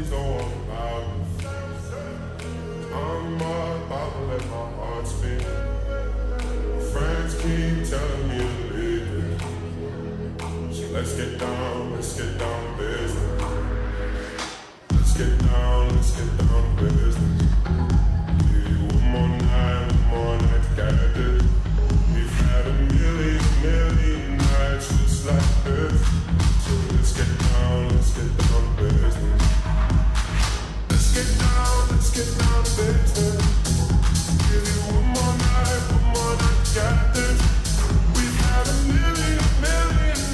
things don't want about me. I'm about to let my heart speak. Friends keep telling me to leave it. So let's get down to business. Let's get down to business. Give you one more night to get this. We've had a million nights just like this. So let's get down to business. Let's get down to business. Give you one more night to get this. We've had a million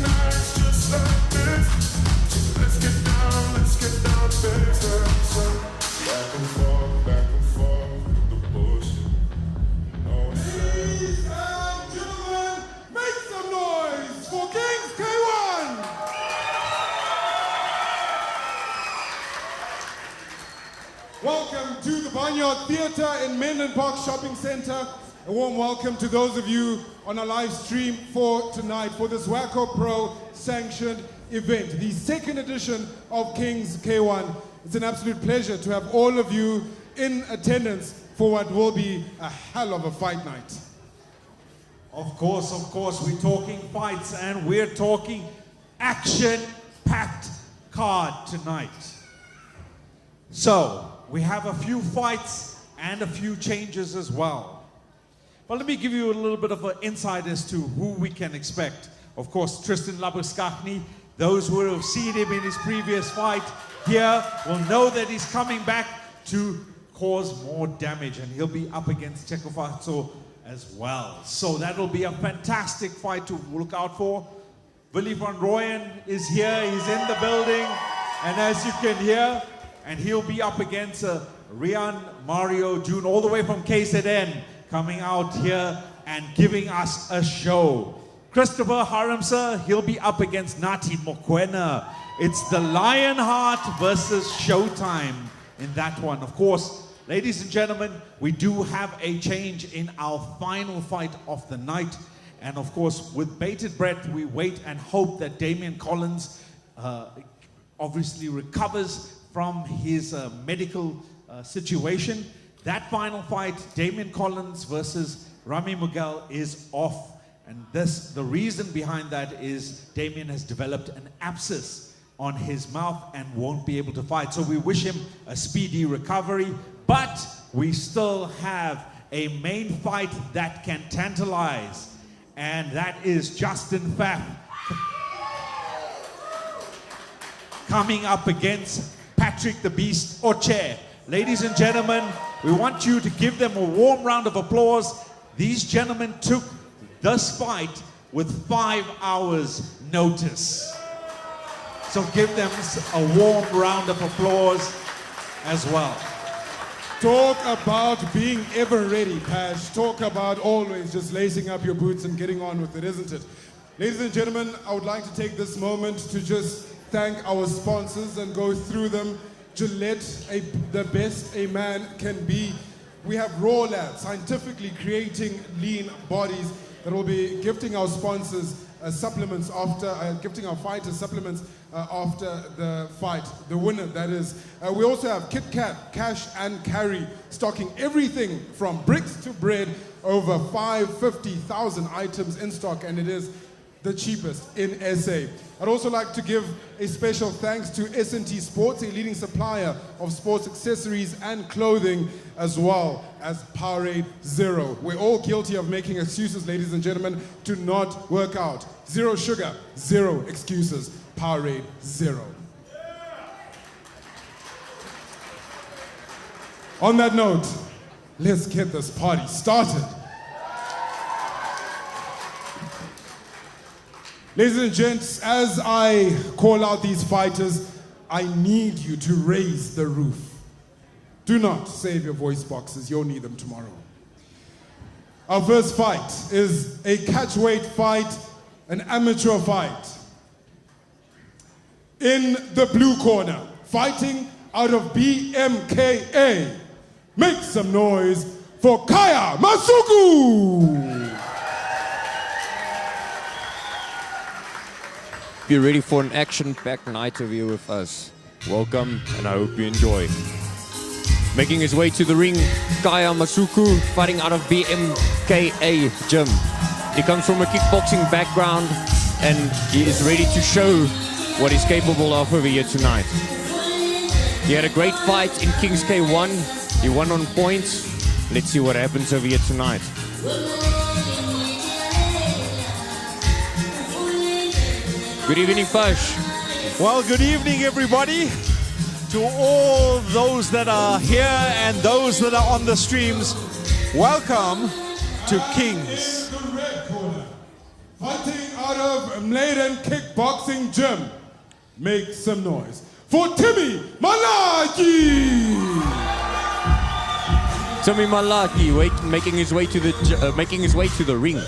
nights just like this. So let's get down to business. Back and forth with the bullshit. Ladies and gentlemen, make some noise for Kings K1! Welcome to the Barnyard Theatre in Menlyn Park Shopping Centre. A warm welcome to those of you on our live stream for tonight for this Wacko Pro sanctioned event, the second edition of Kings K1. It's an absolute pleasure to have all of you in attendance for what will be a hell of a fight night. Of course, we're talking fights and we're talking action-packed card tonight. So, we have a few fights and a few changes as well. But let me give you a little bit of an insight as to who we can expect. Of course, Tristan Labuschagne, those who have seen him in his previous fight here will know that he's coming back to cause more damage, and he'll be up against Chekofatso as well. So that'll be a fantastic fight to look out for. Willie van Rooyen is here, he's in the building, and as you can hear, and he'll be up against Rian Mario June, all the way from KZN, coming out here and giving us a show. Christopher Haramsa, he'll be up against Nati Mokwena. It's the Lionheart versus Showtime in that one. Of course, ladies and gentlemen, we do have a change in our final fight of the night. And of course, with bated breath, we wait and hope that Damian Collins obviously recovers from his medical situation. That final fight, Damian Collins versus Rami Mughal, is off. And the reason behind that is Damian has developed an abscess on his mouth and won't be able to fight. So we wish him a speedy recovery, but we still have a main fight that can tantalize, and that is Justin Pfaff coming up against Patrick the Beast Oche. Ladies and gentlemen, we want you to give them a warm round of applause. These gentlemen took this fight with 5 hours notice. So give them a warm round of applause as well. Talk about being ever ready, Pash. Talk about always just lacing up your boots and getting on with it, isn't it? Ladies and gentlemen, I would like to take this moment to just thank our sponsors and go through them. Gillette, the best a man can be. We have Raw Lab, scientifically creating lean bodies, that will be gifting our sponsors supplements after, gifting our fighters supplements after the fight, the winner that is. We also have Kit Kat, Cash and Carry, stocking everything from bricks to bread, over 550,000 items in stock, and it is the cheapest in SA. I'd also like to give a special thanks to S&T Sports, a leading supplier of sports accessories and clothing, as well as Powerade Zero. We're all guilty of making excuses, ladies and gentlemen, to not work out. Zero sugar, zero excuses. Powerade Zero. On that note, let's get this party started. Ladies and gents, as I call out these fighters, I need you to raise the roof. Do not save your voice boxes, you'll need them tomorrow. Our first fight is a catchweight fight, an amateur fight. In the blue corner, fighting out of BMKA, make some noise for Kaya Masuku! Be ready for an action-packed night of you with us. welcome, and I hope you enjoy. Making his way to the ring, Kaya Masuku, fighting out of BMKA Gym. He comes from a kickboxing background, and he is ready to show what he's capable of over here tonight. He had a great fight in Kings K1. He won on points. Let's see what happens over here tonight. Good evening, Pash. Well, good evening, everybody. To all those that are here and those that are on the streams, welcome to Kings. In the red corner, fighting out of Menlyn Kickboxing Gym. Make some noise for Timmy Malaki. Timmy Malaki making his way to the ring.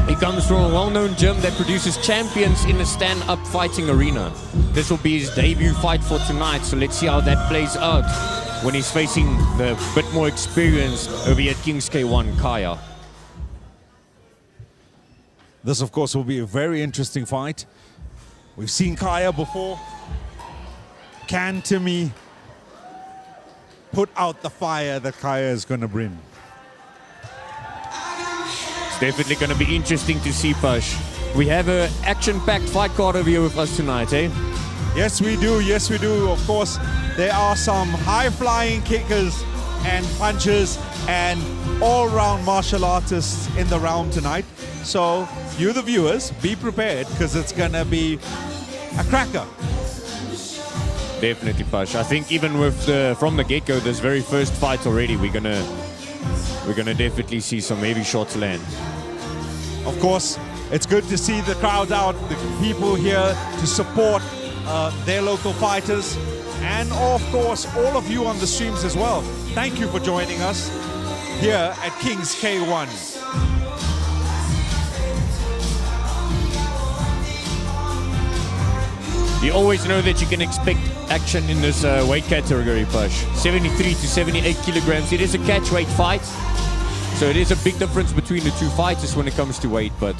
He comes from a well-known gym that produces champions in a stand-up fighting arena. This will be his debut fight for tonight, so let's see how that plays out when he's facing the bit more experienced over here at Kings K1, Kaya. This, of course, will be a very interesting fight. We've seen Kaya before. Can Timmy put out the fire that Kaya is going to bring? Definitely going to be interesting to see, Pash. We have an action-packed fight card over here with us tonight, eh? Yes, we do. Yes, we do. Of course, there are some high-flying kickers and punchers and all-round martial artists in the round tonight. So, you the viewers, be prepared because it's going to be a cracker. Definitely, Pash. I think even with from the get-go, this very first fight already, we're gonna definitely see some heavy shots land. Of course, it's good to see the crowd out, the people here to support their local fighters, and of course, all of you on the streams as well. Thank you for joining us here at Kings K1. You always know that you can expect action in this weight category, Pash. 73 to 78 kilograms. It is a catch weight fight. So it is a big difference between the two fighters when it comes to weight, but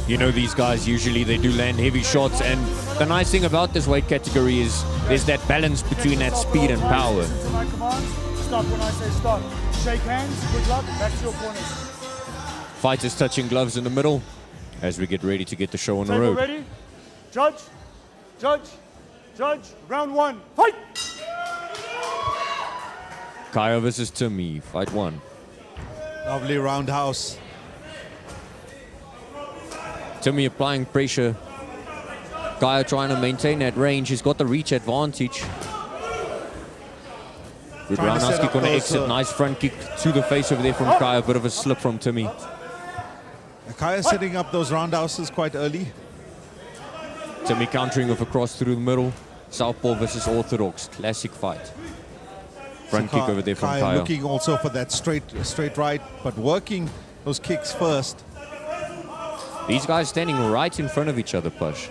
you know these guys usually they do land heavy shots, and the nice thing about this weight category is there's that balance between that speed and power. To my commands, stop when I say stop. Shake hands, good luck, back to your corners. Fighters touching gloves in the middle as we get ready to get the show on the Table road. ready? Judge, round one, fight! Kaya versus Timmy, fight one. Lovely roundhouse. Timmy applying pressure. Kaya trying to maintain that range. He's got the reach advantage. Good roundhouse kick on the exit. Nice front kick to the face over there from Kaya. Bit of a slip from Timmy. Kaya setting up those roundhouses quite early. Timmy countering with a cross through the middle. Southpaw versus Orthodox. Classic fight. Front kick over there from Kaya. Looking also for that straight right, but working those kicks first. These guys standing right in front of each other, Push.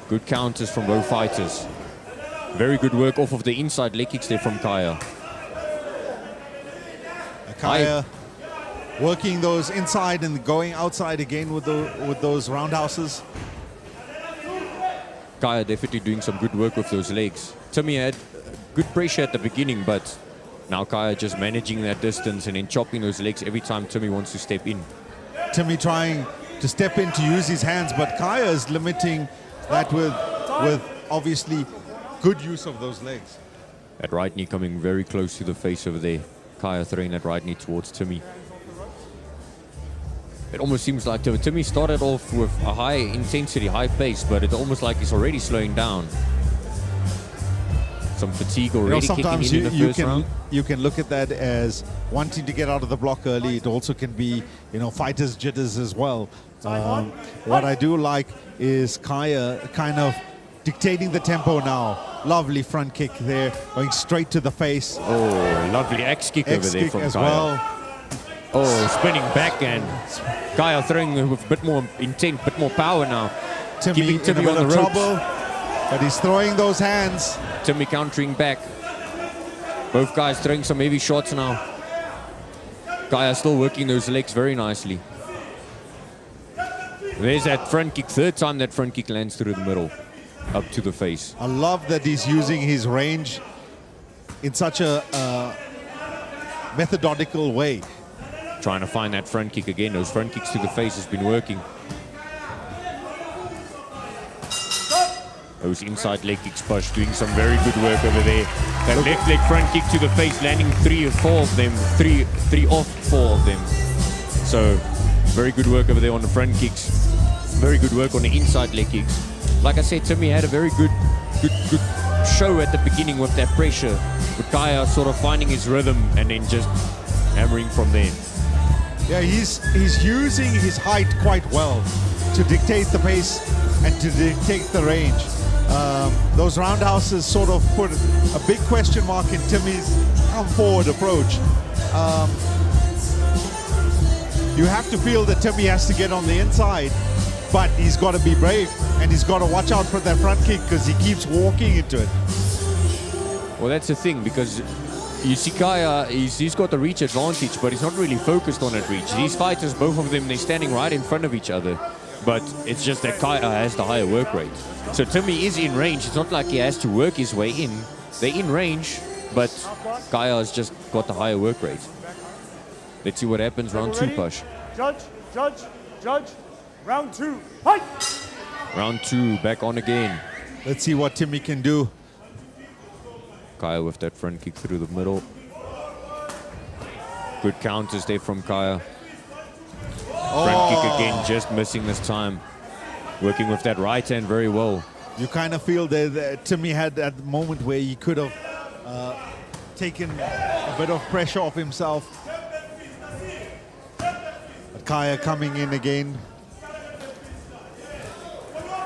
Good counters from both fighters. Very good work off of the inside leg kicks there from Kaya. Kaya working those inside and going outside again with those roundhouses. Kaya definitely doing some good work with those legs. Timmy had good pressure at the beginning, but now Kaya just managing that distance and then chopping those legs every time Timmy wants to step in. Timmy trying to step in to use his hands, but Kaya is limiting that with obviously good use of those legs. That right knee coming very close to the face over there. Kaya throwing that right knee towards Timmy. It almost seems like Timmy started off with a high intensity, high pace, but it's almost like he's already slowing down. Some fatigue already kicking in the first round. You can look at that as wanting to get out of the block early. It also can be, fighters' jitters as well. What I do like is Kaya kind of dictating the tempo now. Lovely front kick there, going straight to the face. Oh, lovely axe kick over there from as Kaya. Well. Oh, spinning backhand. Kaya throwing with a bit more intent, a bit more power now. Keeping Timmy on the ropes. Trouble, but he's throwing those hands. Timmy countering back. Both guys throwing some heavy shots now. Kaya still working those legs very nicely. There's that front kick. Third time that front kick lands through the middle. up to the face. I love that he's using his range in such a methodical way. Trying to find that front kick again. Those front kicks to the face has been working. Those inside leg kicks, Push doing some very good work over there. That left leg front kick to the face, landing 3 or 4 of them, three off 4 of them. So very good work over there on the front kicks. Very good work on the inside leg kicks. Like I said, Timmy had a very good show at the beginning with that pressure. With Kaya sort of finding his rhythm and then just hammering from there. Yeah, he's using his height quite well to dictate the pace and to dictate the range. Those roundhouses sort of put a big question mark in Timmy's come forward approach. You have to feel that Timmy has to get on the inside, but he's got to be brave and he's got to watch out for that front kick because he keeps walking into it. Well, that's the thing, because you see Kaya, he's got the reach advantage, but he's not really focused on that reach. These fighters, both of them, they're standing right in front of each other, but it's just that Kaya has the higher work rate. So Timmy is in range. It's not like he has to work his way in. They're in range, but Kaya has just got the higher work rate. Let's see what happens round 2, Push. Judge. Round 2, fight! Round 2, back on again. Let's see what Timmy can do. Kaya with that front kick through the middle. Good counters there from Kaya. Front kick again, just missing this time. Working with that right hand very well. You kind of feel that Timmy had that moment where he could have taken a bit of pressure off himself. But Kaya coming in again.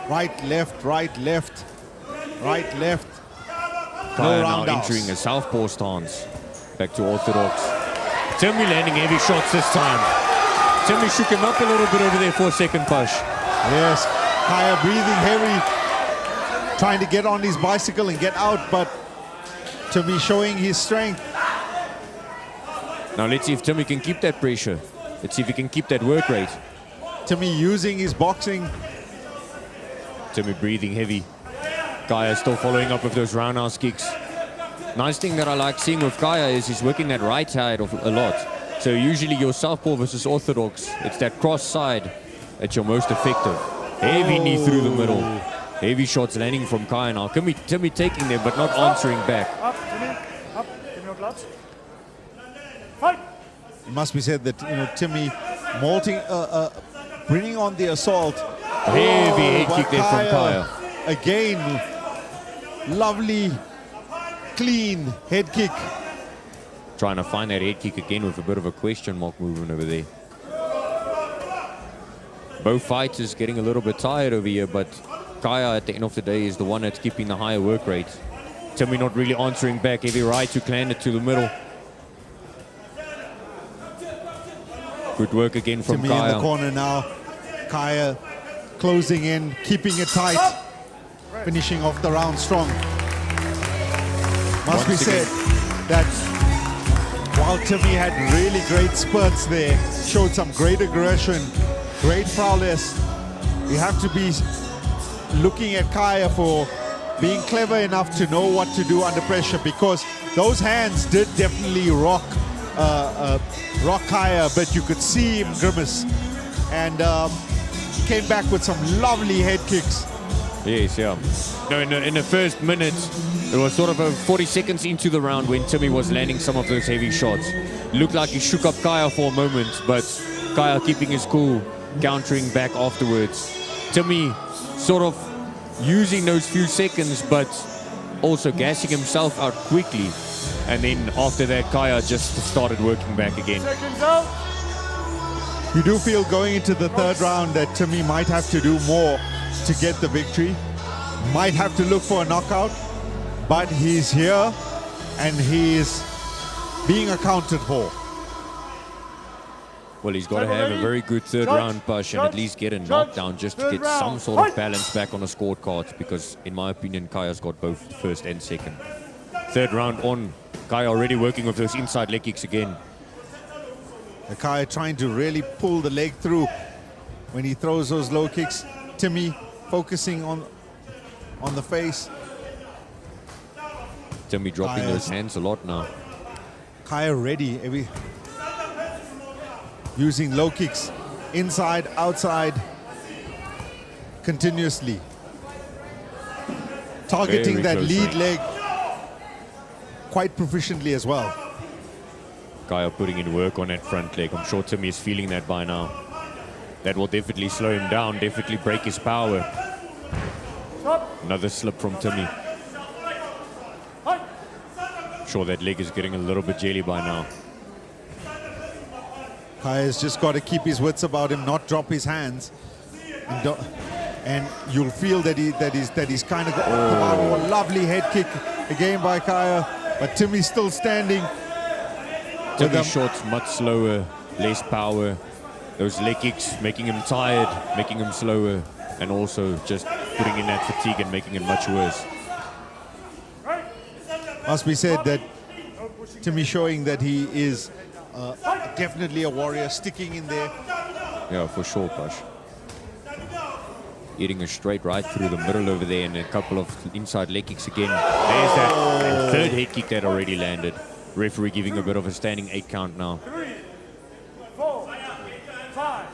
Right, left, right, left, right, left. Kaya No now roundhouse. entering a southpaw stance. Back to orthodox. Timmy landing heavy shots this time. Timmy shook him up a little bit over there for a second, Push. Yes, Kaya breathing heavy, trying to get on his bicycle and get out, but Timmy showing his strength. Now let's see if Timmy can keep that pressure. Let's see if he can keep that work rate. Timmy using his boxing. Timmy breathing heavy. Kaya still following up with those roundhouse kicks. Nice thing that I like seeing with Kaya is he's working that right side a lot. So usually your southpaw versus orthodox, it's that cross side that's your most effective. Heavy knee through the middle. Heavy shots landing from Kaya now. Timmy taking them but not answering back. Up, Timmy, up. Give me your gloves. Fight! It must be said that Timmy bringing on the assault. Heavy head but kick there from Kaya. Again, lovely, clean head kick. Trying to find that head kick again with a bit of a question mark movement over there. Both fighters getting a little bit tired over here, but Kaya at the end of the day is the one that's keeping the higher work rate. Timmy not really answering back. Heavy right to land it to the middle. Good work again from Timmy Kaya. in the corner now. Kaya closing in, keeping it tight, finishing off the round strong. Must be said that while Timmy had really great spurts there, showed some great aggression, great prowess, you have to be looking at Kaya for being clever enough to know what to do under pressure, because those hands did definitely rock Kaya, but you could see him grimace, and he came back with some lovely head kicks. Yes, yeah. No, in the first minute, it was sort of 40 seconds into the round when Timmy was landing some of those heavy shots. Looked like he shook up Kaya for a moment, but Kaya keeping his cool, countering back afterwards. Timmy sort of using those few seconds, but also gassing himself out quickly. And then after that, Kaya just started working back again. Seconds out. You do feel going into the third round that Timmy might have to do more to get the victory. Might have to look for a knockout, but he's here and he's being accounted for. Well, he's got to have a very good third round push and at least get a knockdown just to get some sort of balance back on the scorecard, because in my opinion, Kaya's got both first and second. Third round on. Kaya already working with those inside leg kicks again. Kaya trying to really pull the leg through when he throws those low kicks. Timmy focusing on on the face. Timmy dropping Kaya. those hands a lot now. Kaya ready, using low kicks, inside, outside, continuously. Targeting Very that close lead range. leg quite proficiently as well. Kaya putting in work on that front leg. I'm sure Timmy is feeling that by now. That will definitely slow him down, definitely break his power. Another slip from Timmy. Sure, that leg is getting a little bit jelly by now. Kaya's just got to keep his wits about him, not drop his hands, and you'll feel that he's kind of got a lovely head kick again by Kaya, but Timmy's still standing. Timmy's shots much slower, less power. Those leg kicks making him tired, making him slower, and also just putting in that fatigue and making it much worse. Must be said that Timmy showing that he is definitely a warrior, sticking in there. Yeah, for sure, Pash. Hitting a straight right through the middle over there and a couple of inside leg kicks again. There's that and third head kick that already landed. Referee giving a bit of a standing 8 count now. 3, 4, 5,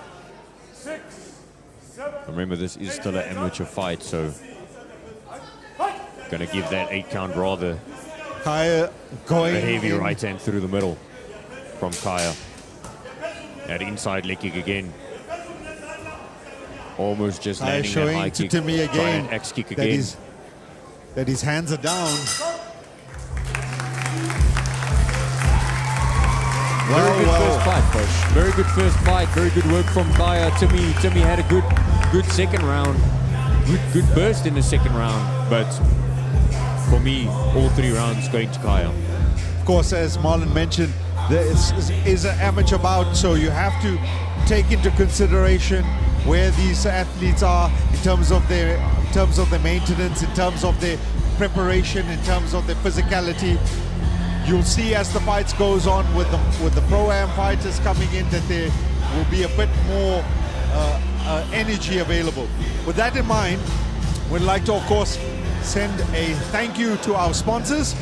6, 7. Remember, this is still an amateur fight, so gonna give that 8 count rather. Kaya going A heavy in. right hand through the middle from Kaya. That inside leg kick again. Almost just Kaya landing that showing high to kick. Timmy Try again an axe kick that again. his hands are down. Very good first fight, Push. Very good first fight. Very good work from Kaya. Timmy had a good second round. Good burst in the second round. But for me, all 3 rounds going to Kaya. Of course, as Marlon mentioned, there is an amateur bout, so you have to take into consideration where these athletes are in terms of their maintenance, in terms of their preparation, in terms of their physicality. You'll see as the fights goes on with the pro-am fighters coming in that there will be a bit more energy available. With that in mind, we'd like to, of course, send a thank you to our sponsors,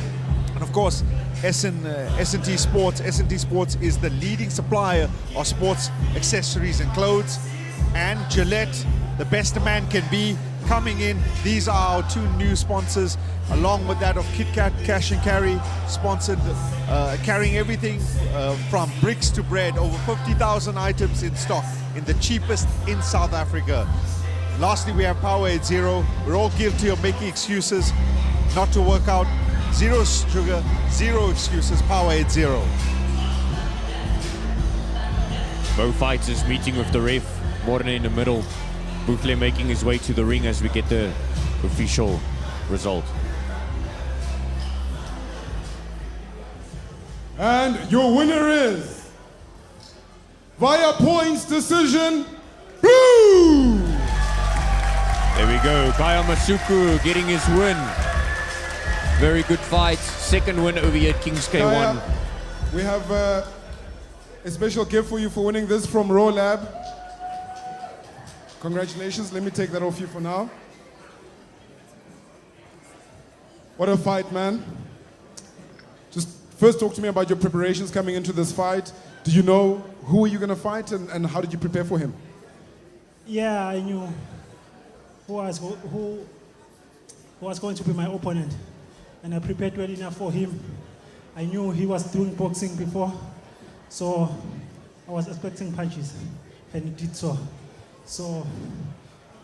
and of course, S&T Sports. S&T Sports is the leading supplier of sports accessories and clothes, and Gillette, the best a man can be, coming in. These are our 2 new sponsors, along with that of KitKat Cash and Carry, sponsored, carrying everything from bricks to bread, over 50,000 items in stock, in the cheapest in South Africa. Lastly, we have Power 80. We're all guilty of making excuses not to work out. 0 sugar, 0 excuses, Power 80. Both fighters meeting with the ref. Morne in the middle. Bukle making his way to the ring as we get the official result. And your winner is, via points decision, blue! There we go. Kaya Masuku getting his win. Very good fight. Second win over here at Kings K1. Kaya, we have a special gift for you for winning this from Raw Lab. Congratulations. Let me take that off you for now. What a fight, man. Just first talk to me about your preparations coming into this fight. Do you know who are you going to fight and how did you prepare for him? Yeah, I knew who was going to be my opponent, and I prepared well enough for him. I knew he was doing boxing before, so I was expecting punches, and he did so. So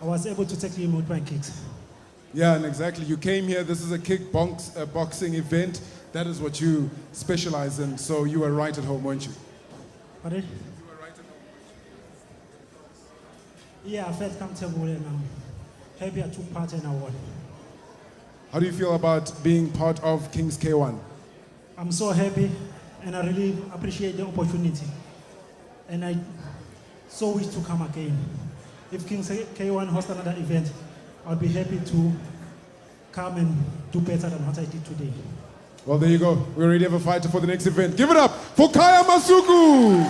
I was able to take him with my kicks. Yeah, and exactly. You came here. This is a boxing event. That is what you specialize in. So you were right at home, weren't you? Pardon? Yeah, I felt comfortable and I'm happy I took part and I won. How do you feel about being part of Kings K1? I'm so happy and I really appreciate the opportunity. And I so wish to come again. If Kings K1 hosts another event, I'll be happy to come and do better than what I did today. Well, there you go. We already have a fighter for the next event. Give it up for Kaya Masuku!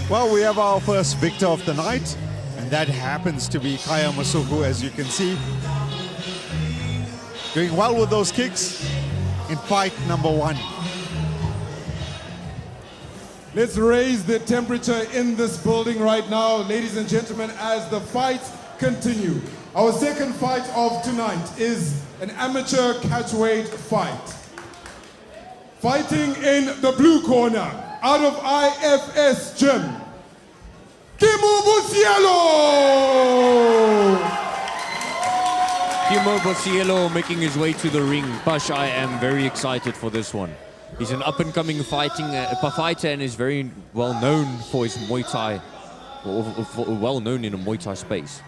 Well, we have our first victor of the night, and And that happens to be Kaya Masuku, as you can see. Doing well with those kicks in fight number 1. Let's raise the temperature in this building right now, ladies and gentlemen, as the fights continue. Our second fight of tonight is an amateur catchweight fight. Fighting in the blue corner, out of IFS Gym, Kimo Busielo! Kimo Busielo making his way to the ring. Bush, I am very excited for this one. He's an up-and-coming fighter and is very well known for his Muay Thai, well known in the Muay Thai space.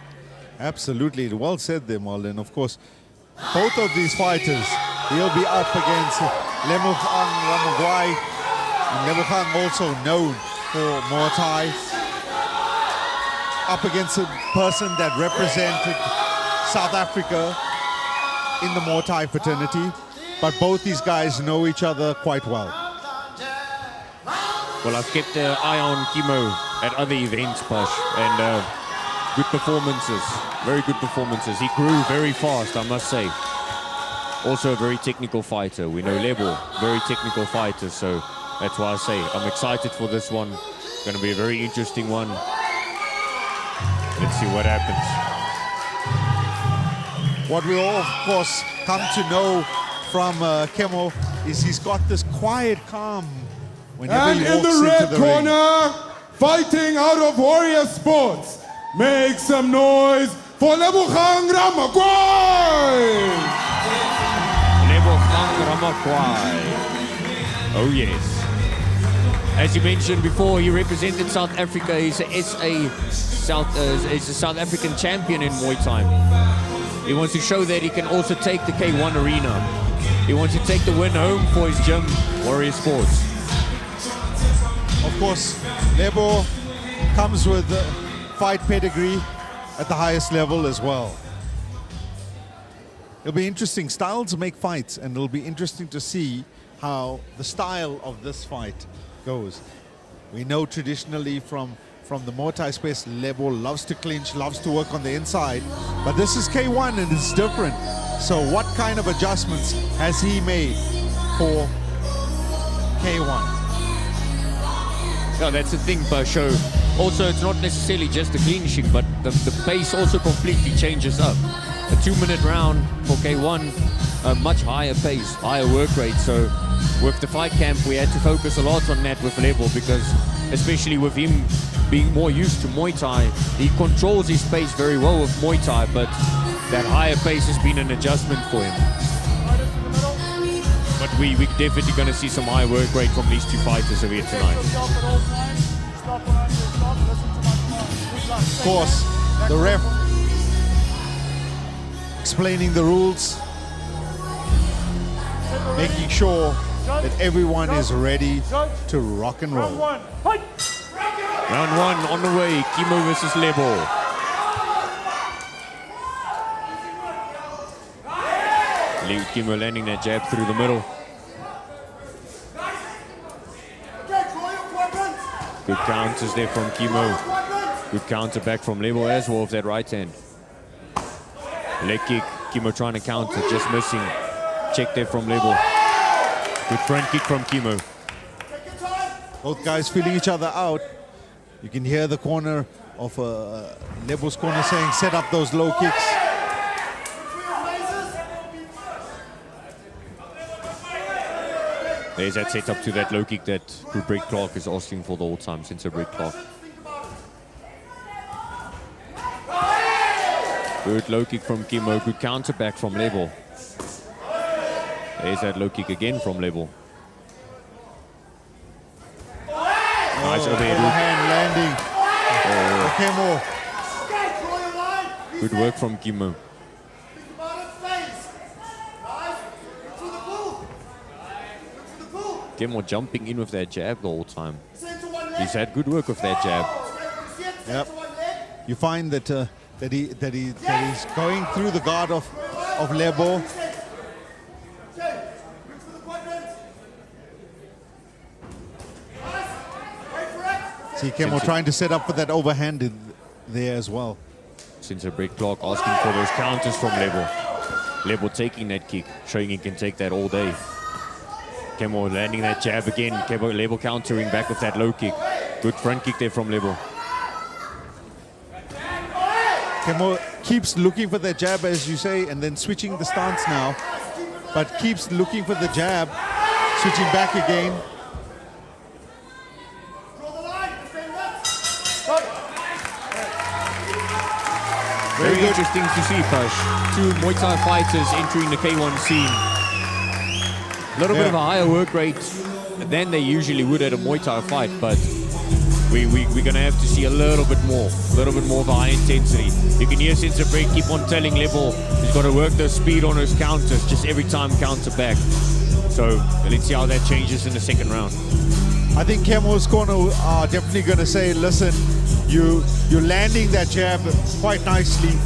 Absolutely, well said there, Marlon. Of course, both of these fighters, he'll be up against Lemukhang Ramagwai, and Lemukhang also known for Muay Thai, up against a person that represented South Africa in the Muay Thai fraternity, but both these guys know each other quite well. Well, I've kept an eye on Kimo at other events, Bush, and good performances, very good performances. He grew very fast, I must say. Also a very technical fighter. We know Lebo, very technical fighter, so that's why I say I'm excited for this one. It's going to be a very interesting one. Let's see what happens. What we all, of course, come to know from Kemo is he's got this quiet calm whenever And he in walks the red into the ring. corner, fighting out of Warrior Sports, make some noise for Lemukhang Ramagwai! Lemukhang Ramagwai. Oh yes. As you mentioned before, he represented South Africa. He's a South African champion in Muay Thai. He wants to show that he can also take the K1 arena. He wants to take the win home for his gym, Warrior Sports. Of course, Lebo comes with fight pedigree at the highest level as well. It'll be interesting. Styles make fights, and it'll be interesting to see how the style of this fight goes. We know traditionally from the Muay Thai space, Lebo loves to clinch, loves to work on the inside, but this is K1 and it's different. So what kind of adjustments has he made for K1? Yeah, that's the thing, Basho. Also, it's not necessarily just the clinching, but the pace also completely changes up. A 2-minute round for K1, a much higher pace, higher work rate. So with the fight camp, we had to focus a lot on that with Lebo, because especially with him being more used to Muay Thai, he controls his pace very well with Muay Thai, but that higher pace has been an adjustment for him. But we're definitely going to see some high work rate from these two fighters over here tonight. Of course, the ref explaining the rules, making sure that everyone is ready to rock and roll. Round 1 on the way, Kimo versus Lebo. Kimo landing that jab through the middle. Good counters there from Kimo. Good counter back from Lebo as well with that right hand. Leg kick, Kimo trying to counter, just missing. Check there from Lebo. Good front kick from Kimo. Both guys feeling each other out. You can hear the corner of Lebo's corner saying, set up those low kicks. There's that setup to that low kick that Brett Clark is asking for the whole time, since Brett Clark. Good low kick from Kimo, good counter back from Lebo. There's that low kick again from Lebo. Nice overhead landing. Kimo. Good work from Kimo. Kimo jumping in with that jab the whole time. He's had good work with that jab. Yep. You find that that he's going through the guard of Lebo. See Kimo trying to set up for that overhand. there as well. Since Brett Clark asking for those counters from Lebo. Lebo taking that kick, showing he can take that all day. Kemo landing that jab again. Lebo countering back with that low kick. Good front kick there from Lebo. Kemo keeps looking for the jab, as you say, and then switching the stance now, but keeps looking for the jab, switching back again. Very interesting to see, Push. Two Muay Thai fighters entering the K1 scene. A little bit of a higher work rate than they usually would at a Muay Thai fight, but we're going to have to see a little bit more of a high intensity. You can hear Sensei Brett keep on telling Lebo he's got to work the speed on his counters, just every time counter back. So let's see how that changes in the second round. I think Kemo's definitely going to say, listen, you're landing that jab quite nicely,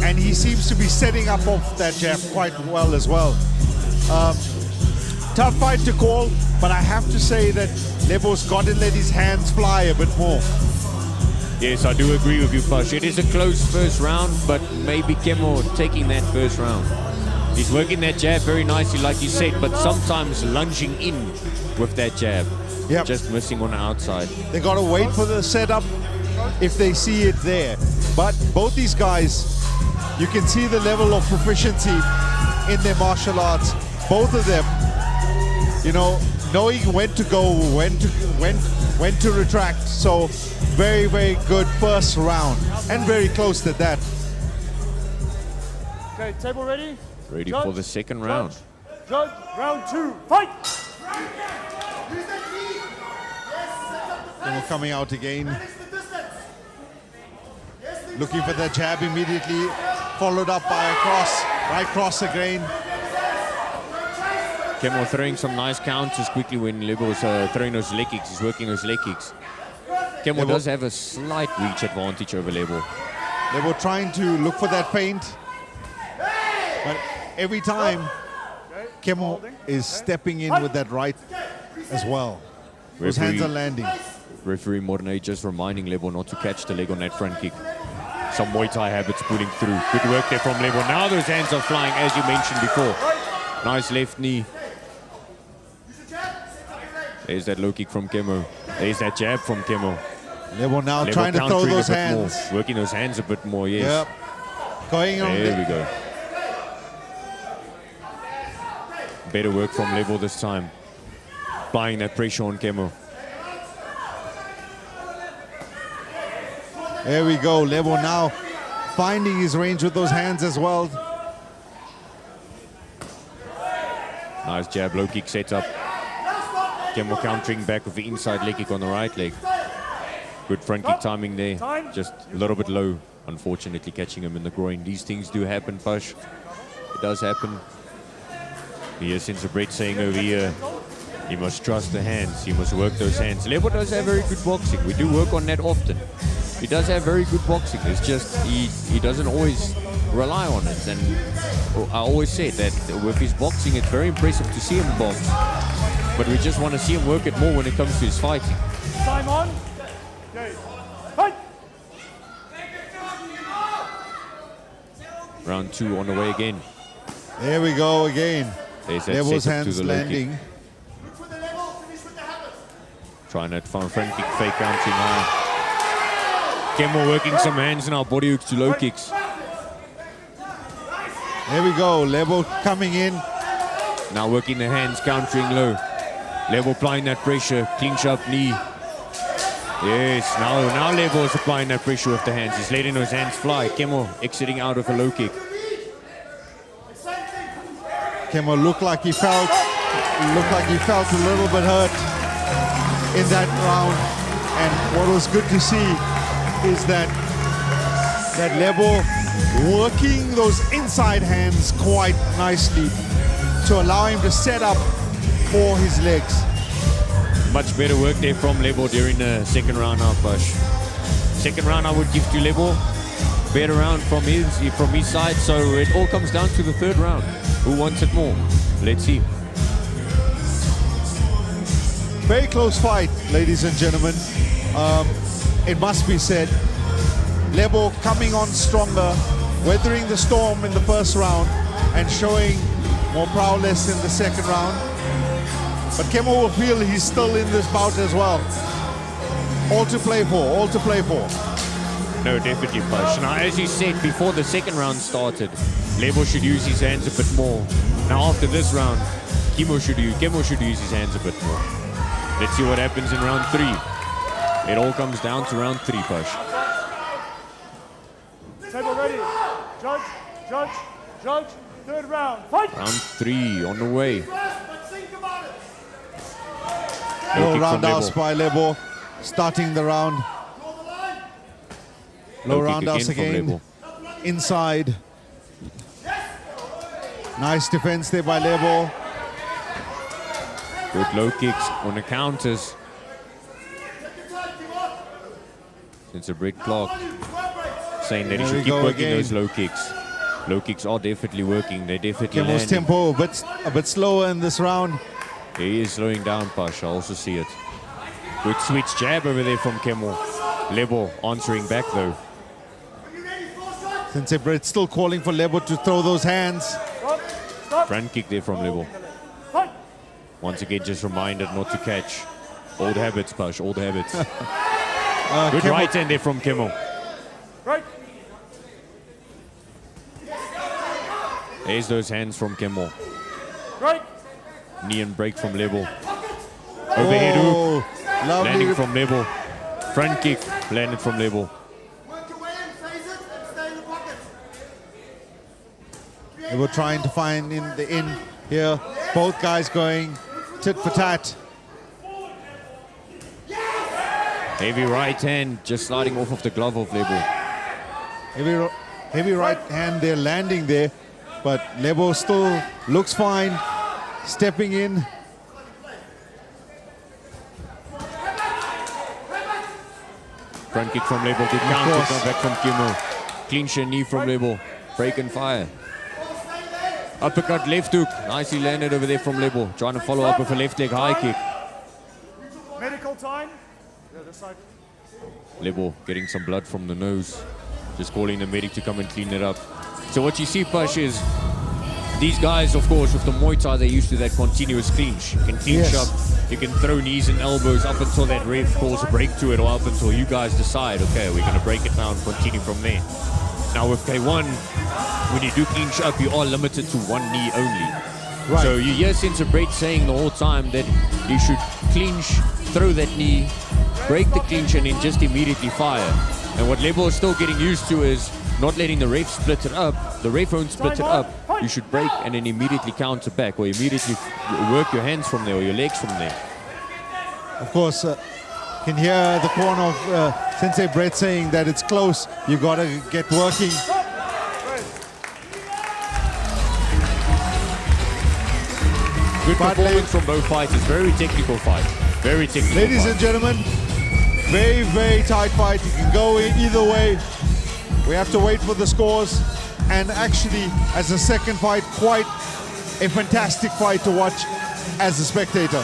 and he seems to be setting up off that jab quite well as well. Tough fight to call, but I have to say that Lebo's got to let his hands fly a bit more. Yes, I do agree with you, Push. It is a close first round, but maybe Kemo taking that first round. He's working that jab very nicely, like you said, but sometimes lunging in with that jab. Yep. Just missing on the outside. They got to wait for the setup if they see it there. But both these guys, you can see the level of proficiency in their martial arts. Both of them, you know, knowing when to go, when to retract. So very, very good first round, and very close to that. Okay, table ready? Ready Judge, for the second round. Judge, round 2, fight! And we're coming out again. Looking for that jab immediately, followed up by a cross, right cross again. Kemo throwing some nice counters quickly when Lebo's throwing those leg kicks. He's working those leg kicks. Kemo does have a slight reach advantage over Lebo. Lebo trying to look for that feint, but every time Kemo is stepping in with that right as well. Those hands are landing. Referee Mornay just reminding Lebo not to catch the leg on that front kick. Some Muay Thai habits pulling through. Good work there from Lebo. Now those hands are flying, as you mentioned before. Nice left knee. There's that low kick from Kemo. There's that jab from Kemo. Lebo now Lebo trying to throw countering those a bit hands. more, working those hands a bit more, yes. Yep. Going on. There we go. Better work from Lebo this time. Applying that pressure on Kemo. There we go. Lebo now finding his range with those hands as well. Nice jab, low kick set up. Kemo countering back with the inside leg kick on the right leg. Good front kick timing there. Just a little bit low, unfortunately catching him in the groin. These things do happen, Push. It does happen. Here's Sensei Brett saying over here, you must trust the hands, you must work those hands. Lebo does have very good boxing. We do work on that often. He does have very good boxing. It's just he doesn't always rely on it. And I always say that with his boxing, it's very impressive to see him box. But we just want to see him work it more when it comes to his fighting. Time on. Okay, fight! Round 2 on the way again. There we go again. There's that Lebo's setup to hands the low kick. landing. Trying that front kick, fake countering high. Kemo working some hands now, body hooks to low kicks. There we go. Lebo coming in. Now working the hands, countering low. Lebo applying that pressure, clean sharp knee. Yes, now Lebo is applying that pressure with the hands. He's letting those hands fly. Kemo exiting out of a low kick. Kemo looked like he felt a little bit hurt in that round. And what was good to see is that Lebo working those inside hands quite nicely to allow him to set up for his legs. Much better work there from Lebo during the second round now, Push. Second round I would give to Lebo. Better round from his side, so it all comes down to the third round. Who wants it more? Let's see. Very close fight, ladies and gentlemen. It must be said, Lebo coming on stronger, weathering the storm in the first round and showing more prowess in the second round. But Kemo will feel he's still in this bout as well. All to play for, all to play for. No, definitely push. Now, as you said before the second round started, Lebo should use his hands a bit more. Now, after this round, Kemo should use his hands a bit more. Let's see what happens in round 3. It all comes down to round 3, push. Table ready. Judge, judge, judge. Third round. Fight! Round 3 on the way. Low kick from roundhouse Lebo. by Lebo, starting the round. Low Low kick roundhouse from again. Lebo. Inside. Nice defense there by Lebo. Good low kicks on the counters. Since Brett Clark saying that he There should we keep go working again. those low kicks. Low kicks are definitely working. They definitely Kemo's land. tempo a bit slower in this round. He is slowing down, Pash. I also see it. Good switch jab over there from Kemo. Lebo answering back though. Sensei Brett still calling for Lebo to throw those hands. Stop. Stop. Front kick there from Lebo. Fight! Once again, just reminded not to catch. Old habits, Pash. Old habits. Good Kemo- right hand there from Kemo. Right. There's those hands from Kemo. Right. Knee and break from Lebo. Overhead hook. Oh, lovely. Landing from Lebo. Front kick landed from Lebo. They were trying to find in the in here. Both guys going tit for tat. Heavy right hand just sliding off of the glove of Lebo. Heavy right hand there landing there, but Lebo still looks fine. Stepping in. Front kick from Lebo. Good counter. course. Come back from Kemo. Clinch and knee from Lebo. Break and fire. Uppercut left hook. Nicely landed over there from Lebo. Trying to follow up with a left leg high kick. Medical time. Yeah, this side. Lebo getting some blood from the nose. Just calling the medic to come and clean it up. So what you see, Pash, is these guys, of course, with the Muay Thai, they're used to that continuous clinch. You can clinch Yes. up, you can throw knees and elbows up until that ref calls a break to it, or up until you guys decide, okay, we're going to break it down and continue from there. Now with K1, when you do clinch up, you are limited to one knee only. Right. So you hear Sensei Brett saying the whole time that you should clinch, throw that knee, break the clinch, and then just immediately fire. And what Lebo is still getting used to is not letting the ref split it up. The ref won't split it up. You should break and then immediately counter back, or immediately work your hands from there or your legs from there. Of course, can hear the corner of Sensei Brett saying that it's close. You got to get working. Good But performance from both fighters. Very technical fight. Very technical Ladies fight. and gentlemen, very, very tight fight. You can go either way. We have to wait for the scores. And actually, as a second fight, quite a fantastic fight to watch as a spectator.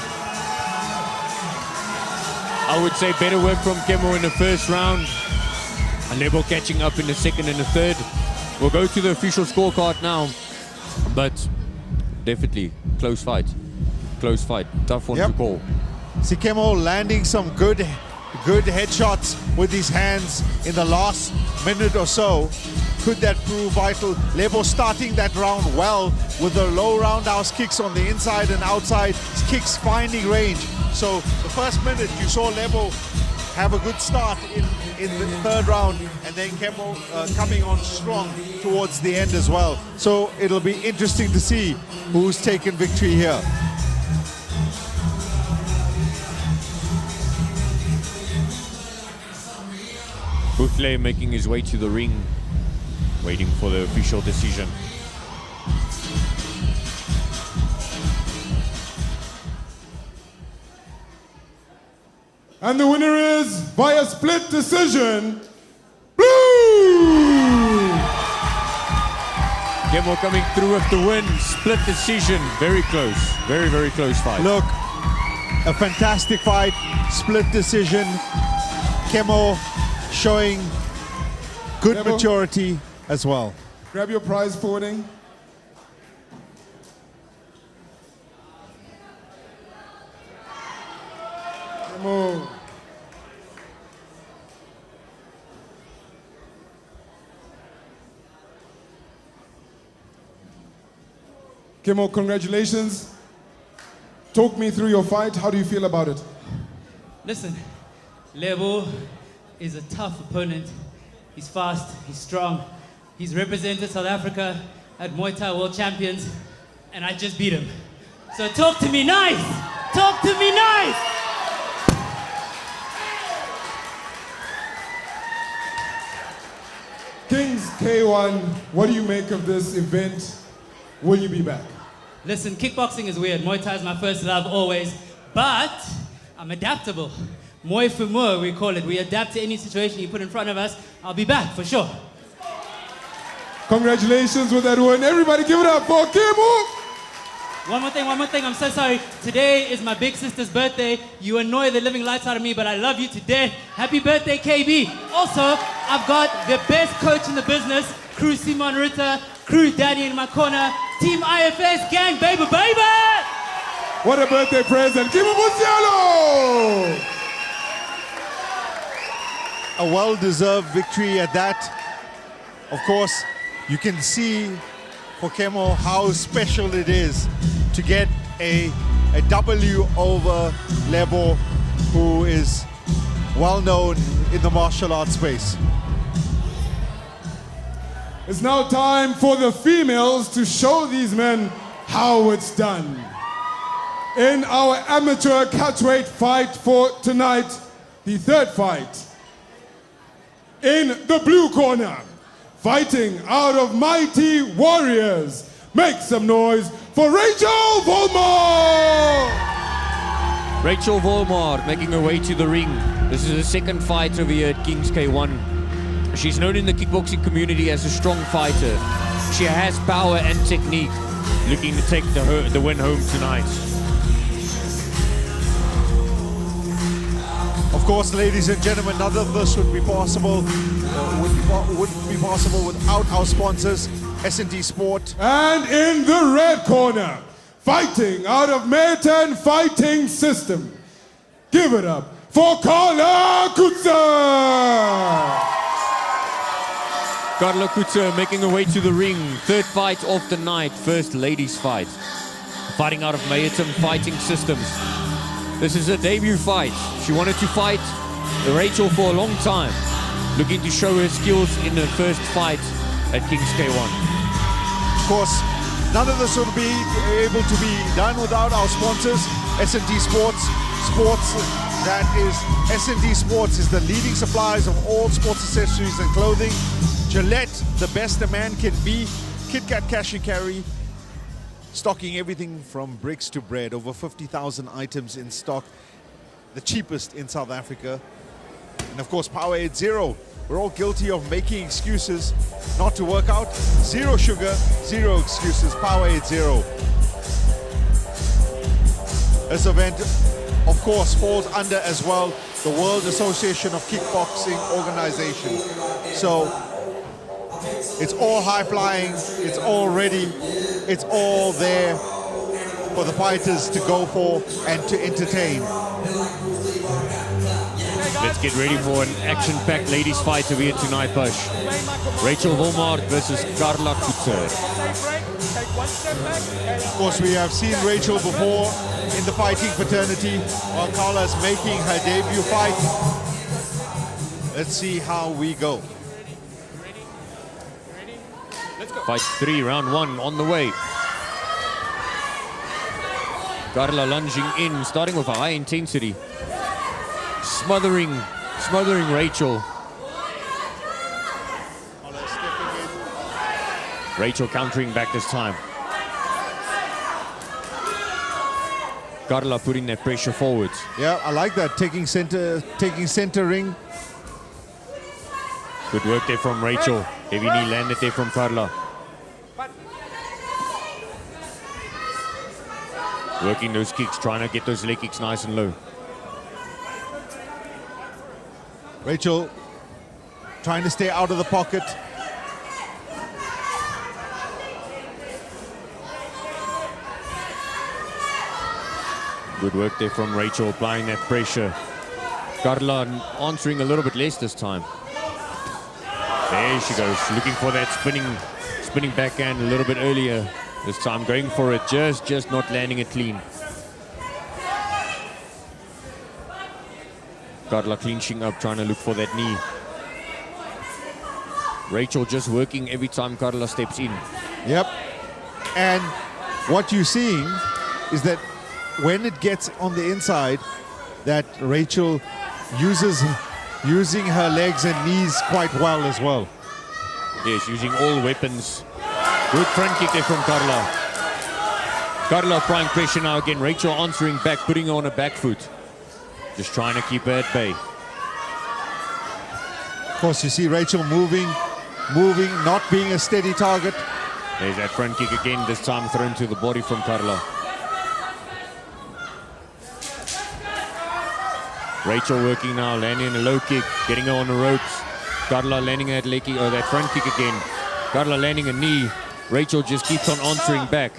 I would say better work from Kemo in the first round. And Lebo catching up in the second and the third. We'll go to the official scorecard now. But definitely close fight. Close fight. Tough one Yep. to call. Sikemo landing some good headshots with his hands in the last minute or so. Could that prove vital? Lebo starting that round well with the low roundhouse kicks on the inside and outside. His kicks finding range. So the first minute you saw Lebo have a good start in the third round, and then Kemo coming on strong towards the end as well. So it'll be interesting to see who's taken victory here. Butler making his way to the ring, waiting for the official decision. And the winner is, via split decision, Blue! Kemo coming through with the win, split decision, very close, very, very close fight. Look, a fantastic fight, split decision. Kemo showing good Level. maturity as well. Grab your prize forwarding. Come on. Kimo, congratulations. Talk me through your fight. How do you feel about it? Listen, Lebo is a tough opponent. He's fast, he's strong. He's represented South Africa at Muay Thai World Champions, and I just beat him. So talk to me nice! Talk to me nice! Kings K1, what do you make of this event? Will you be back? Listen, kickboxing is weird. Muay Thai is my first love always, but I'm adaptable. Muay for Muay, we call it. We adapt to any situation you put in front of us. I'll be back for sure. Congratulations with that win. Everybody give it up for Kimo. One more thing, I'm so sorry. Today is my big sister's birthday. You annoy the living lights out of me, but I love you today. Happy birthday, KB. Also, I've got the best coach in the business, Crew Simon Ritter, Crew Daddy in my corner, Team IFS, gang, baby, baby! What a birthday present. Kimo Musialo. A well-deserved victory at that. Of course, you can see for Kemo how special it is to get a W over Lebo, who is well known in the martial arts space. It's now time for the females to show these men how it's done. In our amateur catchweight fight for tonight, the third fight. In the blue corner, fighting out of Mighty Warriors. Make some noise for Rachel Volmar! Rachel Volmar making her way to the ring. This is her second fight over here at Kings K1. She's known in the kickboxing community as a strong fighter. She has power and technique, looking to take the win home tonight. Of course, ladies and gentlemen, none of this would be possible wouldn't be possible without our sponsors, S&D Sport. And in the red corner, fighting out of Mayton Fighting System. Give it up for Carla Kutzer! Carla Kutzer making her way to the ring. Third fight of the night, first ladies fight. Fighting out of Mayton Fighting Systems. This is her debut fight. She wanted to fight Rachel for a long time, looking to show her skills in her first fight at Kings K1. Of course, none of this would be able to be done without our sponsors, S&D Sports. That is, S&D Sports is the leading suppliers of all sports accessories and clothing. Gillette, the best a man can be. Kit Kat Cash and Carry, stocking everything from bricks to bread. Over 50,000 items in stock, the cheapest in South Africa. And of course, Powerade Zero. We're all guilty of making excuses not to work out. Zero sugar, zero excuses. Powerade Zero. This event, of course, falls under as well the World Association of Kickboxing Organization. So it's all high flying, it's all ready, it's all there for the fighters to go for and to entertain. Let's get ready for an action-packed ladies fight over here tonight, Bush. Rachel Volmar versus Carla Kutzer. Of course, we have seen Rachel before in the fighting fraternity while Carla is making her debut fight. Let's see how we go. Fight 3, round 1 on the way. Carla lunging in, starting with a high intensity. Smothering Rachel. Rachel countering back this time. Carla putting that pressure forwards. Yeah, I like that, taking center ring. Good work there from Rachel. Heavy knee landed there from Carla. Working those kicks, trying to get those leg kicks nice and low. Rachel trying to stay out of the pocket. Good work there from Rachel, applying that pressure. Carla answering a little bit less this time. There she goes, looking for that spinning backhand a little bit earlier. This time going for it, just not landing it clean. Carla clinching up, trying to look for that knee. Rachel just working every time Carla steps in. Yep. And what you're seeing is that when it gets on the inside, that Rachel using her legs and knees quite well as well. Yes, using all weapons. Good front kick there from Carla. Carla applying pressure now again. Rachel answering back, putting her on her back foot. Just trying to keep her at bay. Of course, you see Rachel moving, not being a steady target. There's that front kick again, this time thrown to the body from Carla. Rachel working now, landing a low kick, getting her on the ropes. Carla landing that leg kick, or that front kick again. Carla landing a knee. Rachel just keeps on answering back.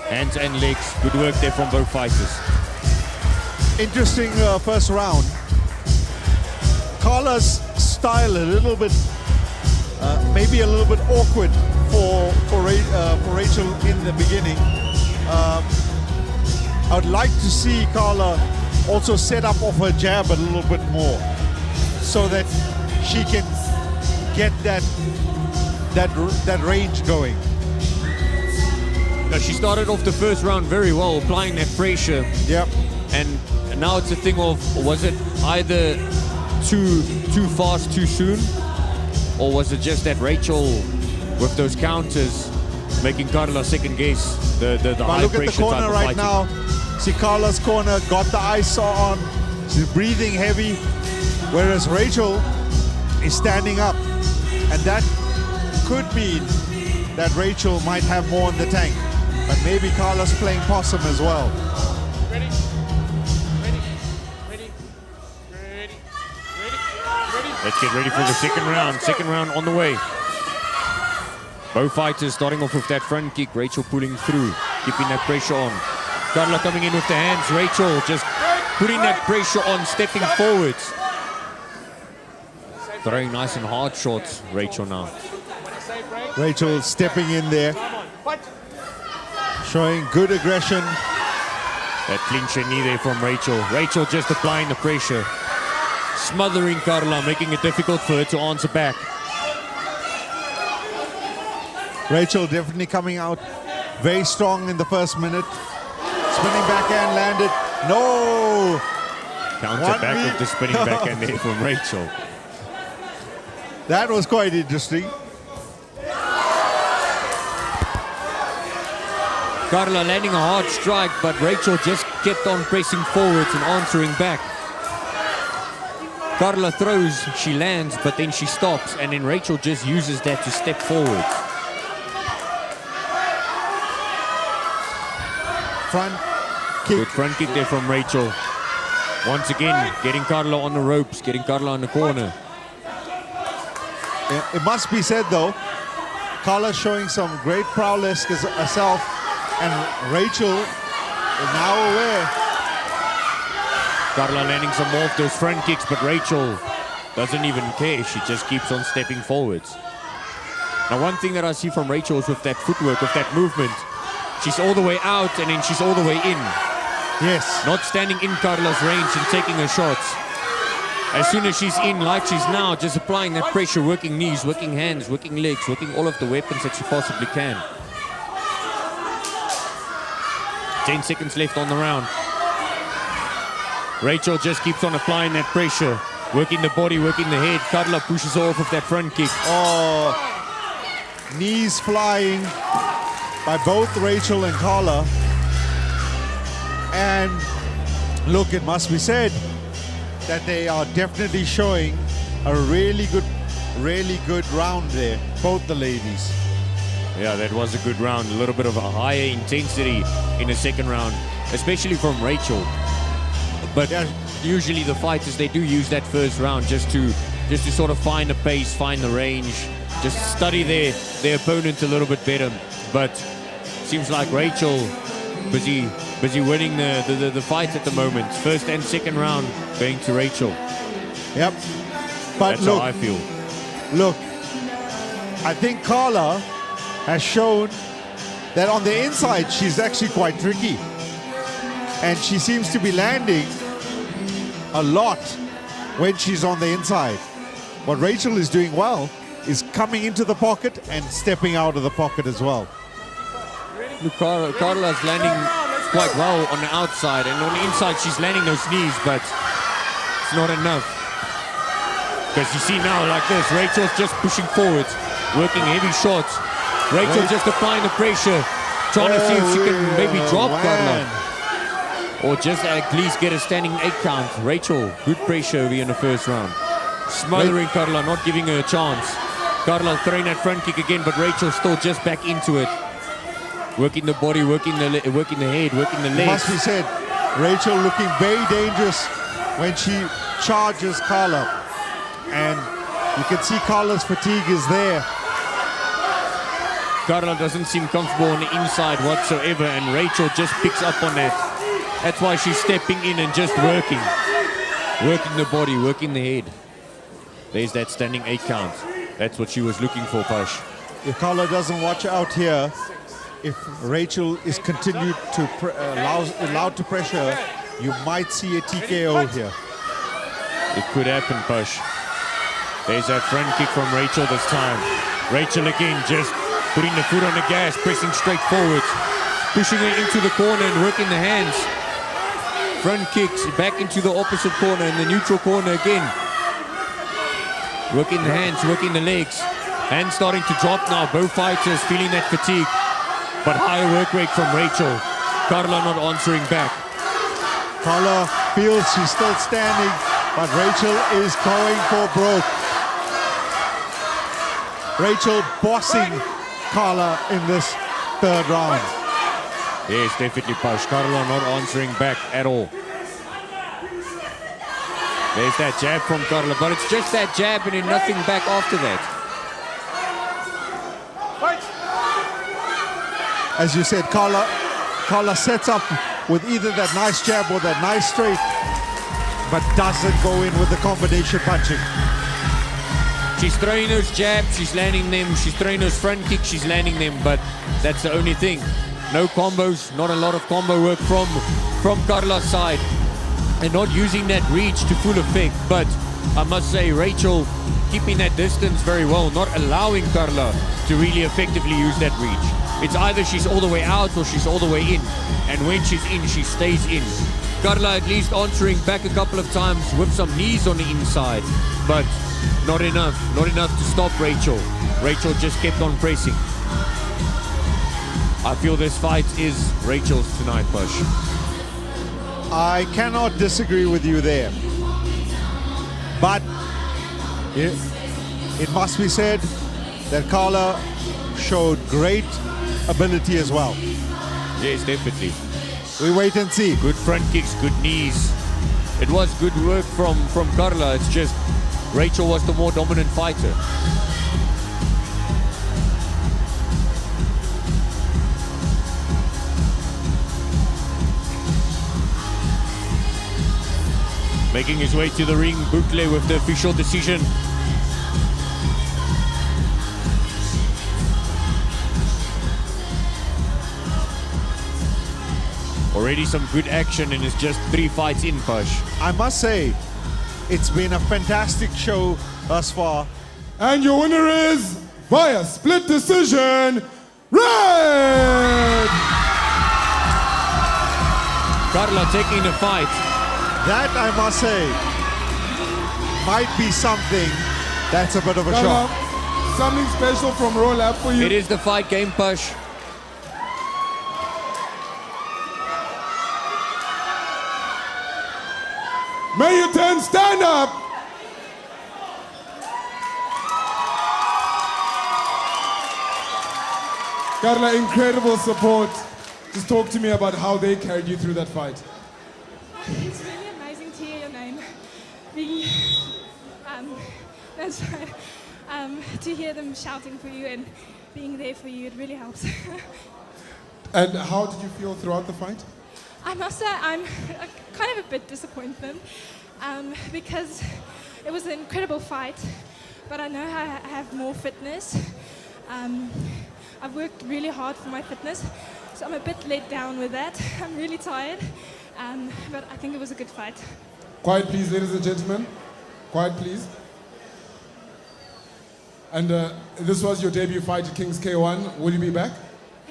Hands and legs. Good work there from both fighters. Interesting first round. Carla's style a little bit, maybe a little bit awkward for Rachel in the beginning. I would like to see Carla also set up off her jab a little bit more, so that she can get that range going. Now, she started off the first round very well, applying that pressure. Yep. And now it's a thing of, was it either too fast, too soon? Or was it just that Rachel, with those counters, making Carla second guess the high look pressure at the corner type of right fighting? now. See Carla's corner, got the ice on. She's breathing heavy, whereas Rachel is standing up. And that could mean that Rachel might have more in the tank. But maybe Carla's playing possum as well. Ready? Let's get ready for the second round. Second round on the way. Both fighters starting off with that front kick. Rachel pulling through, keeping that pressure on. Carla coming in with the hands. Rachel just putting that pressure on, stepping forwards. Throwing nice and hard shots, Rachel now. Rachel stepping in there, showing good aggression. That clincher knee there from Rachel. Rachel just applying the pressure. Smothering Carla, making it difficult for her to answer back. Rachel definitely coming out very strong in the first minute. Spinning backhand landed. No! Counter back with the spinning backhand there from Rachel. That was quite interesting. Carla landing a hard strike, but Rachel just kept on pressing forwards and answering back. Carla throws, she lands, but then she stops, and then Rachel just uses that to step forwards. Front kick. Good front kick there from Rachel. Once again, getting Carla on the ropes, getting Carla in the corner. It must be said though, Carla showing some great prowess herself, and Rachel is now aware. Carla landing some more of those front kicks, but Rachel doesn't even care. She just keeps on stepping forwards. Now, one thing that I see from Rachel is with that footwork, with that movement, she's all the way out and then she's all the way in. Yes. Not standing in Carla's range and taking her shots. As soon as she's in, like she's now, just applying that pressure, working knees, working hands, working legs, working all of the weapons that she possibly can. 10 seconds left on the round. Rachel just keeps on applying that pressure, working the body, working the head. Carla pushes her off with that front kick. Oh, knees flying by both Rachel and Carla. And look, it must be said that they are definitely showing a really good round there, both the ladies. Yeah, that was a good round. A little bit of a higher intensity in the second round, especially from Rachel. But usually the fighters, they do use that first round just to just to sort of find the pace, find the range, just study their opponent a little bit better. But seems like Rachel busy winning the fight at the moment. First and second round going to Rachel. Yep. But That's look, how I feel. Look, I think Carla has shown that on the inside she's actually quite tricky. And she seems to be landing a lot when she's on the inside. What Rachel is doing well is coming into the pocket and stepping out of the pocket as well. Look, Carla's landing quite well on the outside, and on the inside she's landing those knees, but it's not enough. Because you see now, like this, Rachel's just pushing forward, working heavy shots. Rachel just applying the pressure, trying to see if she can maybe drop Carla. Or just at least get a standing 8 count. Rachel, good pressure over here in the first round. Smothering Carla, not giving her a chance. Carla throwing that front kick again, but Rachel still just back into it. Working the body, working the head, working the legs. It must be said, Rachel looking very dangerous when she charges Carla. And you can see Carla's fatigue is there. Carla doesn't seem comfortable on the inside whatsoever, and Rachel just picks up on that. That's why she's stepping in and just working. Working the body, working the head. There's that standing 8 count. That's what she was looking for, Pash. If Carla doesn't watch out here, if Rachel is continued to allowed to pressure, you might see a TKO here. It could happen, Pash. There's that front kick from Rachel this time. Rachel again just putting the foot on the gas, pressing straight forward. Pushing her into the corner and working the hands. Front kicks back into the opposite corner, in the neutral corner again. Working the hands, working the legs. Hands starting to drop now. Both fighters feeling that fatigue. But higher work rate from Rachel. Carla not answering back. Carla feels she's still standing, but Rachel is going for broke. Rachel bossing Carla in this third round. Yes, definitely, Pash. Carla not answering back at all. There's that jab from Carla, but it's just that jab and then nothing back after that. As you said, Carla sets up with either that nice jab or that nice straight, but doesn't go in with the combination punching. She's throwing those jabs, she's landing them. She's throwing those front kicks, she's landing them, but that's the only thing. No combos, not a lot of combo work from Carla's side. And not using that reach to full effect. But I must say, Rachel keeping that distance very well, not allowing Carla to really effectively use that reach. It's either she's all the way out or she's all the way in. And when she's in, she stays in. Carla at least answering back a couple of times with some knees on the inside. But not enough to stop Rachel. Rachel just kept on pressing. I feel this fight is Rachel's tonight, Bush. I cannot disagree with you there. But it must be said that Carla showed great ability as well. Yes, definitely. We wait and see. Good front kicks, good knees. It was good work from Carla. It's just Rachel was the more dominant fighter. Making his way to the ring, Bukle with the official decision. Already some good action and it's just 3 fights in, Push. I must say, it's been a fantastic show thus far. And your winner is, via split decision, Red! Carla taking the fight. That, I must say, might be something that's a bit of a Carla, shock. something special from Roll Up for you. It is the fight game, Push. May you 10 stand up. Carla, incredible support. Just talk to me about how they carried you through that fight. It's really amazing to hear your name being That's right. To hear them shouting for you and being there for you, it really helps. And how did you feel throughout the fight? I must say I'm kind of a bit disappointed because it was an incredible fight, but I know I have more fitness. I've worked really hard for my fitness, so I'm a bit let down with that. I'm really tired, but I think it was a good fight. Quiet, please, ladies and gentlemen. Quiet, please. And this was your debut fight at Kings K1. Will you be back?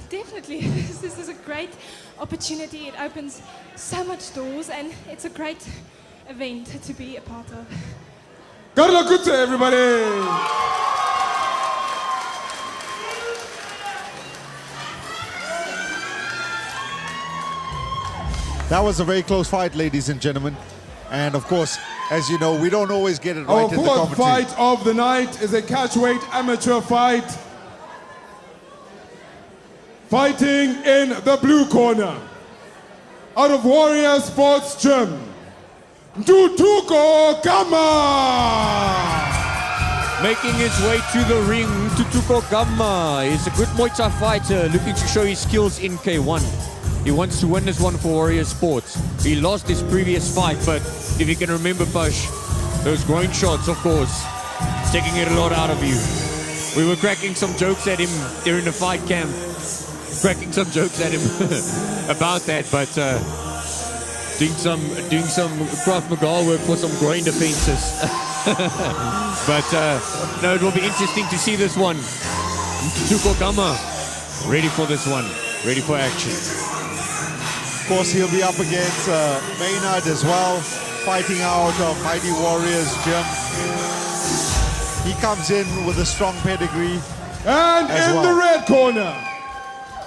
Definitely. This is a great opportunity. It opens so much doors, and it's a great event to be a part of. Karla Kutte, everybody! That was a very close fight, ladies and gentlemen. And of course, as you know, we don't always get it right Our in the fourth commentary. fight of the night is a catchweight amateur fight. Fighting in the blue corner, out of Warrior Sports Gym, Tutuko Gama! Making his way to the ring, Tutuko Gama is a good Muay Thai fighter looking to show his skills in K1. He wants to win this one for Warrior Sports. He lost his previous fight, but if you can remember, Push, those groin shots, of course, taking it a lot out of you. We were cracking some jokes at him during the fight camp. Cracking some jokes at him about that, but doing some Krav Maga work for some groin defenses. But no, it will be interesting to see this one. Tutuko Gama ready for this one, ready for action. Of course, he'll be up against Barnyard as well, fighting out of Mighty Warriors Gym. He comes in with a strong pedigree. And in the red corner,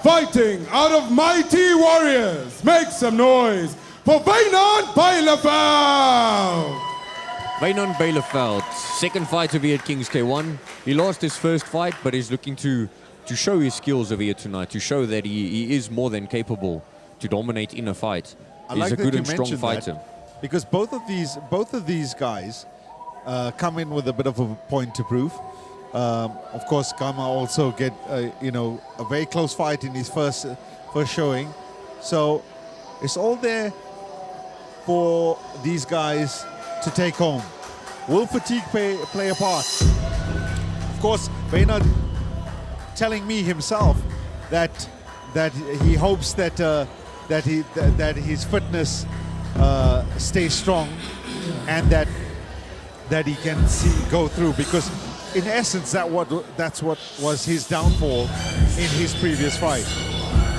fighting out of Mighty Warriors, make some noise for Wynand Bielefeld! Wynand Bielefeld, second fight over here at Kings K1. He lost his first fight, but he's looking to show his skills over here tonight, to show that he is more than capable to dominate in a fight. He's a good and strong fighter. Because both of these guys come in with a bit of a point to prove. Of course, Gama also get a very close fight in his first showing. So it's all there for these guys to take home. Will fatigue play a part? Of course, Barnyard telling me himself that he hopes that his fitness stays strong and that he can go through, because in essence that's what was his downfall in his previous fight.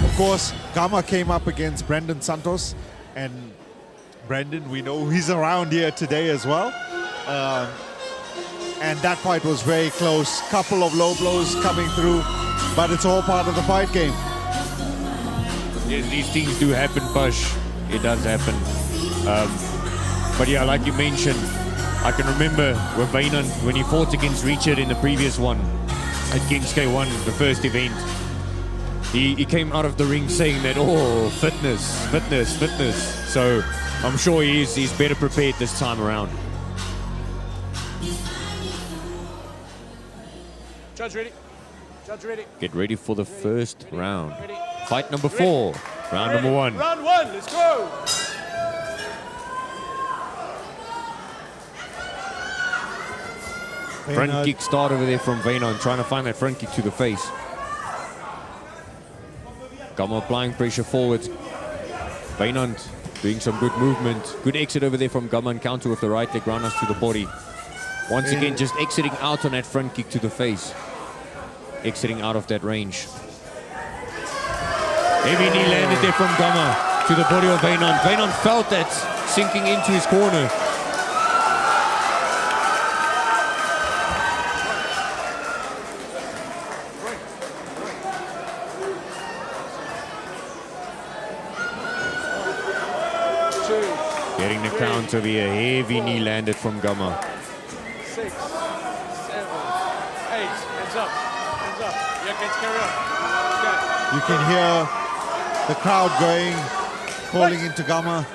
Of course, Gama came up against Brendan Santos, and Brendan, we know he's around here today as well. And that fight was very close. Couple of low blows coming through, but it's all part of the fight game. Yes, these things do happen, Push. It does happen. But yeah, like you mentioned, I can remember with Wynand when he fought against Richard in the previous one at Kings K1, the first event. He came out of the ring saying that, oh, fitness. So I'm sure he's better prepared this time around. Judge ready. Judge ready. Get ready for the first round. Fight number 4, round number 1. Round 1, let's go. Front kick start over there from Wynand, trying to find that front kick to the face. Gama applying pressure forward. Wynand doing some good movement. Good exit over there from Gama and counter with the right leg roundhouse to the body. Once again, just exiting out on that front kick to the face. Exiting out of that range. Heavy knee landed there from Gama to the body of Wynand. Wynand felt that sinking into his corner. Getting the count over here. Heavy knee landed from Gama. 6, 7, 8. Hands up. Hands up. Yeah, let's carry on. Okay. You can hear the crowd calling into Gama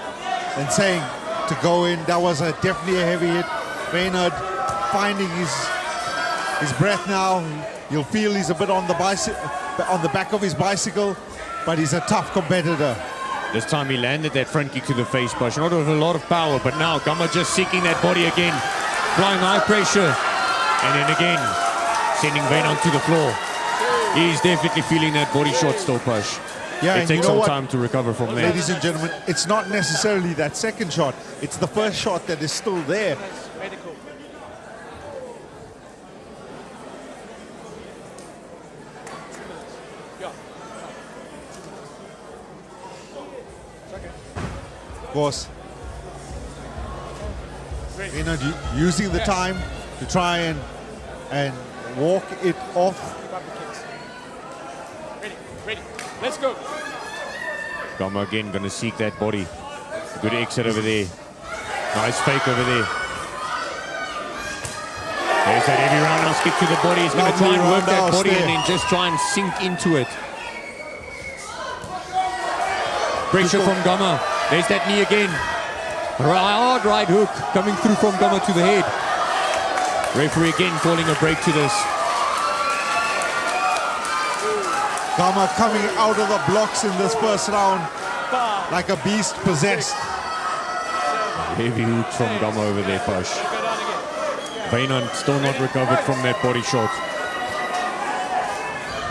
and saying to go in. That was definitely a heavy hit. Barnyard finding his breath now. You'll feel he's a bit on the back of his bicycle, but he's a tough competitor. This time he landed that front kick to the face, Bush. Not with a lot of power, but now Gama just seeking that body again. Applying high pressure. And then again, sending Wynand to the floor. He's definitely feeling that body shot still, Bush. Yeah, it takes some time to recover from there. Ladies and gentlemen, it's not necessarily that second shot. It's the first shot that is still there. Of course, Wynand using the time to try and walk it off. Ready, let's go. Gama again going to seek that body. Good exit over there. Nice fake over there. There's that heavy roundhouse kick to the body. He's going to try and work that body and then just try and sink into it. Pressure from Gama. There's that knee again. Hard right hook coming through from Gama to the head. Referee again calling a break to this. Gama coming out of the blocks in this first round like a beast possessed. Heavy hooks from Gama over there, Push. Wynand still not recovered from that body shot.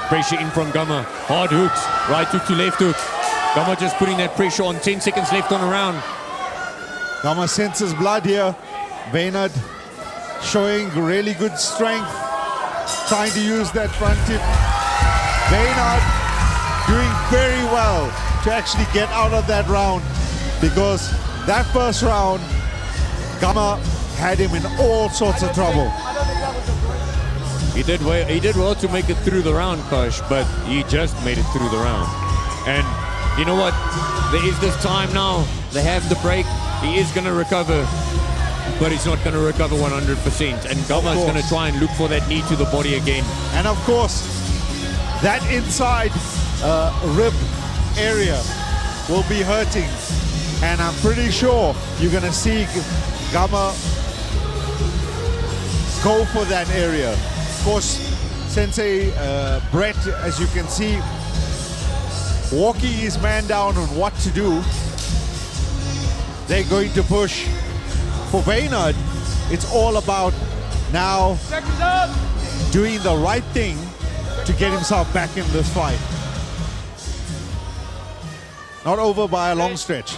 Pressure in from Gama. Hard hooks. Right hook to left hook. Gama just putting that pressure on. 10 seconds left on a round. Gama senses blood here. Wynand showing really good strength. Trying to use that front tip. Barnyard doing very well to actually get out of that round, because that first round, Gama had him in all sorts of trouble. He did well to make it through the round, Push, but he just made it through the round. And you know what? There is this time now. They have the break. He is going to recover, but he's not going to recover 100%. And Gama is going to try and look for that knee to the body again. And of course, that inside rib area will be hurting. And I'm pretty sure you're going to see Gama go for that area. Of course, Sensei Brett, as you can see, walking his man down on what to do. They're going to push. For Barnyard, it's all about now doing the right thing to get himself back in this fight. Not over by a long stretch.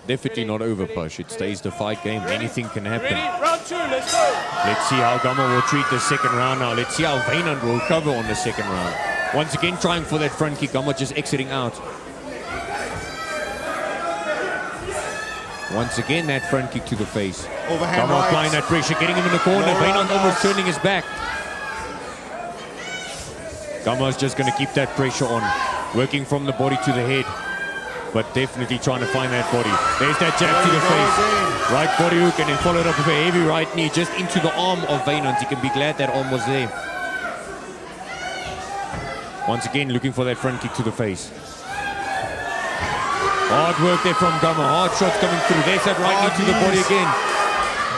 Definitely not over, Push. It stays the fight game. Anything can happen. Round 2, let's go. Let's see how Gama will treat the second round now. Let's see how Wynand will recover on the second round. Once again trying for that front kick. Gama just exiting out. Once again that front kick to the face. Overhand Gama applying that pressure, getting him in the corner. Wynand almost turning his back. Gama's just going to keep that pressure on. Working from the body to the head. But definitely trying to find that body. There's that jab to the face. Right body hook and then followed up with a heavy right knee just into the arm of Wynand. He can be glad that arm was there. Once again looking for that front kick to the face. Hard work there from Gama. Hard shots coming through. There's that right knee to the body again.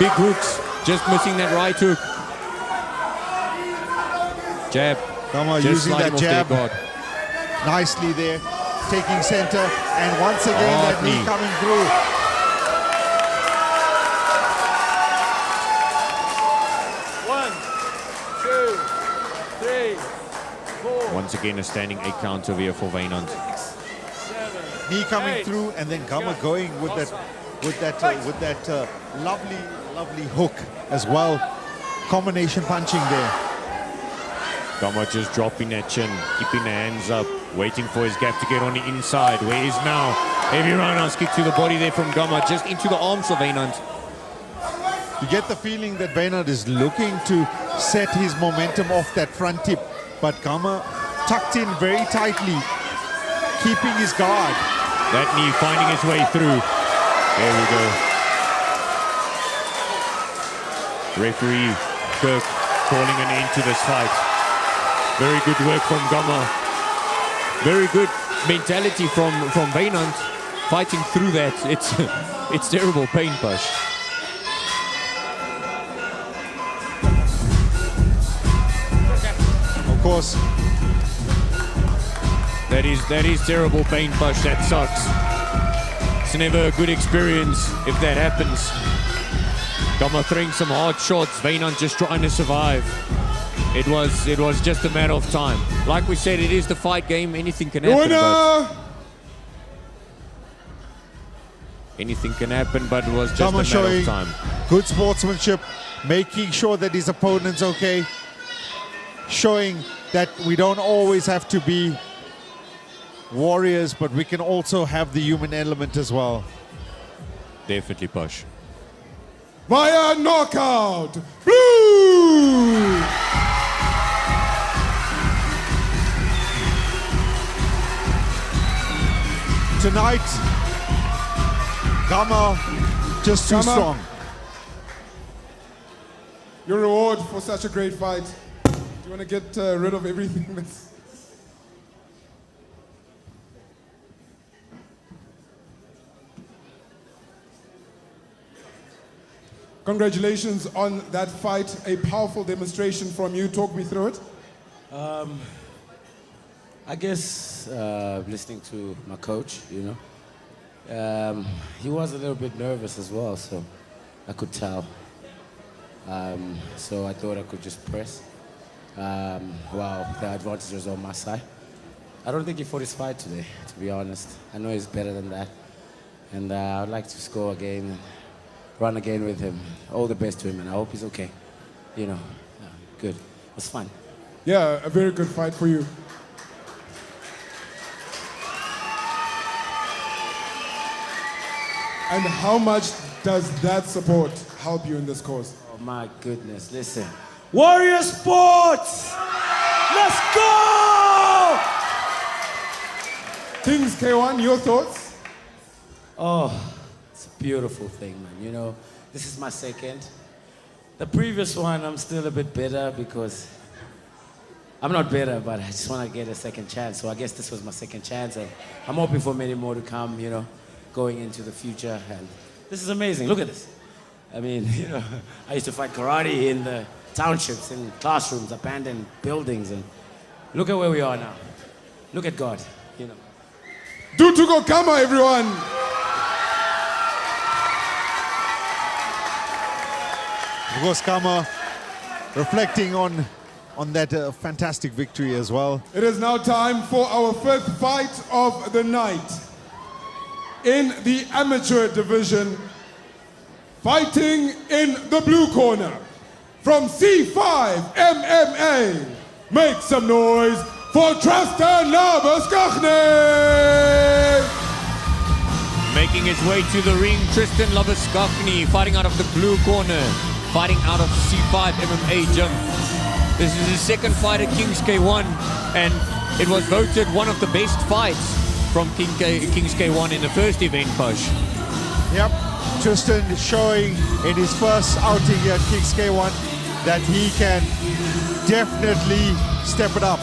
Big hooks. Just missing that right hook. Jab. Gama using that jab nicely there. Taking center, and once again that knee coming through. One, 2, 3, 4. Once again a standing 8 count over here for Wynand. Knee coming through, and then Gama going with that lovely hook as well. Combination punching there. Gama just dropping that chin, keeping the hands up, waiting for his gap to get on the inside, where he is now. Heavy roundhouse kick to the body there from Gama, just into the arms of Wynand. You get the feeling that Wynand is looking to set his momentum off that front tip, but Gama tucked in very tightly, keeping his guard. That knee finding its way through. There we go. Referee Kirk calling an end to this fight. Very good work from Gama. Very good mentality from Wynand, fighting through that. It's terrible pain, Push. of course, That is terrible pain, Push. That sucks. It's never a good experience if that happens. Gamma throwing some hard shots. Wynand just trying to survive. It was just a matter of time. Like we said, it is the fight game. Anything can happen. Winner! Anything can happen, but it was just Gamma a matter showing of time. good sportsmanship, making sure that his opponent's okay, showing that we don't always have to be warriors, but we can also have the human element as well. Definitely, Push. Via knockout, blue! Tonight, Gamma just too Gamma. strong. Your reward for such a great fight. Do you want to get rid of everything that's... Congratulations on that fight. A powerful demonstration from you. Talk me through it. I guess listening to my coach, you know, he was a little bit nervous as well, so I could tell. So I thought I could just press. Wow, the advantage was on my side. I don't think he fought his fight today, to be honest. I know he's better than that. And I'd like to score again and run again with him. All the best to him, and I hope he's okay. You know, good. It was fun. Yeah, a very good fight for you. And how much does that support help you in this cause? Oh my goodness, listen. Warrior Sports! Let's go! Kings K1, your thoughts? Oh, it's a beautiful thing, man. You know, this is my second. The previous one, I'm still a bit bitter because I'm not bitter, but I just want to get a second chance. So I guess this was my second chance, and I'm hoping for many more to come, you know, going into the future. And this is amazing. Look at this. I mean, you know, I used to fight karate in the townships, in classrooms, abandoned buildings, and look at where we are now. Look at God, you know. Do to go Gamma, everyone! Of course, Gamma reflecting on that fantastic victory as well. It is now time for our fifth fight of the night. In the amateur division, fighting in the blue corner, from C5 MMA, make some noise for Tristan Labuschagne! Making his way to the ring, Tristan Labuschagne, fighting out of the blue corner, fighting out of C5 MMA gym. This is his second fight at Kings K1, and it was voted one of the best fights from Kings K1 in the first event, Push. Yep, Tristan showing in his first outing here at Kings K1 that he can definitely step it up.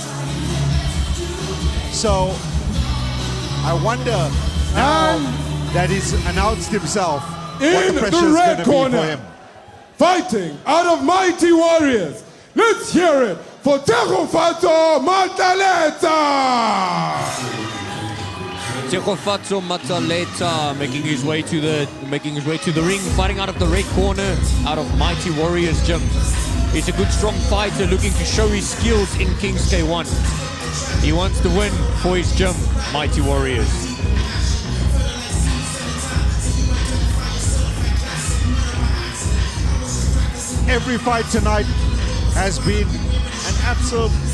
So, I wonder now that he's announced himself what the pressure is going to be for him. Fighting out of Mighty Warriors, let's hear it for Tegofatso Mataleta! Tegofatso Mataleta making his way to the ring, fighting out of the red corner, out of Mighty Warriors gym. He's a good, strong fighter looking to show his skills in Kings K1. He wants to win for his gym, Mighty Warriors. Every fight tonight has been an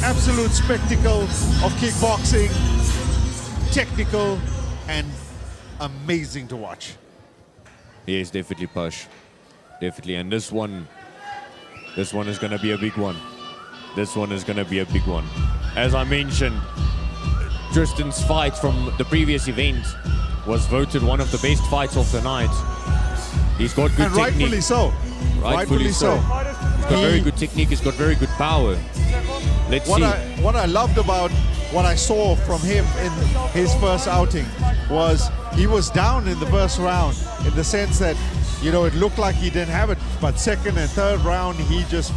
absolute spectacle of kickboxing, technical and amazing to watch. Yes, definitely, Push. Definitely, and this one is going to be a big one. This one is going to be a big one. As I mentioned, Tristan's fight from the previous event was voted one of the best fights of the night. He's got good and technique. rightfully so. Rightfully so. He's got very good technique. He's got very good power. Let's see. What I loved about what I saw from him in his first outing was he was down in the first round in the sense that, you know, it looked like he didn't have it, but second and third round he just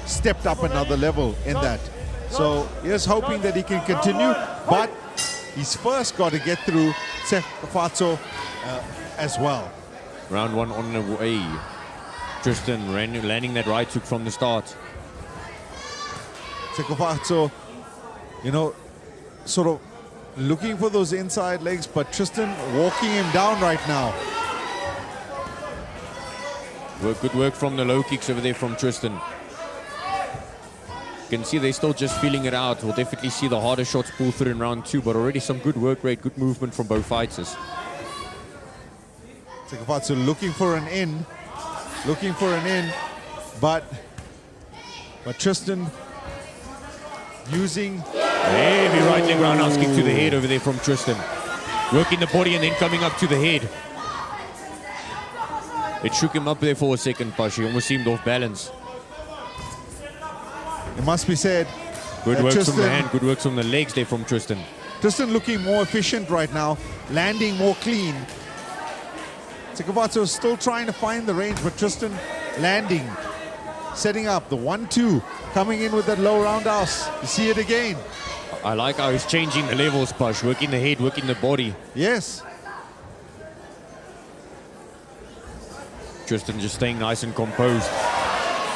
stepped up another level in that. So here's hoping that he can continue, but he's first got to get through Tsekofatso as well. Round one on the way. Tristan landing that right hook from the start. Tsekofatso, you know, sort of looking for those inside legs, but Tristan walking him down right now. Good work from the low kicks over there from Tristan. You can see they're still just feeling it out. We'll definitely see the harder shots pull through in round two, but already some good work rate, good movement from both fighters. Tsekofatso looking for an in, but Tristan using heavy right leg roundhouse kick to the head over there from Tristan. Working the body and then coming up to the head. It shook him up there for a second, Pash. He almost seemed off balance. It must be said. Good work Tristan, from the hand, good work from the legs there from Tristan. Tristan looking more efficient right now, landing more clean. Tsekofatso still trying to find the range, but Tristan landing, setting up the 1-2, coming in with that low roundhouse. You see it again. I like how he's changing the levels, Pash. Working the head, working the body. Yes. Tristan just staying nice and composed.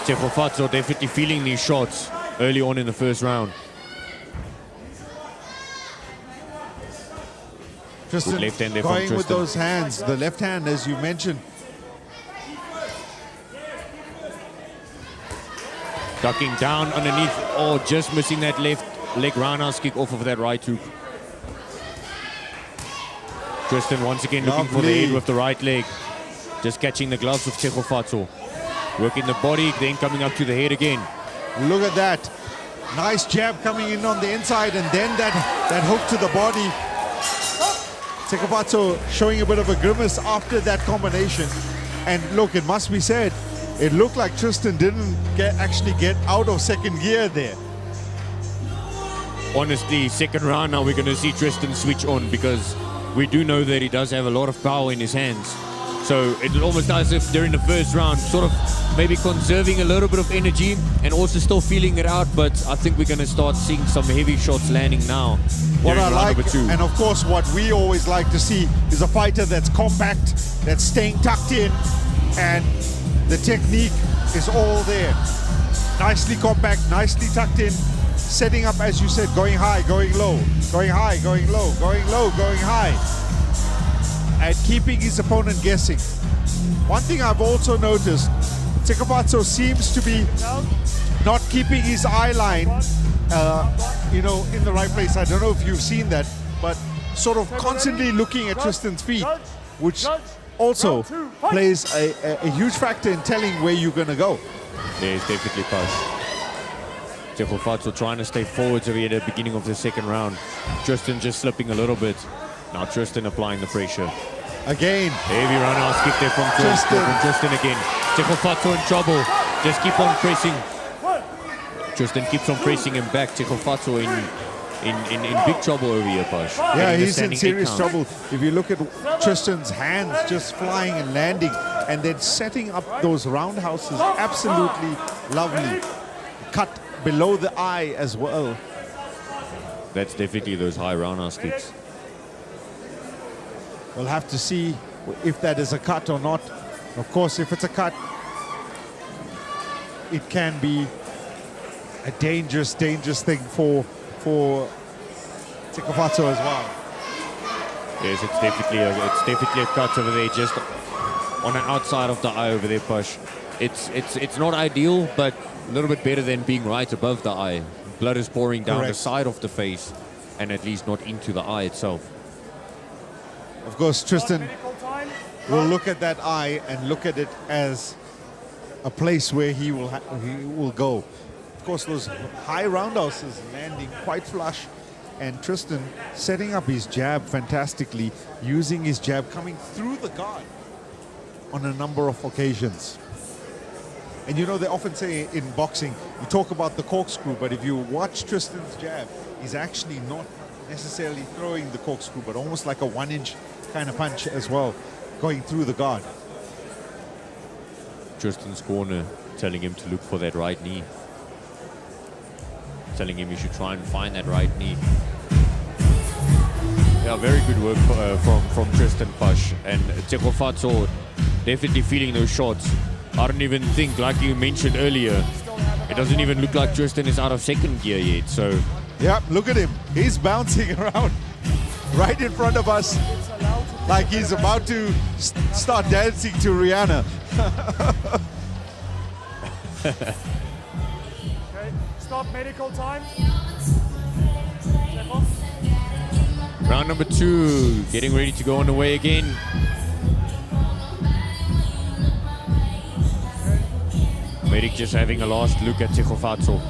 Tsekofatso definitely feeling these shots early on in the first round. Tristan left hand there going from with Tristan. those hands, the left hand as you mentioned. Ducking down underneath, oh, just missing that left leg roundhouse kick off of that right hook. Tristan once again looking for the head with the right leg. Just catching the gloves of Tsekofatso. Working the body, then coming up to the head again. Look at that. Nice jab coming in on the inside, and then that hook to the body. Tsekofatso showing a bit of a grimace after that combination. And look, it must be said, it looked like Tristan didn't actually get out of second gear there. Honestly, second round now we're going to see Tristan switch on, because we do know that he does have a lot of power in his hands. So it almost as if during the first round, sort of maybe conserving a little bit of energy and also still feeling it out. But I think we're going to start seeing some heavy shots landing now. What I like, number two. and of course what we always like to see, is a fighter that's compact, that's staying tucked in, and the technique is all there. Nicely compact, nicely tucked in, setting up, as you said, going high, going low, going high, going low, going low, going high, and keeping his opponent guessing. One thing I've also noticed, Tsekofatso seems to be not keeping his eye line, you know, in the right place. I don't know if you've seen that, but sort of constantly looking at Tristan's feet, which also plays a huge factor in telling where you're going to go. Yeah, it's definitely pass. Tsekofatso trying to stay forwards over here at the beginning of the second round. Tristan just slipping a little bit. Now Tristan applying the pressure. Again. Heavy roundhouse kick there from Tristan again. Tsekofatso in trouble. Just keep on pressing. Tristan keeps on pressing him back. Tsekofatso in big trouble over here, Pash. Yeah, he's in serious trouble. If you look at Tristan's hands just flying and landing, and then setting up those roundhouses, absolutely lovely. Cut below the eye as well. That's definitely those high roundhouse kicks. We'll have to see if that is a cut or not. Of course, if it's a cut, it can be a dangerous thing for Tsekofatso as well. Yes, it's definitely a cut over there, just on the outside of the eye over there, Pash. It's not ideal, but a little bit better than being right above the eye. Blood is pouring down the side of the face, and at least not into the eye itself. Of course, Tristan will look at that eye and look at it as a place where he will go. Of course, those high roundhouses landing quite flush, and Tristan setting up his jab fantastically, using his jab coming through the guard on a number of occasions. And you know, they often say in boxing, you talk about the corkscrew, but if you watch Tristan's jab, he's actually not necessarily throwing the corkscrew, but almost like a 1-inch kind of punch as well, going through the guard. Tristan's corner telling him to look for that right knee. telling him he should try and find that right knee. Yeah, very good work from Tristan Pash. And Tekofatso definitely feeling those shots. I don't even think, like you mentioned earlier, it doesn't even look like Tristan is out of second gear yet. So, yeah, look at him. He's bouncing around right in front of us like he's about to start dancing to Rihanna. Okay, stop medical time. round number 2, getting ready to go on the way again. Medic just having a last look at Tekofatso. Okay,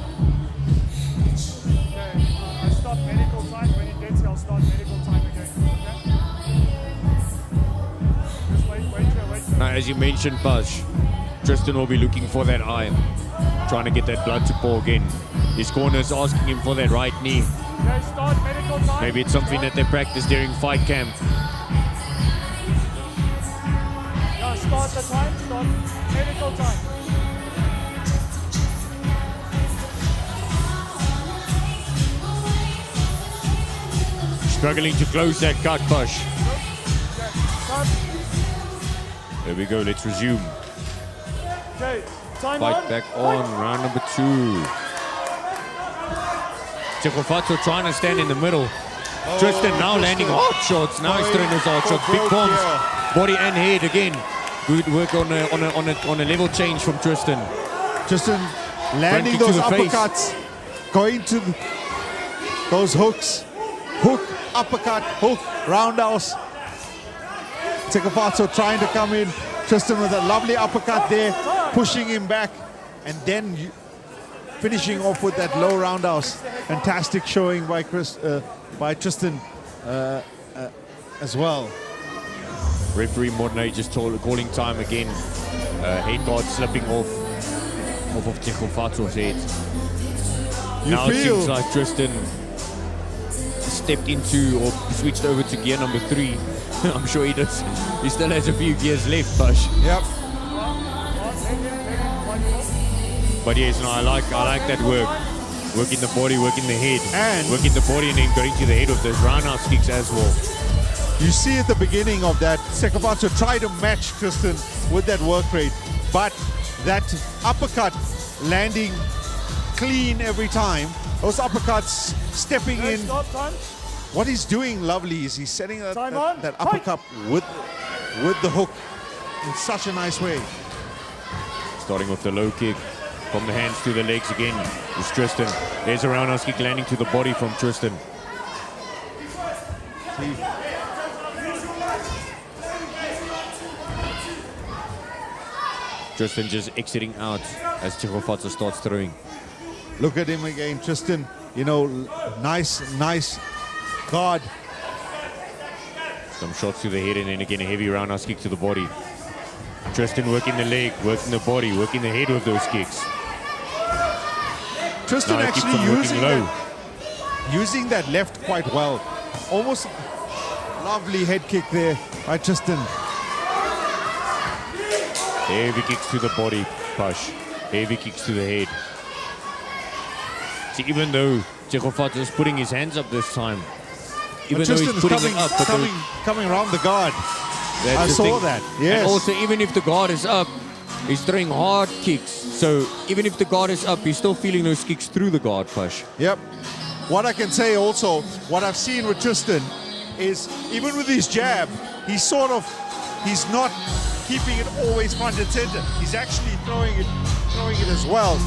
I stop medical time. When it gets here, I'll start medical time again. Okay? Just wait. Now, as you mentioned, Pash, Tristan will be looking for that eye, trying to get that blood to pour again. His corner is asking him for that right knee. Okay, start medical time. Maybe it's something that they practice during fight camp. Yeah, start the time. Start medical time. Struggling to close that cut, Pash. Okay, There we go, let's resume. okay, time Fight on. back on, round number 2. Tekofatso trying to stand in the middle. Tristan now landing hard shots. Now he's throwing those hard shots. Big bombs, body and head again. Good work on a level change from Tristan. Tristan landing Fronting to those the face. uppercuts, going to those hooks. Hook, uppercut, hook, roundhouse. Tekofatso trying to come in. Tristan with a lovely uppercut there, pushing him back, and then finishing off with that low roundhouse. Fantastic showing by Tristan as well. Referee Mornay just calling time again. Head guard slipping off of Tekofatso's head. Now it seems like Tristan stepped into or switched over to gear number 3. I'm sure he does. He still has a few gears left, Pash. Yep. But yes, no, I like that work. Working the body, working the head, And working the body, and then going to the head of those roundhouse kicks as well. You see at the beginning of that, Tekofatso tried to match Tristan with that work rate, but that uppercut landing clean every time. Those uppercuts stepping in. Stop time. What he's doing lovely is he's setting that Time on. uppercut with the hook in such a nice way. Starting with the low kick from the hands to the legs again. It's Tristan. There's a roundhouse kick landing to the body from Tristan. Tristan just exiting out as Tekofatso starts throwing. Look at him again, Tristan. You know, nice guard. Some shots to the head and then again a heavy roundhouse kick to the body. Tristan working the leg, working the body, working the head with those kicks. Tristan Now he keeps actually on working using that left quite well. Almost lovely head kick there by Tristan. Heavy kicks to the body, Pash. Heavy kicks to the head. See, even though Tekofatso is putting his hands up this time, even though he's putting it up, coming around the guard. that's I the saw thing. that, yes. And also, even if the guard is up, he's throwing hard kicks. So even if the guard is up, he's still feeling those kicks through the guard, Pash. Yep. What I can say also, what I've seen with Tristan is even with his jab, he's not keeping it always front and center. He's actually throwing it as well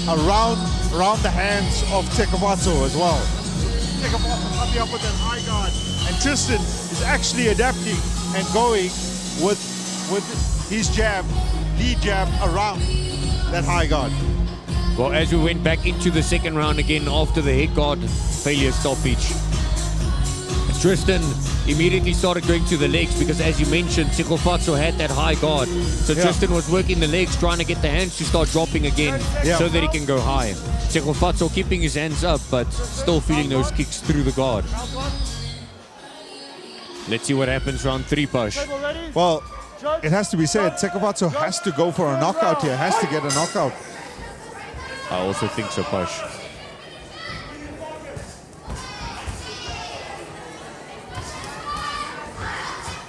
around the hands of Tekofatso as well. Tekofatso coming up with that high guard, and Tristan is actually adapting and going with his jab, lead jab around that high guard. Well, as we went back into the second round again after the head guard failure stoppage, Tristan immediately started going to the legs because, as you mentioned, Tekofatso had that high guard. So Tristan was working the legs, trying to get the hands to start dropping again so that he can go high. Tekofatso keeping his hands up, but still feeling those kicks through the guard. Let's see what happens round 3, Pash. Well, it has to be said, Tekofatso has to go for a knockout here, has to get a knockout. I also think so, Pash.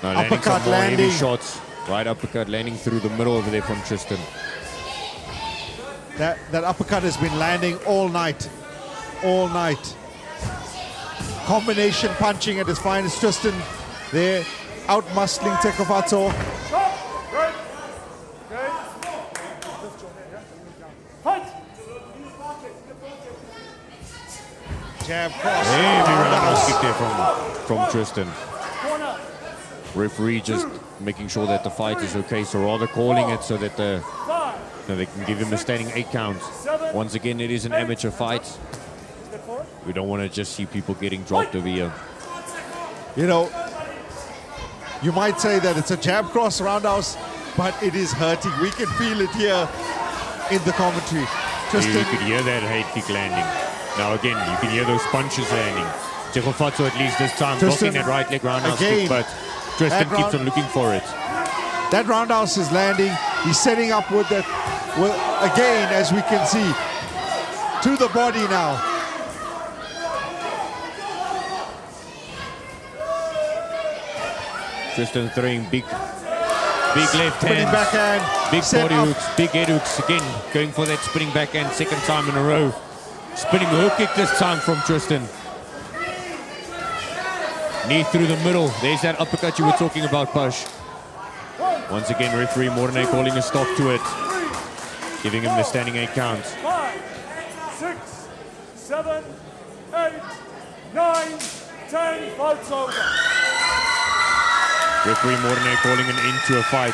Now landing some Uppercut more heavy landing. shots. Right uppercut landing through the middle over there from Tristan. That uppercut has been landing all night. All night. Combination punching at his finest. Tristan there out-muscling Tekofatso. Right. Okay. Lift your head, yeah? Fight! Jab cross. Heavy roundhouse kick there from Tristan. Corner. Referee just making sure that the fight is okay, so rather calling it so that they can give him a standing 8 count. Once again, it is an amateur fight. Step forward. We don't want to just see people getting dropped over here. You know, you might say that it's a jab cross roundhouse, but it is hurting. We can feel it here in the commentary. You could hear that head kick landing. Now again, you can hear those punches landing. Tekofatso at least this time blocking that right leg roundhouse kick, but Tristan keeps on looking for it. That roundhouse is landing. He's setting up with that, again, as we can see, to the body now. Tristan throwing big left Spinning hand, backhand, big set body up. hooks, big head hooks. Again, going for that spinning backhand, second time in a row. Spinning hook kick this time from Tristan. Knee through the middle. There's that uppercut you were talking about, Push. Once again, referee Mornay calling a stop to it, giving him the standing 8 count. 5, 6, 7, 8, 9, 10. Fight's over. Referee Mornay calling an end to a fight.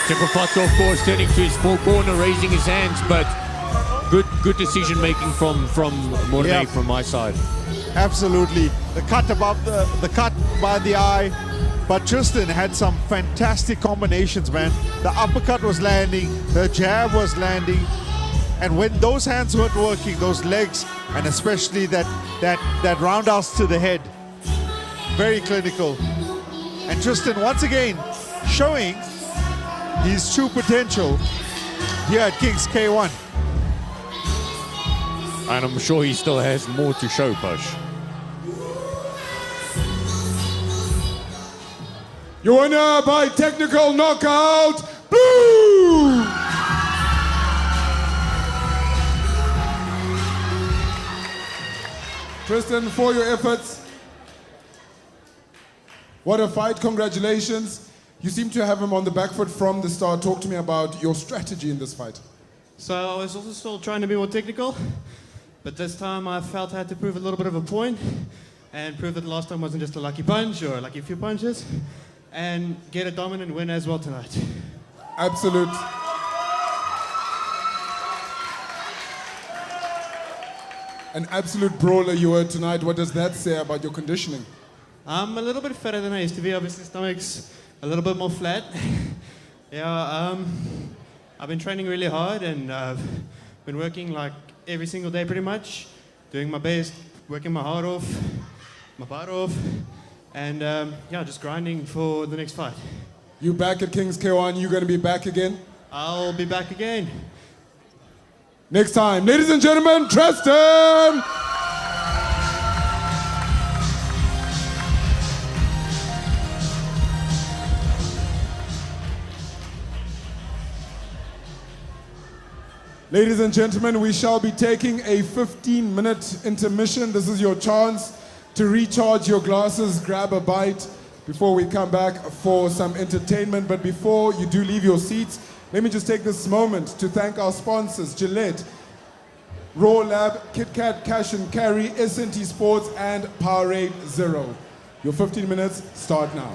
Tekofatso, of course, turning to his full corner, raising his hands, but good decision making from Mornay from my side. Absolutely. The cut above the cut by the eye. But Tristan had some fantastic combinations, man. The uppercut was landing, the jab was landing, and when those hands weren't working, those legs, and especially that roundhouse to the head, very clinical. And Tristan once again showing his true potential here at Kings K1. And I'm sure he still has more to show, Push. Your winner by technical knockout, blue! Tristan, for your efforts. What a fight, congratulations. You seem to have him on the back foot from the start. Talk to me about your strategy in this fight. So I was also still trying to be more technical, but this time I felt I had to prove a little bit of a point and prove that the last time wasn't just a lucky punch or a lucky few punches, and get a dominant win as well tonight. Absolute. An absolute brawler you were tonight. What does that say about your conditioning? I'm a little bit fatter than I used to be. Obviously, stomach's a little bit more flat. I've been training really hard and I've been working like every single day pretty much, doing my best, working my heart off, my butt off, and just grinding for the next fight. You back at Kings K1, you gonna be back again? I'll be back again. Next time, ladies and gentlemen, Tristan! Ladies and gentlemen, we shall be taking a 15-minute intermission. This is your chance to recharge your glasses, grab a bite before we come back for some entertainment. But before you do leave your seats, let me just take this moment to thank our sponsors, Gillette, Raw Lab, KitKat Cash and Carry, S&T Sports, and Powerade Zero. Your 15 minutes start now.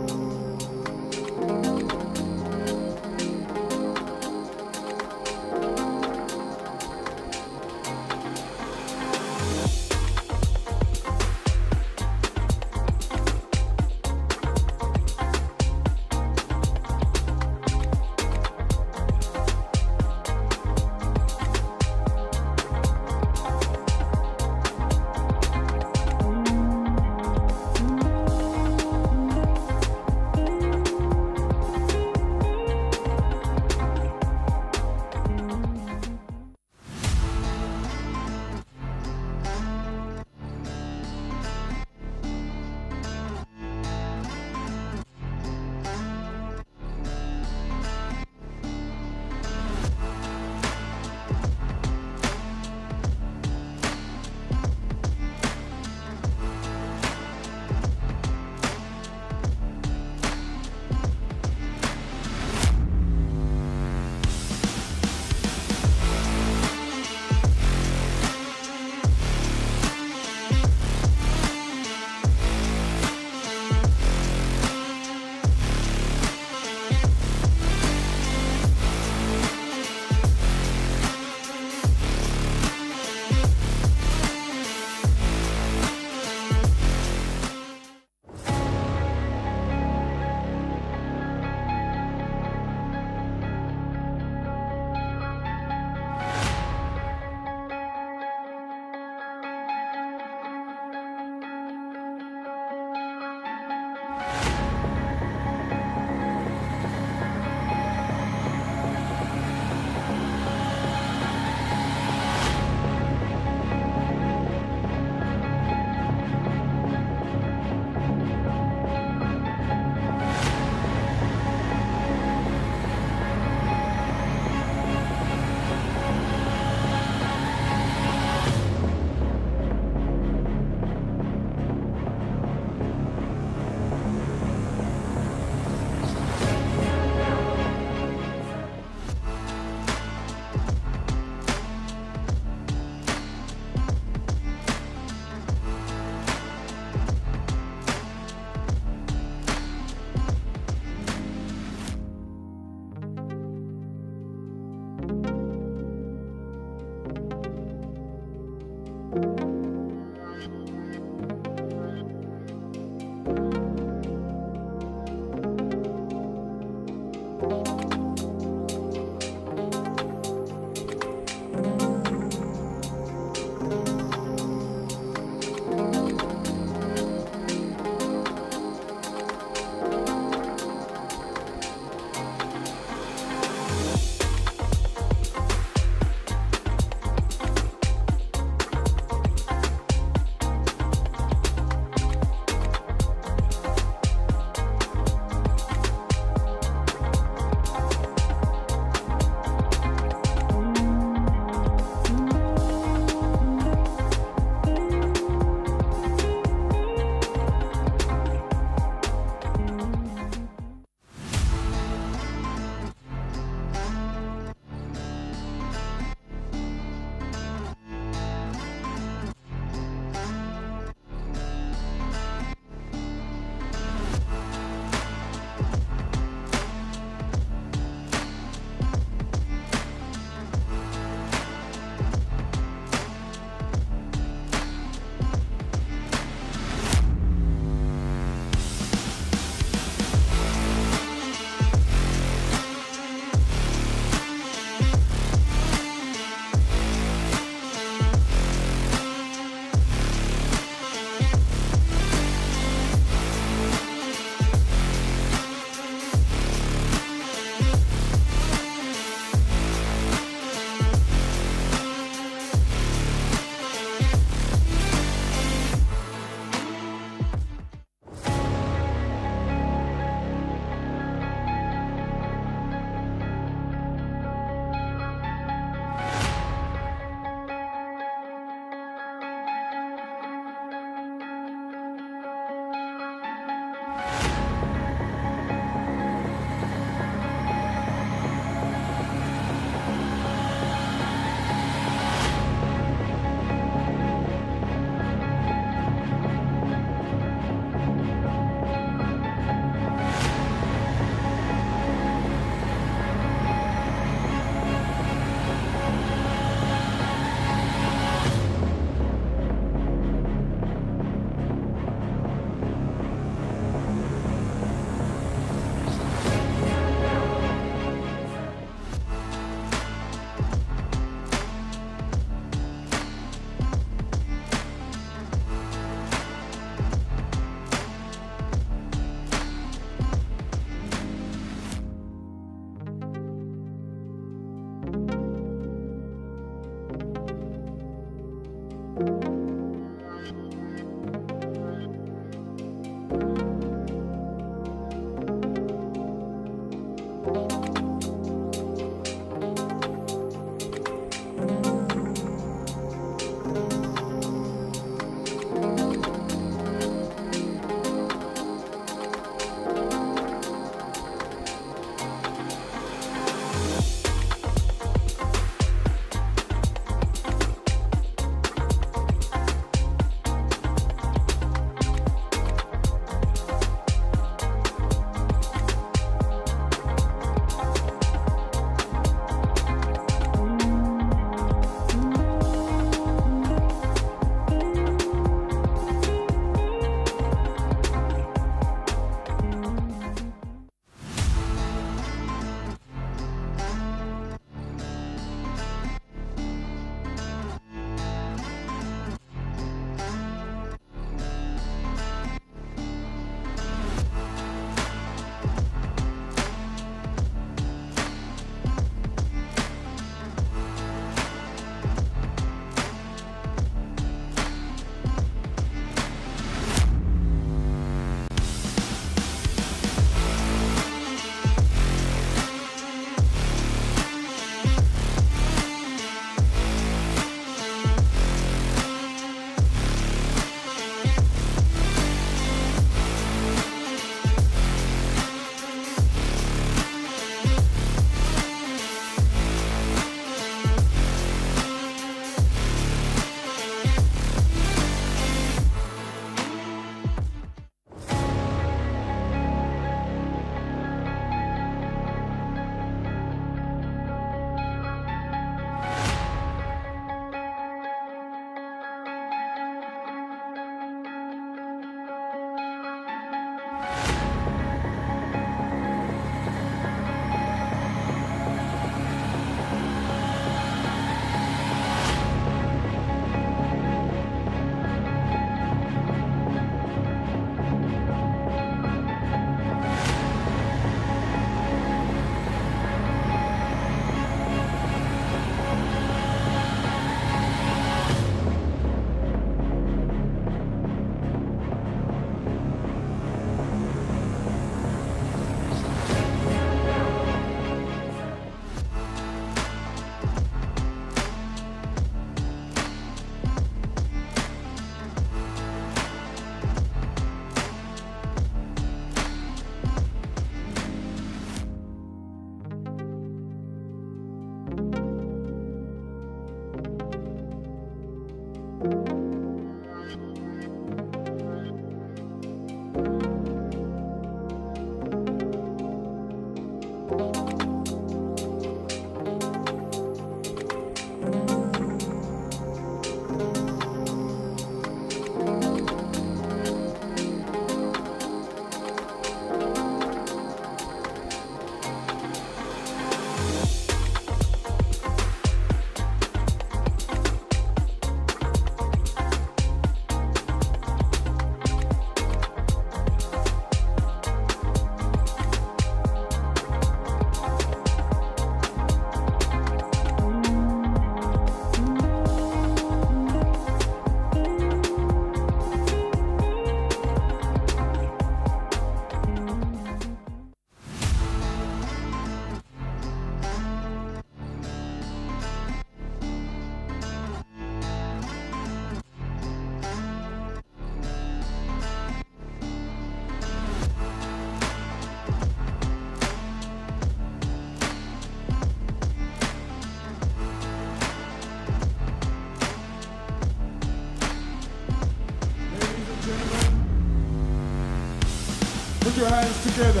your hands together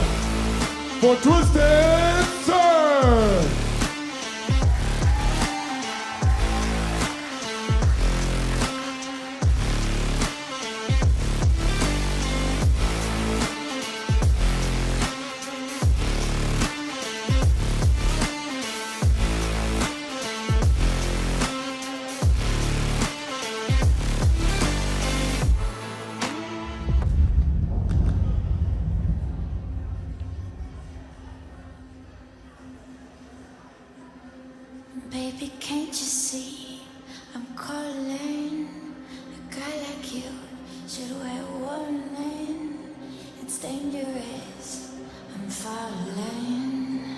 for Twisted Surf. Baby, can't you see I'm calling? A guy like you should wear warning. It's dangerous, I'm falling.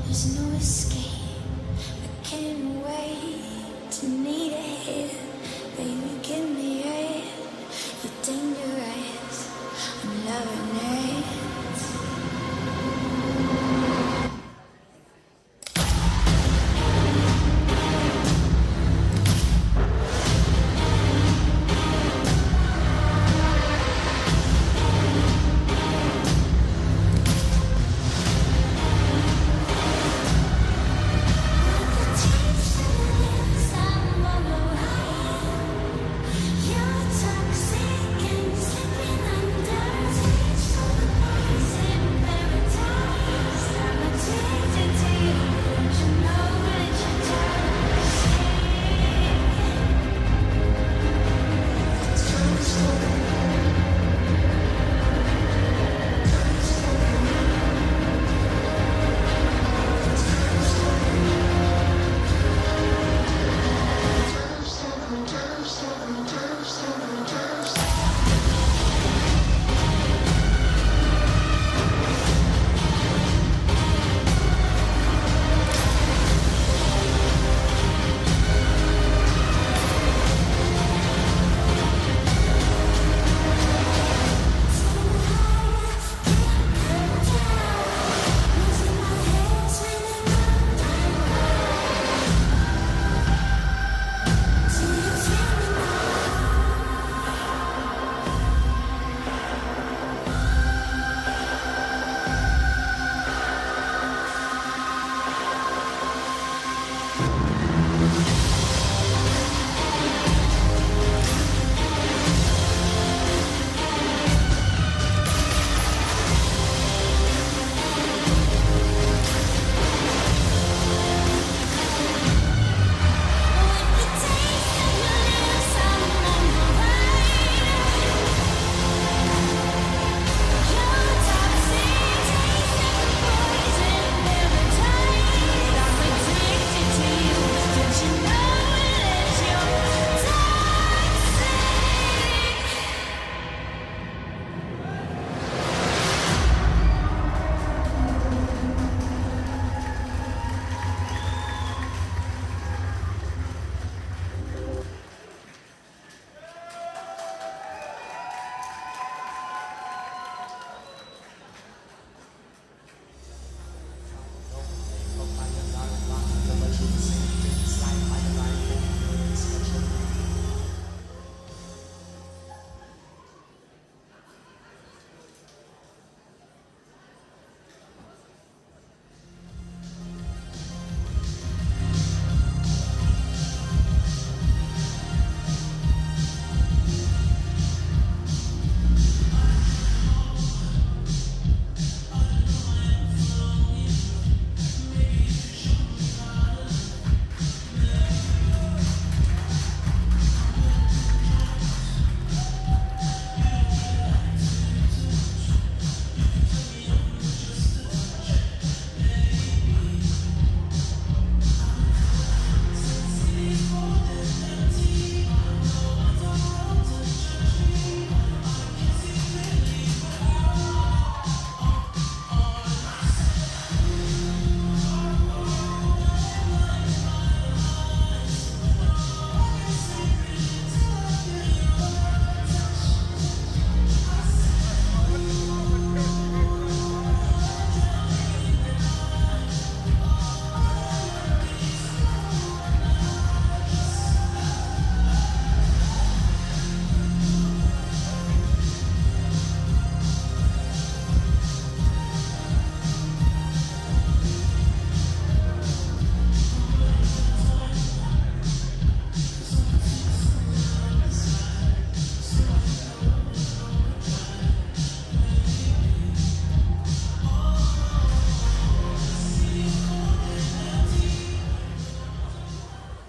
There's no escape, I can't wait to need it. Baby, give me it. You're dangerous, I'm loving it.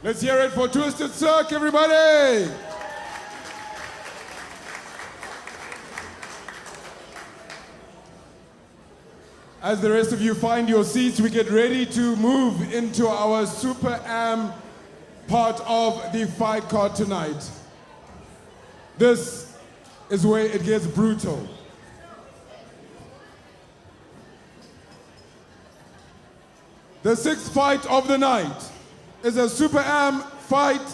Let's hear it for Twisted Cirque, everybody! As the rest of you find your seats, we get ready to move into our Super Am part of the fight card tonight. This is where it gets brutal. The sixth fight of the night is a Super Am fight.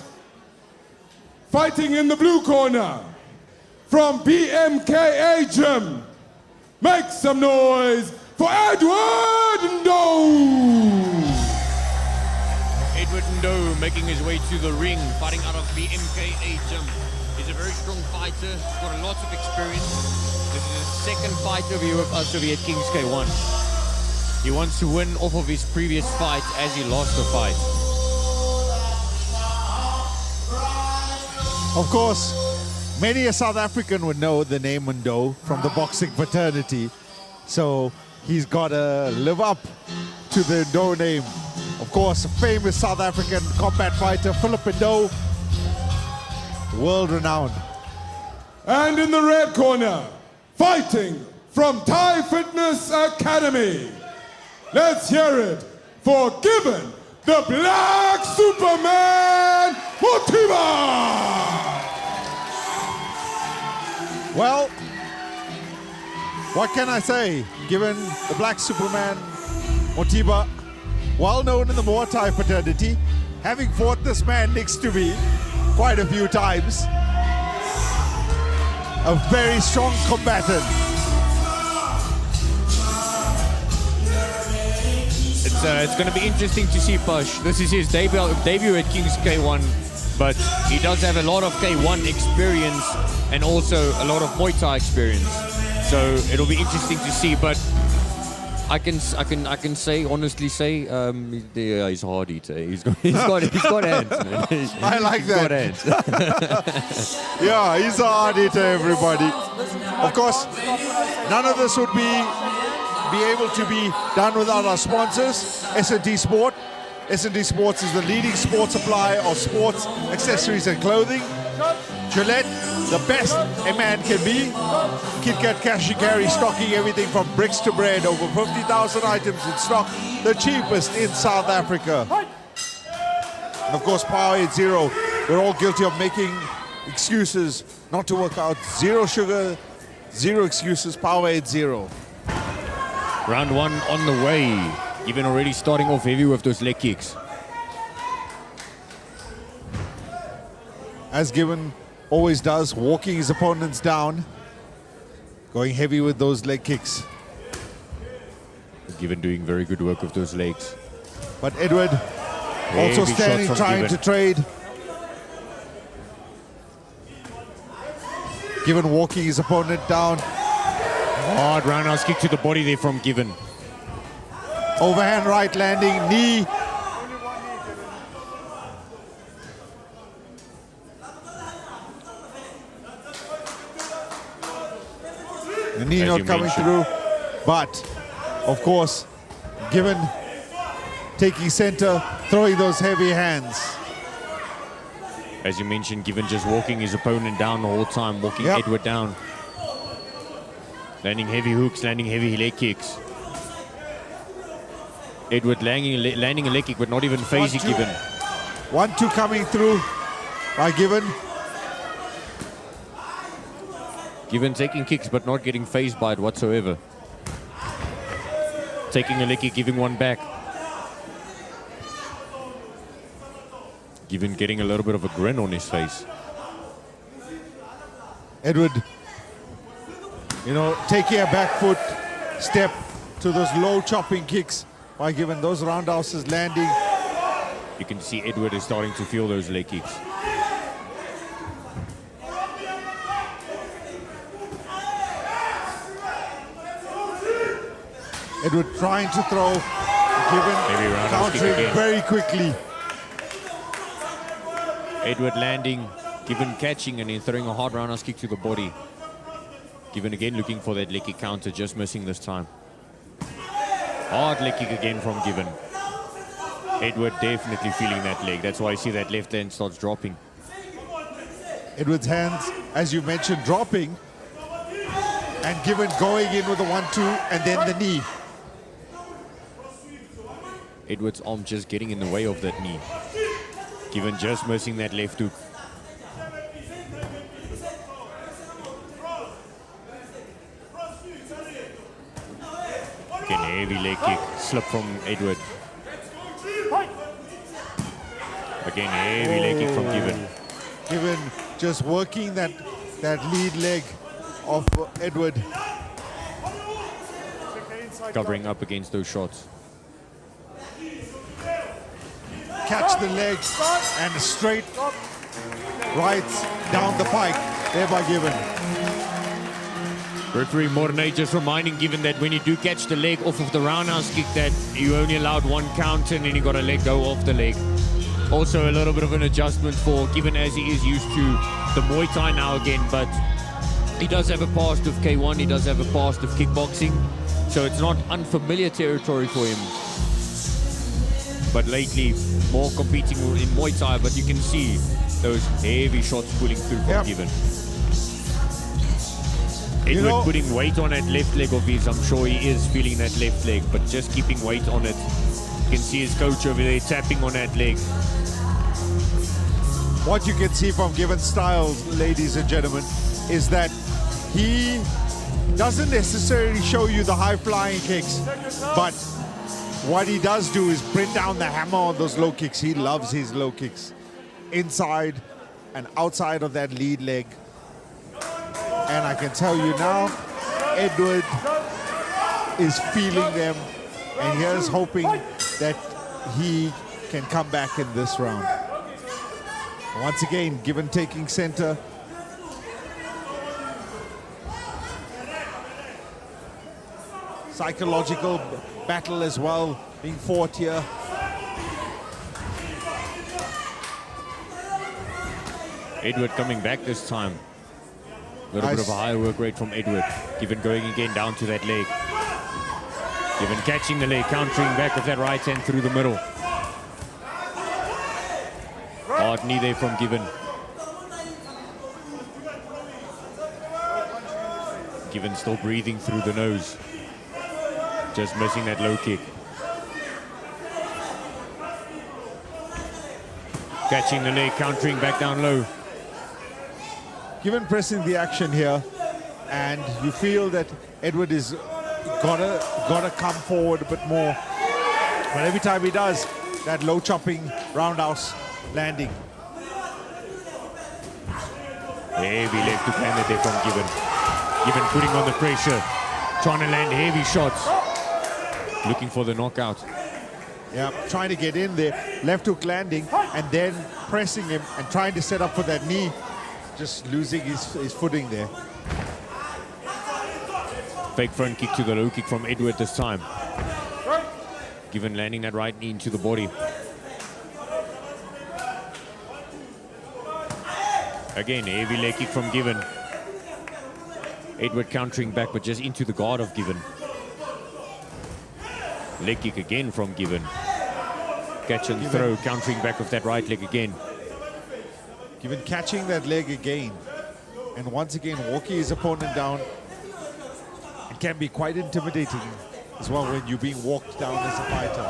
Fighting in the blue corner from BMKA Gym. Make some noise for Edward Ndoh! Edward Ndoh making his way to the ring, fighting out of BMKA Gym. He's a very strong fighter, he's got a lot of experience. This is his second fight with us over here at Kings K1. He wants to win off of his previous fight as he lost the fight. Of course, many a South African would know the name Ndoh from the boxing fraternity. So he's got to live up to the Ndoh name. Of course, a famous South African combat fighter, Philip Ndoh, world-renowned. And in the red corner, fighting from Thai Fitness Academy. Let's hear it for Given, the Black Superman Motiva! Well, what can I say? Given the Black Superman Motiva, well known in the Muay Thai fraternity, having fought this man next to me quite a few times, a very strong combatant. It's going to be interesting to see Push. This is his debut at Kings K1, but he does have a lot of K1 experience and also a lot of Muay Thai experience. So it'll be interesting to see. But I can say honestly he's hard eater. He's got hands, man. I like that. He's got hands. Yeah, he's a hard eater, everybody. Of course, none of this would be able to be done without our sponsors, S&T Sport. S&T Sports is the leading sports supplier of sports accessories and clothing. Gillette, the best a man can be. KitKat Cash and Carry, stocking everything from bricks to bread. Over 50,000 items in stock, the cheapest in South Africa. And of course, Power 80. We're all guilty of making excuses not to work out. Zero sugar, zero excuses, Power 80. Round one on the way. Even already starting off heavy with those leg kicks. As Given always does, walking his opponents down, going heavy with those leg kicks. Given doing very good work with those legs. But Edward also Heavy standing, shots from trying Given. to trade. Given walking his opponent down. Hard roundhouse kick to the body there from Given. Overhand right landing, knee. The knee As not you coming mentioned. through. But, of course, Given taking center, throwing those heavy hands. As you mentioned, Given just walking his opponent down the whole time, walking Yep. Edward down. Landing heavy hooks, landing heavy leg kicks. Edward landing a leg kick, but not even phasing Given. 1-2 coming through by Given. Given taking kicks, but not getting phased by it whatsoever. Taking a leg kick, giving one back. Given getting a little bit of a grin on his face. Edward, taking a back foot step to those low chopping kicks by Given. Those roundhouses landing. You can see Edward is starting to feel those leg kicks. Edward trying to throw. Given Heavy roundhouse kick countering again. very quickly. Edward landing, Given catching, and then throwing a hard roundhouse kick to the body. Given again looking for that leg kick counter, just missing this time. Hard leg kick again from Given. Edward definitely feeling that leg. That's why I see that left hand starts dropping. Edward's hands, as you mentioned, dropping. And Given going in with the 1-2 and then the knee. Edward's arm just getting in the way of that knee. Given just missing that left hook. Again, heavy leg kick, slip from Edward. Again, heavy leg kick from Given. Given just working that lead leg of Edward. Covering up against those shots. Catch the leg and straight right down the pike, thereby Given. Referee Mornay just reminding Given that when you do catch the leg off of the roundhouse kick that you only allowed one count and then you got to let go of the leg. Also a little bit of an adjustment for Given as he is used to the Muay Thai now again, but he does have a past of K1, he does have a past of kickboxing, so it's not unfamiliar territory for him. But lately, more competing in Muay Thai, but you can see those heavy shots pulling through from Given. Edward putting weight on that left leg of his, I'm sure he is feeling that left leg, but just keeping weight on it. You can see his coach over there tapping on that leg. What you can see from Given Styles, ladies and gentlemen, is that he doesn't necessarily show you the high-flying kicks, but what he does do is bring down the hammer on those low kicks. He loves his low kicks inside and outside of that lead leg. And I can tell you now, Edward is feeling them, and here's hoping that he can come back in this round. Once again, Given taking center. Psychological battle as well being fought here. Edward coming back this time. A little bit of a higher work rate from Edward. Given going again down to that leg. Given catching the leg, countering back with that right hand through the middle. Hard knee there from Given. Given still breathing through the nose. Just missing that low kick. Catching the leg, countering back down low. Given pressing the action here, and you feel that Edward is gotta come forward a bit more. But every time he does, that low chopping roundhouse landing. Heavy left hook landed there from Given. Given putting on the pressure, trying to land heavy shots. Looking for the knockout. Yeah, trying to get in there, left hook landing, and then pressing him and trying to set up for that knee. Just losing his footing there. Fake front kick to the low kick from Edward this time. Given landing that right knee into the body. Again, heavy leg kick from Given. Edward countering back, but just into the guard of Given. Leg kick again from Given. Catch and throw, countering back with that right leg again. Given catching that leg again, and once again walking his opponent down. It can be quite intimidating as well when you're being walked down as a fighter.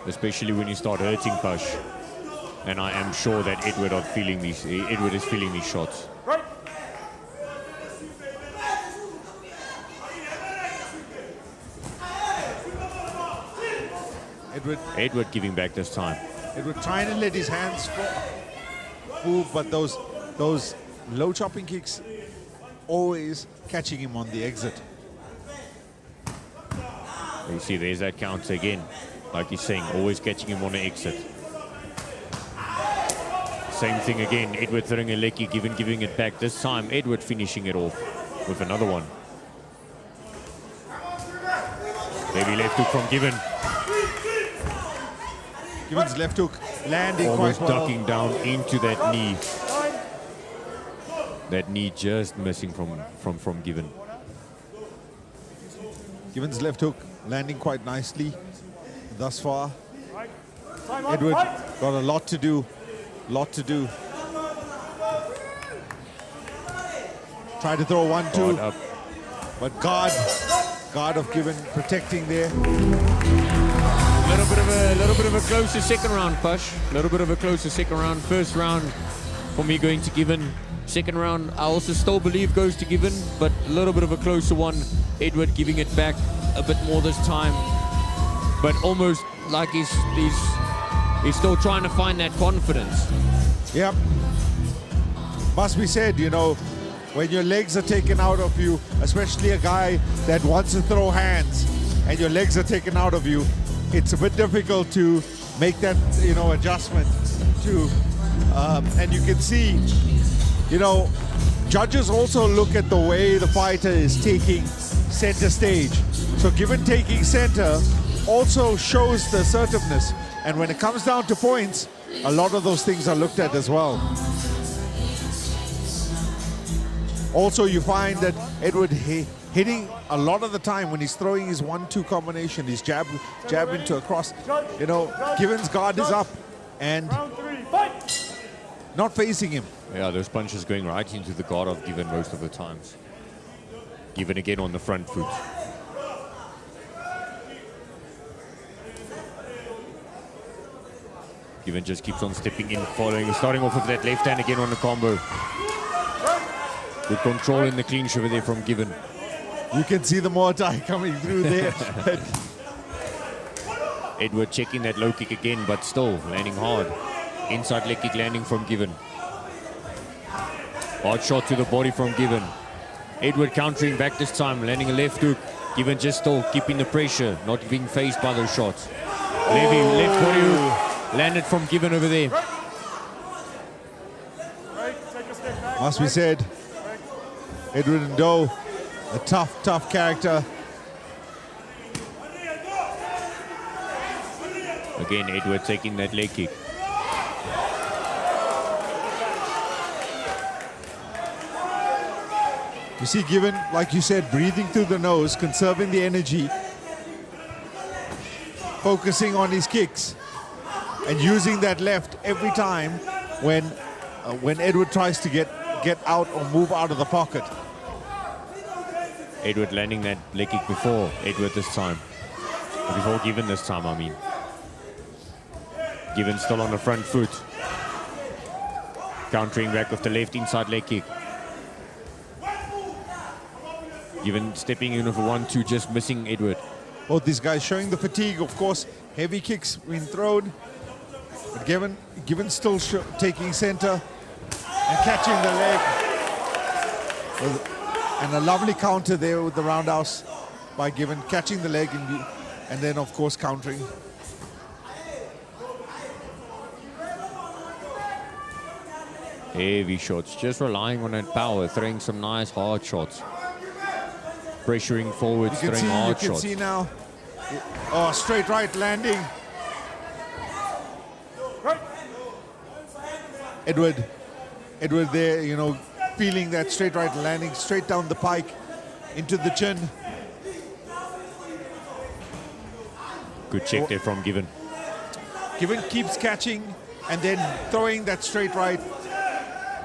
Especially when you start hurting Pash. And I am sure that Edward is feeling these shots. Edward giving back this time. Edward trying to let his hands move, but those low chopping kicks always catching him on the exit. You see, there's that counter again. Like he's saying, always catching him on the exit. Same thing again. Edward throwing a leg kick, giving it back. This time, Edward finishing it off with another one. Heavy left hook from Given. Given's left hook landing almost quite well. ducking down into that knee. That knee just missing from Given. Given's left hook landing quite nicely thus far. Edward got a lot to do. Try to throw 1-2, but guard of Given protecting there. A little bit of a closer second round, Push. A little bit of a closer second round. First round for me going to Given. Second round, I also still believe goes to Given, but a little bit of a closer one. Edward giving it back a bit more this time, but almost like he's still trying to find that confidence. Yep. Must be said, you know, when your legs are taken out of you, especially a guy that wants to throw hands, and your legs are taken out of you, it's a bit difficult to make that, you know, adjustment to, and you can see, you know, judges also look at the way the fighter is taking center stage. So Given taking center also shows the assertiveness. And when it comes down to points, a lot of those things are looked at as well. Also, you find that Edward hitting a lot of the time when he's throwing his 1-2 combination, his jab into a cross. You know, Given's guard is up and not facing him. Yeah, those punches going right into the guard of Given most of the times. Given again on the front foot. Given just keeps on stepping in, following, starting off with that left hand again on the combo. Good control in the clinch over there from Given. You can see the Muay Thai coming through there. Edward checking that low kick again, but still landing hard. Inside leg kick landing from Given. Hard shot to the body from Given. Edward countering back this time, landing a left hook. Given just still keeping the pressure, not being faced by those shots. Levy, left body hook, landed from Given over there. Must be said, Edward Ndo, a tough character. Again, Edward taking that leg kick. You see Given, like you said, breathing through the nose, conserving the energy, focusing on his kicks, and using that left every time when Edward tries to get out or move out of the pocket. Edward landing that leg kick before Edward this time. Before Given this time, I mean. Given still on the front foot. Countering back with the left inside leg kick. Given stepping in for 1-2, just missing Edward. Both these guys showing the fatigue, of course. Heavy kicks being thrown. But Given still taking center and catching the leg. And a lovely counter there with the roundhouse by Given, catching the leg and then, of course, countering. Heavy shots, just relying on that power, throwing some nice hard shots. Pressuring forwards, throwing hard shots. You can see now, oh, straight right landing. Edward there, you know, feeling that straight right landing straight down the pike into the chin. Good check there from Given. Given keeps catching and then throwing that straight right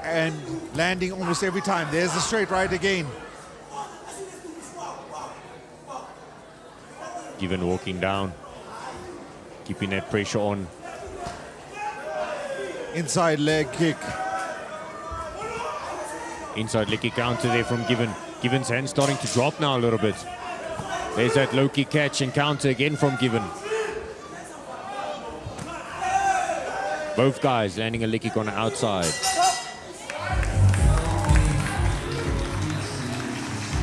and landing almost every time. There's the straight right again. Given walking down, keeping that pressure on. Inside leg kick. Inside leg kick counter there from Given. Given's hand starting to drop now a little bit. There's that low kick catch and counter again from Given. Both guys landing a leg kick on the outside.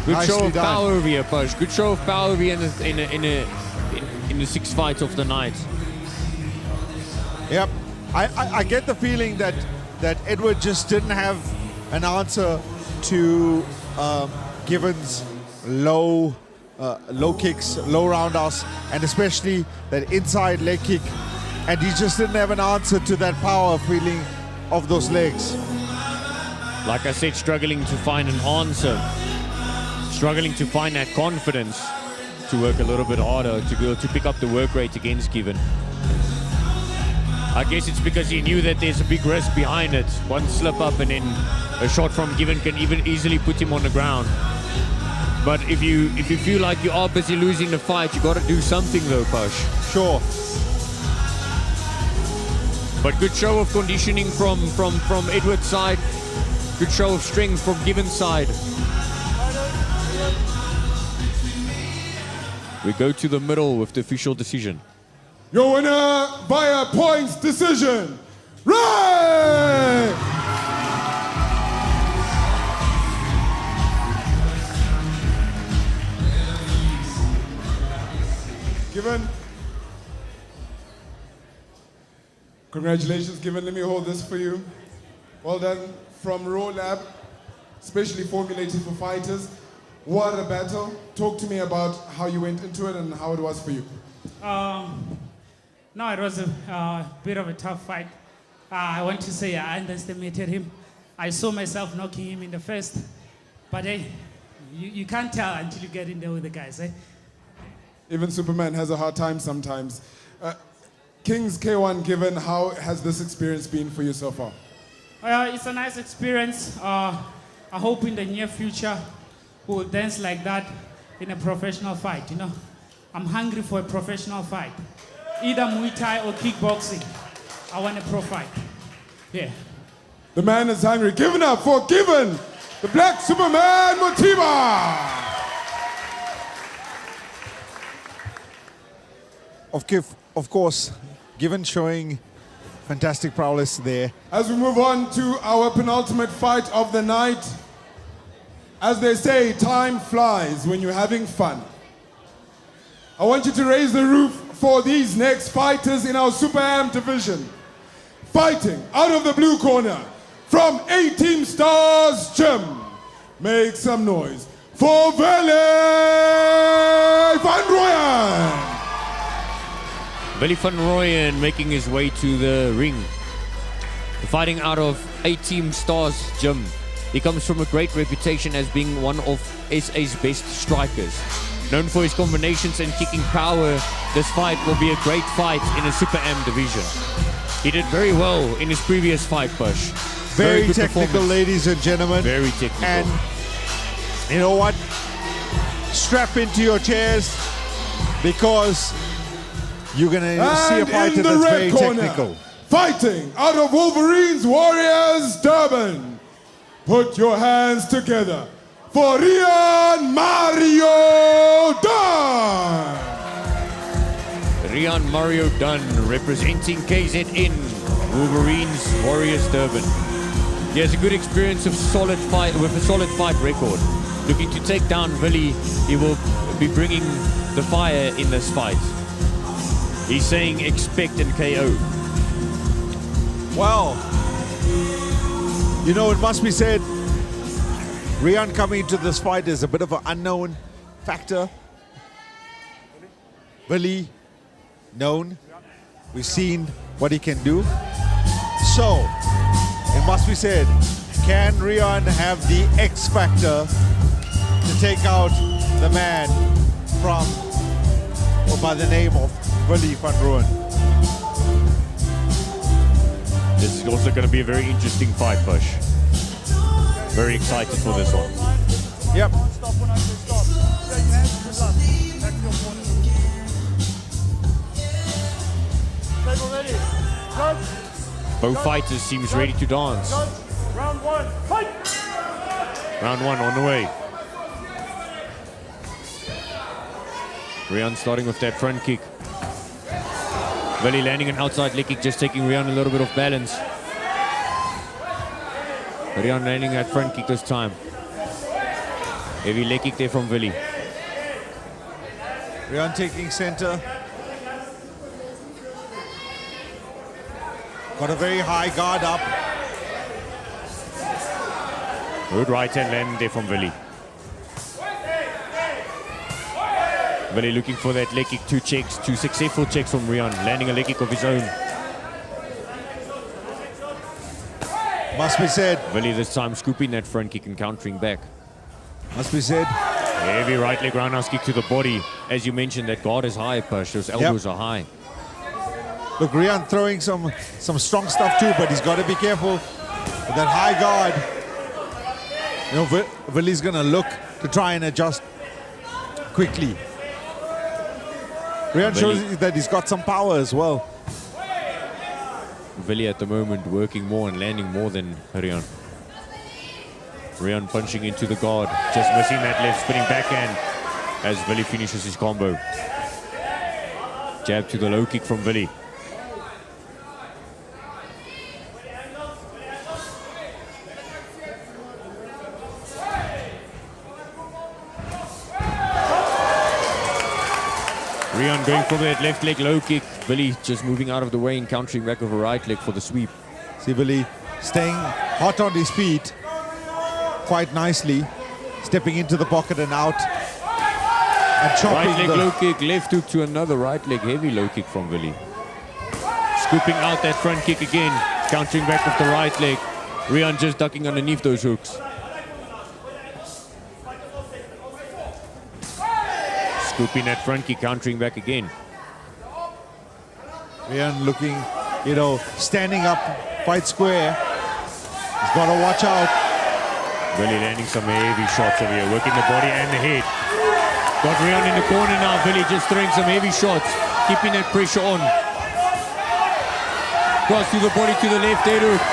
Good show of power over here, Push. Good show of power over here in the sixth fight of the night. Yep, I get the feeling that Edward just didn't have an answer to Given's low kicks, low roundhouse, and especially that inside leg kick, and he just didn't have an answer to that power feeling of those legs. Like I said, struggling to find an answer. Struggling to find that confidence to work a little bit harder, to be able to pick up the work rate against Given. I guess it's because he knew that there's a big risk behind it. One slip up and then a shot from Given can even easily put him on the ground. But if you feel like you are busy losing the fight, you got to do something though, Push. Sure. But good show of conditioning from Edward's side. Good show of strength from Given's side. We go to the middle with the official decision. Your winner via points decision, Ray! Given. Congratulations, Given. Let me hold this for you. Well done. From Raw Lab, specially formulated for fighters. What a battle. Talk to me about how you went into it and how it was for you. No, it was a bit of a tough fight. I want to say I underestimated him. I saw myself knocking him in the first, but hey, you can't tell until you get in there with the guys, eh? Even Superman has a hard time sometimes. Kings K1 Given, how has this experience been for you so far? It's a nice experience. I hope in the near future we'll dance like that in a professional fight, you know. I'm hungry for a professional fight. Either Muay Thai or kickboxing. I want a pro fight. Yeah. The man is hungry. Give it up for Given, the Black Superman Motiba. Of course, Given showing fantastic prowess there. As we move on to our penultimate fight of the night, as they say, time flies when you're having fun. I want you to raise the roof for these next fighters in our Super Am division. Fighting out of the blue corner from 18 Stars Gym. Make some noise for Willie van Rooyen. Willie van Rooyen making his way to the ring. Fighting out of 18 Stars Gym. He comes from a great reputation as being one of SA's best strikers. Known for his combinations and kicking power, this fight will be a great fight in the Super Am division. He did very well in his previous fight, Push. Very technical, ladies and gentlemen. Very technical. And you know what? Strap into your chairs because you're going to see a fighter that's very technical. Fighting out of Wolverines Warriors Durban. Put your hands together for Rian Mario Dunn. Rian Mario Dunn representing KZN Wolverines Warriors Durban. He has a good experience of solid fight with a solid fight record. Looking to take down Willie, he will be bringing the fire in this fight. He's saying expect and KO. Well, you know, it must be said, Rian coming into this fight is a bit of an unknown factor. Willie, known. We've seen what he can do. So, it must be said, can Rian have the X factor to take out the man from, or by the name of Willie van Rooyen? This is also going to be a very interesting fight, Push. Very excited for this one. Yep. Stop when I say stop. Shake hands, good luck. Back to your corner. Table ready. Judge. Both fighters seems ready to dance. Judge. Round one. Fight! Round one on the way. Rian starting with that front kick. Willie landing an outside leg kick, just taking Rian a little bit of balance. Rian landing that front kick this time. Heavy leg kick there from Willie. Rian taking center. Got a very high guard up. Good right hand landing there from Willie. Willie looking for that leg kick, two successful checks from Rian, landing a leg kick of his own. Must be said. Willie this time scooping that front kick and countering back. Must be said. Heavy right leg roundhouse kick to the body. As you mentioned, that guard is high, Push. Those elbows are high. Look, Rian throwing some strong stuff too, but he's got to be careful with that high guard. You know, Willy's going to look to try and adjust quickly. Rian shows that he's got some power as well. Willy at the moment working more and landing more than Rian. Rian punching into the guard, just missing that left spinning backhand as Willy finishes his combo. Jab to the low kick from Willy. Rian going for that left leg low kick. Willy just moving out of the way and countering back with a right leg for the sweep. See Willy staying hot on his feet quite nicely, stepping into the pocket and out and chopping. Right leg low kick, left hook to another right leg heavy low kick from Willy. Scooping out that front kick again, countering back with the right leg. Rian just ducking underneath those hooks. Scooping that front kick, countering back again. Rian looking, you know, standing up, fight square. He's got to watch out. Willy landing some heavy shots over here, working the body and the head. Got Rian in the corner now. Willy just throwing some heavy shots, keeping that pressure on. Cross through the body to the left head hook.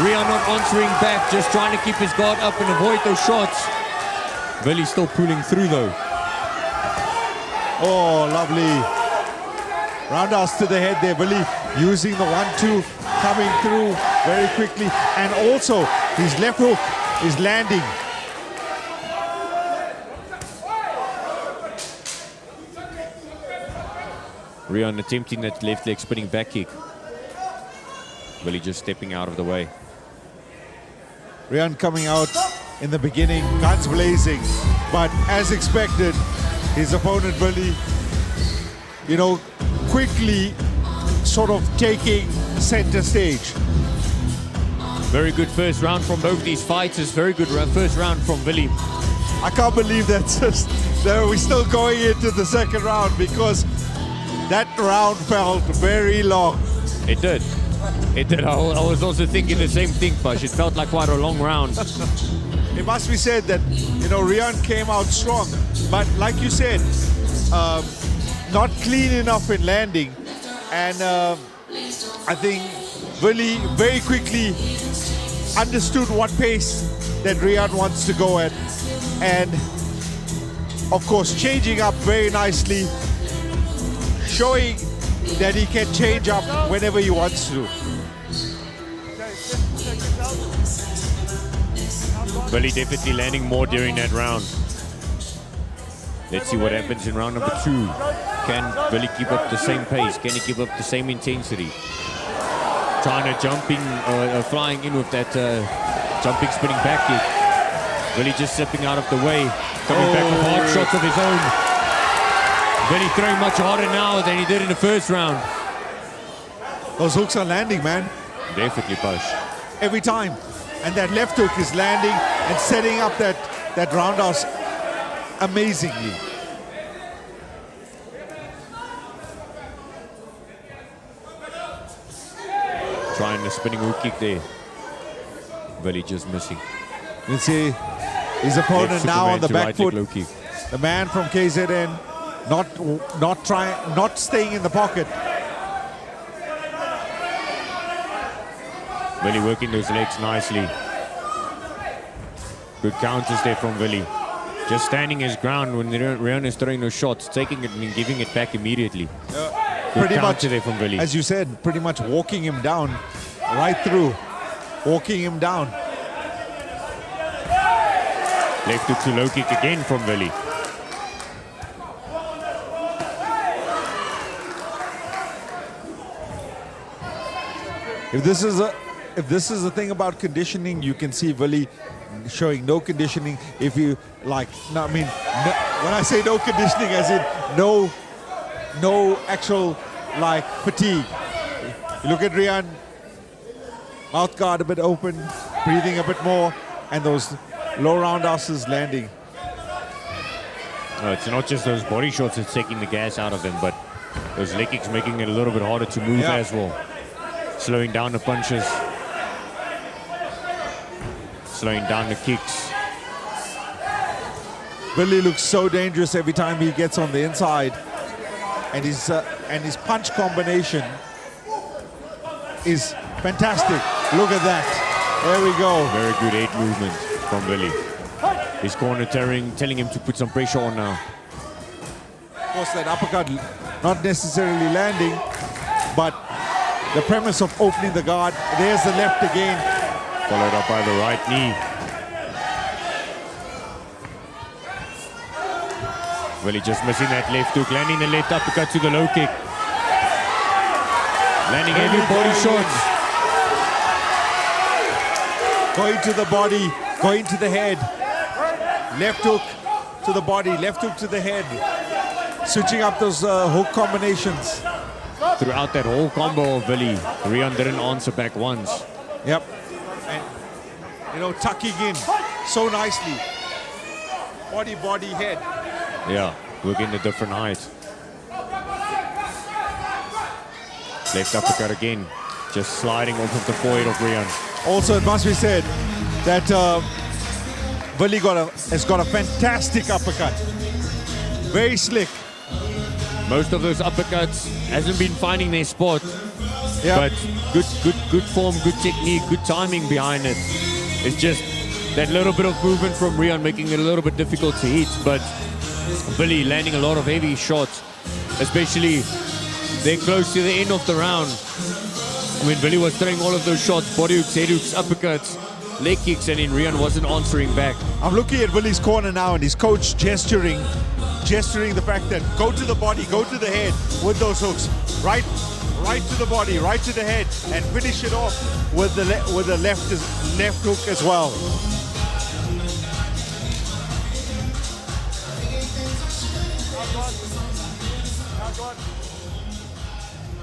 Rian not answering back, just trying to keep his guard up and avoid those shots. Willy still pulling through though. Oh, lovely. Roundhouse to the head there. Willy using the 1-2, coming through very quickly. And also, his left hook is landing. Rian attempting that left leg spinning back kick. Willy just stepping out of the way. Rian coming out in the beginning, guns blazing, but as expected, his opponent Willy, you know, quickly sort of taking center stage. Very good first round from both these fighters. Very good first round from Willy. I can't believe that we're still going into the second round because that round felt very long. It did. It did. I was also thinking the same thing, Pash. It felt like quite a long round. It must be said that, you know, Rian came out strong, but like you said, not clean enough in landing. And I think Willy very quickly understood what pace that Rian wants to go at. And of course, changing up very nicely, showing that he can change up whenever he wants to. Willy definitely landing more during that round. Let's see what happens in round number 2. Can Willy keep up the same pace? Can he keep up the same intensity? Trying to flying in with that jumping spinning back kick. Willy just stepping out of the way, coming back with hard shots of his own. Willy throwing much harder now than he did in the first round. Those hooks are landing, man. Definitely, Pash. Every time. And that left hook is landing and setting up that roundhouse amazingly. Trying the spinning hook kick there. Willy just missing. You see his opponent now on the back foot. Low kick. The man from KZN not staying in the pocket. Willy working those legs nicely. Good counters there from Willy. Just standing his ground when Rian is throwing those shots, taking it and giving it back immediately. Good counter there from Willy. As you said, pretty much walking him down right through. Walking him down. Left hook to low kick again from Willy. If this is the thing about conditioning, you can see Willy showing no conditioning. If you like, no, I mean, no, when I say no conditioning, as in no actual like fatigue. You look at Rian, mouth guard a bit open, breathing a bit more, and those low roundhouses landing. No, it's not just those body shots that's taking the gas out of him, but Those leg kicks making it a little bit harder to move as well. Slowing down the punches. Slowing down the kicks. Billy looks so dangerous every time he gets on the inside. And his punch combination is fantastic. Look at that. There we go. Very good 8 movement from Billy. His corner telling him to put some pressure on now. Of course, that uppercut not necessarily landing, but the premise of opening the guard. There's the left again. Followed up by the right knee. Billy just missing that left hook, landing the left uppercut to the low kick. Landing heavy body shots. Going to the body, going to the head. Left hook to the body, left hook to the head. Switching up those hook combinations. Throughout that whole combo of Billy, Rian didn't answer back once. Yep. And, you know, tucking in so nicely. Body, head. Yeah, working the different heights. Left uppercut again, just sliding off of the forehead of Rian. Also, it must be said that Billy has got a fantastic uppercut. Very slick. Most of those uppercuts hasn't been finding their spot. Yep. But good form, good technique, good timing behind it. It's just that little bit of movement from Rian making it a little bit difficult to hit. But Billy landing a lot of heavy shots, especially they're close to the end of the round. When Billy was throwing all of those shots, body hooks, head hooks, uppercuts, leg kicks, and then Rian wasn't answering back. I'm looking at Billy's corner now, and his coach gesturing the fact that go to the body, go to the head with those hooks. Right to the body, right to the head, and finish it off with the left hook as well.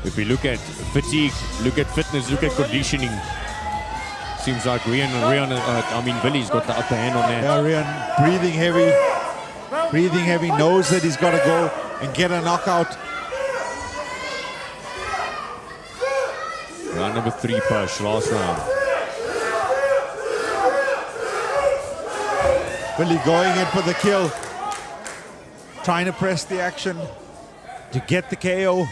If we look at fatigue, look at fitness, look at conditioning, seems like Billy's got the upper hand on that. Yeah, Rian breathing heavy, knows that he's got to go and get a knockout. Round number 3 push, last round. Billy going in for the kill, trying to press the action to get the KO.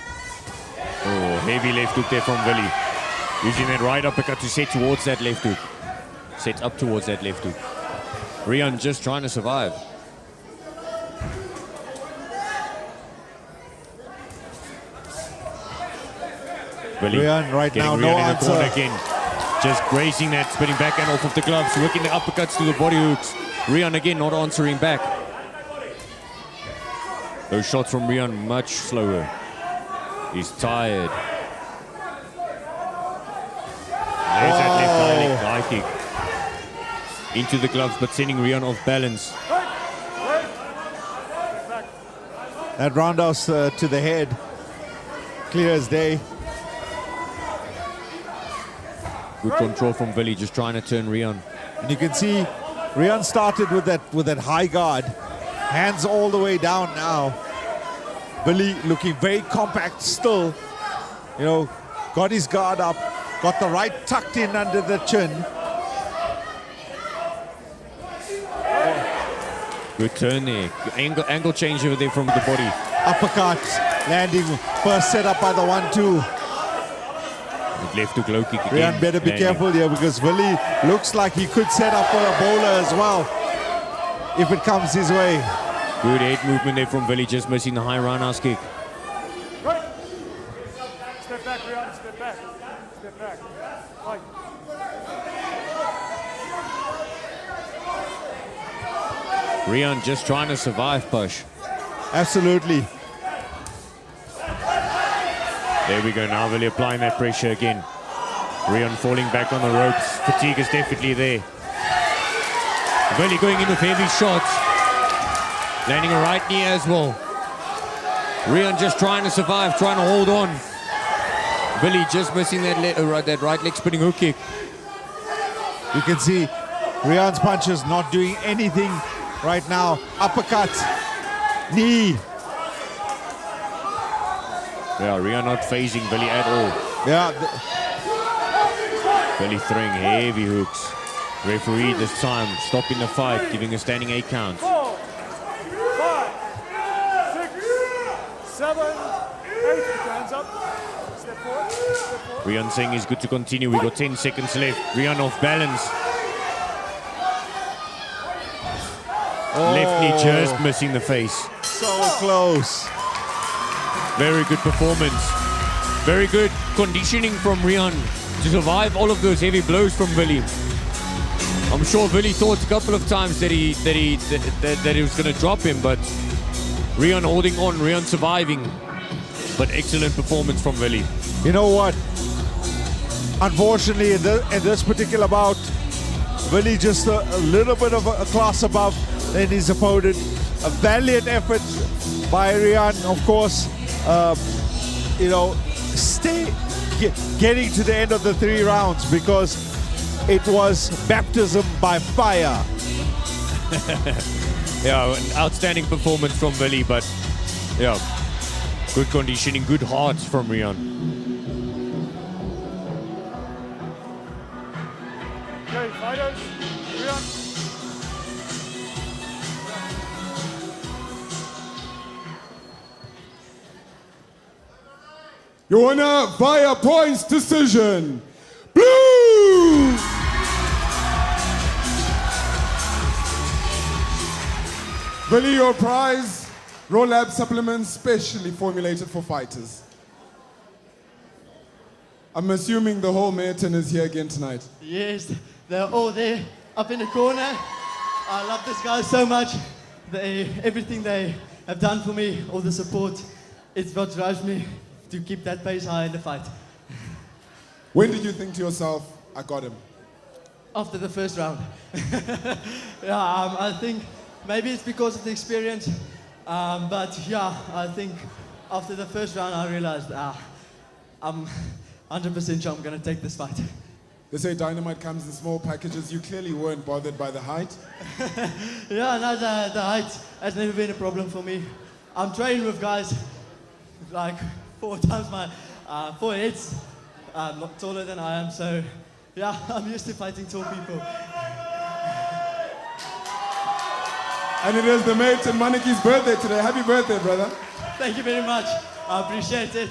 Oh, heavy left hook there from Billy. Using that right uppercut to set towards that left hook. Set up towards that left hook. Rian just trying to survive. Billy Rian right now, no answer. Again. Just grazing that, spinning backhand off of the gloves, working the uppercuts to the body hooks. Rian again not answering back. Those shots from Rian much slower. He's tired. There's that left high kick. Into the gloves, but sending Rian off balance. That roundhouse to the head, clear as day. Good control from Billy, just trying to turn Rian. And you can see Rian started with that high guard, hands all the way down now. Billy looking very compact still, you know, got his guard up, got the right tucked in under the chin. Good turn there. Angle change over there from the body. Uppercut, landing, first set up by the 1-2. Left hook low kick again. Rian better be careful here because Billy looks like he could set up for a bowler as well if it comes his way. Good head movement there from Billy, just missing the high roundhouse kick. Right. Step back, Rian, step back. Step back. Right. Rian just trying to survive, Push. Absolutely. There we go, now Billy applying that pressure again. Rian falling back on the ropes. Fatigue is definitely there. Billy going in with heavy shots. Landing a right knee as well. Rian just trying to survive, trying to hold on. Billy just missing that right leg spinning hook kick. You can see Rian's punches not doing anything right now. Uppercut, knee. Yeah, Rian not phasing Billy at all. Yeah. Billy throwing heavy hooks. Referee this time stopping the fight, giving a standing 8 count. 4, 5, 6, 7, 8. Hands up. Step forward. Step forward. Rian saying he's good to continue. We got 10 seconds left. Rian off balance. Left knee just missing the face. So close. Very good performance. Very good conditioning from Rian to survive all of those heavy blows from Billy. I'm sure Billy thought a couple of times that he was going to drop him, but Rian holding on, Rian surviving. But excellent performance from Billy. You know what? Unfortunately, in this particular bout, Billy just a little bit of a class above than his opponent. A valiant effort by Rian, of course. You know, getting to the end of the 3 rounds because it was baptism by fire. Yeah, an outstanding performance from Billy, but yeah, good conditioning, good heart from Rian. Okay, fighters. Rian. Your winner via points decision, Blue! Billy, your prize, Raw Lab supplements specially formulated for fighters. I'm assuming the whole Mayerton is here again tonight. Yes, they're all there, up in the corner. I love these guys so much. Everything they have done for me, all the support, it's what drives me to keep that pace high in the fight. When did you think to yourself, I got him? After the first round. Yeah, I think maybe it's because of the experience, but yeah, I think after the first round I realized I'm 100% sure I'm going to take this fight. They say dynamite comes in small packages. You clearly weren't bothered by the height. Yeah, no, the height has never been a problem for me. I'm training with guys like 4 times my 4 heads not taller than I am, so yeah, I'm used to fighting tall people. And it is the Mayerton Maniki's birthday today. Happy birthday, brother. Thank you very much. I appreciate it.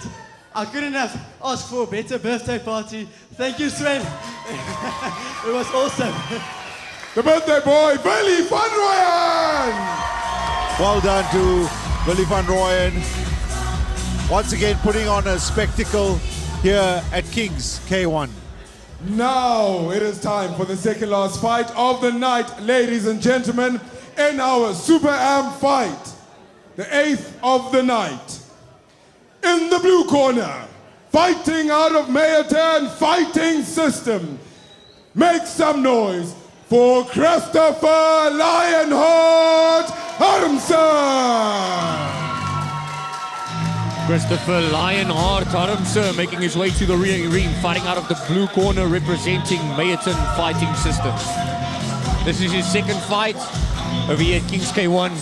I couldn't have asked for a better birthday party. Thank you, Sven. It was awesome. The birthday boy, Billy van Rooyen! Well done to Billy van Rooyen. Once again putting on a spectacle here at King's K1. Now it is time for the second last fight of the night, ladies and gentlemen, in our Super Am fight. The 8th of the night. In the blue corner, fighting out of Mayerton Fighting System. Make some noise for Christopher Lionheart Harmsen. Christopher Lionheart Harmsen making his way to the ring, fighting out of the blue corner, representing Mayerton Fighting System. This is his second fight over here at Kings K1.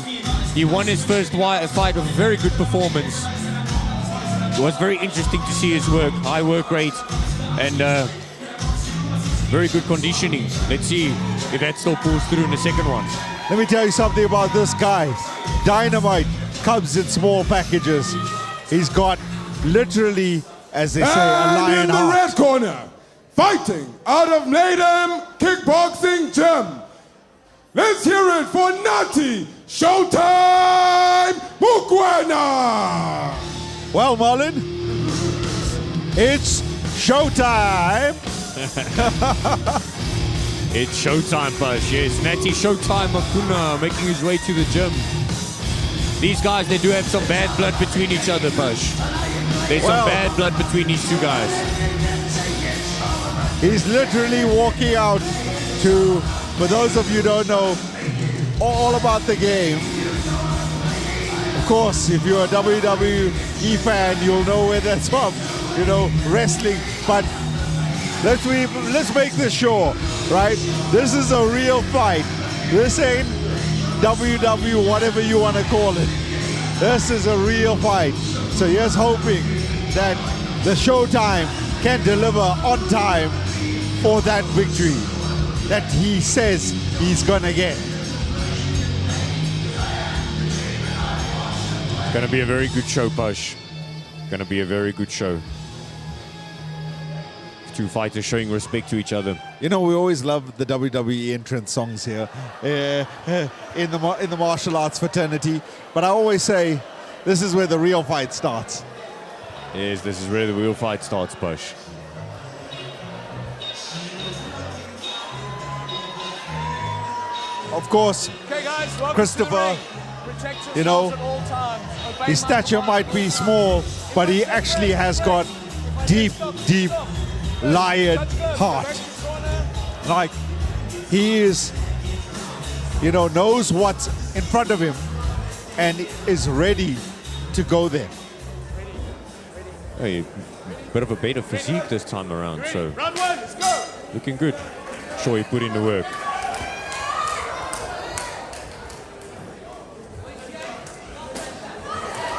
He won his first fight with a very good performance. It was very interesting to see his work, high work rate, and very good conditioning. Let's see if that still pulls through in the second one. Let me tell you something about this guy. Dynamite comes in small packages. He's got literally, as they say, a lion in the heart. red corner, fighting out of Nadim Kickboxing Gym. Let's hear it for Nati Showtime Mukwena. Well, Marlon, it's showtime. It's showtime, Push. Yes, Natty Showtime Makuna making his way to the gym. These guys, they do have some bad blood between each other, Push. There's some bad blood between these two guys. He's literally walking out to, for those of you who don't know all about the game, of course, if you're a WWE fan, you'll know where that's from, you know, wrestling. But let's make this sure, right? This is a real fight. This ain't WWE, whatever you want to call it. This is a real fight. So here's hoping that the Showtime can deliver on time for that victory that he says he's gonna get. Gonna be a very good show, Push. Gonna be a very good show. Two fighters showing respect to each other. You know, we always love the WWE entrance songs here in the martial arts fraternity. But I always say, this is where the real fight starts. Yes, this is where the real fight starts, Push. Of course, Okay, guys, welcome Christopher, to the ring. Protect you know, yourselves at all times. Obey his my stature orders. might be small, but he actually has got deep, deep lion heart. Like, he is, you know, knows what's in front of him and is ready to go there. Hey, bit of a better physique this time around, so Round one, let's go. looking good. Sure, he put in the work.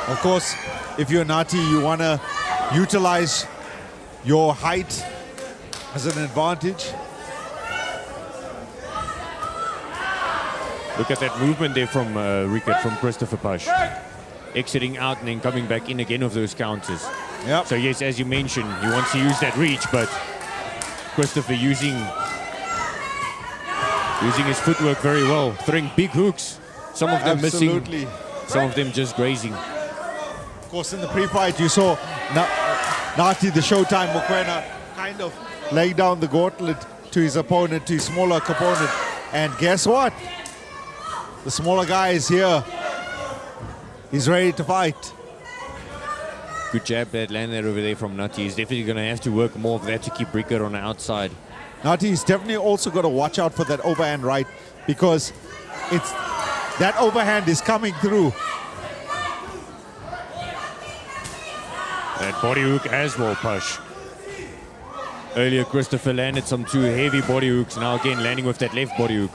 Of course, if you're Nati, you want to utilize your height as an advantage. Look at that movement there from Rickard, from Christopher Push. Exiting out and then coming back in again with those counters. Yep. So yes, as you mentioned, he wants to use that reach, but Christopher using his footwork very well, throwing big hooks. Some of them Absolutely. missing, some of them just grazing. Of course, in the pre-fight, you saw Nati, the Showtime Mokoena, kind of lay down the gauntlet to his opponent, to his smaller opponent. And guess what? The smaller guy is here. He's ready to fight. Good jab that landed over there from Nati. He's definitely going to have to work more of that to keep Rickard on the outside. Nati's definitely also got to watch out for that overhand right, because that overhand is coming through. That body hook as well, Push. Earlier, Christopher landed some two heavy body hooks. Now again, landing with that left body hook.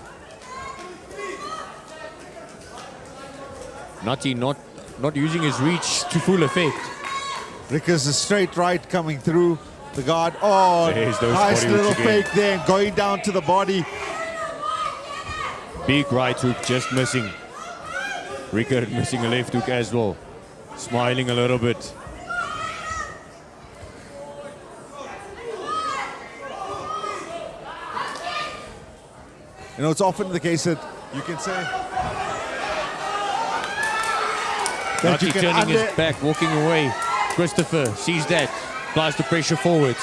Nati not using his reach to full effect. Rickard's a straight right coming through the guard. Oh, There's those nice body hooks little again. fake there, going down to the body. Big right hook just missing. Rickard missing a left hook as well. Smiling a little bit. You know, it's often the case that you can say that Nati you can turning his back, walking away. Christopher sees that, applies the pressure forwards.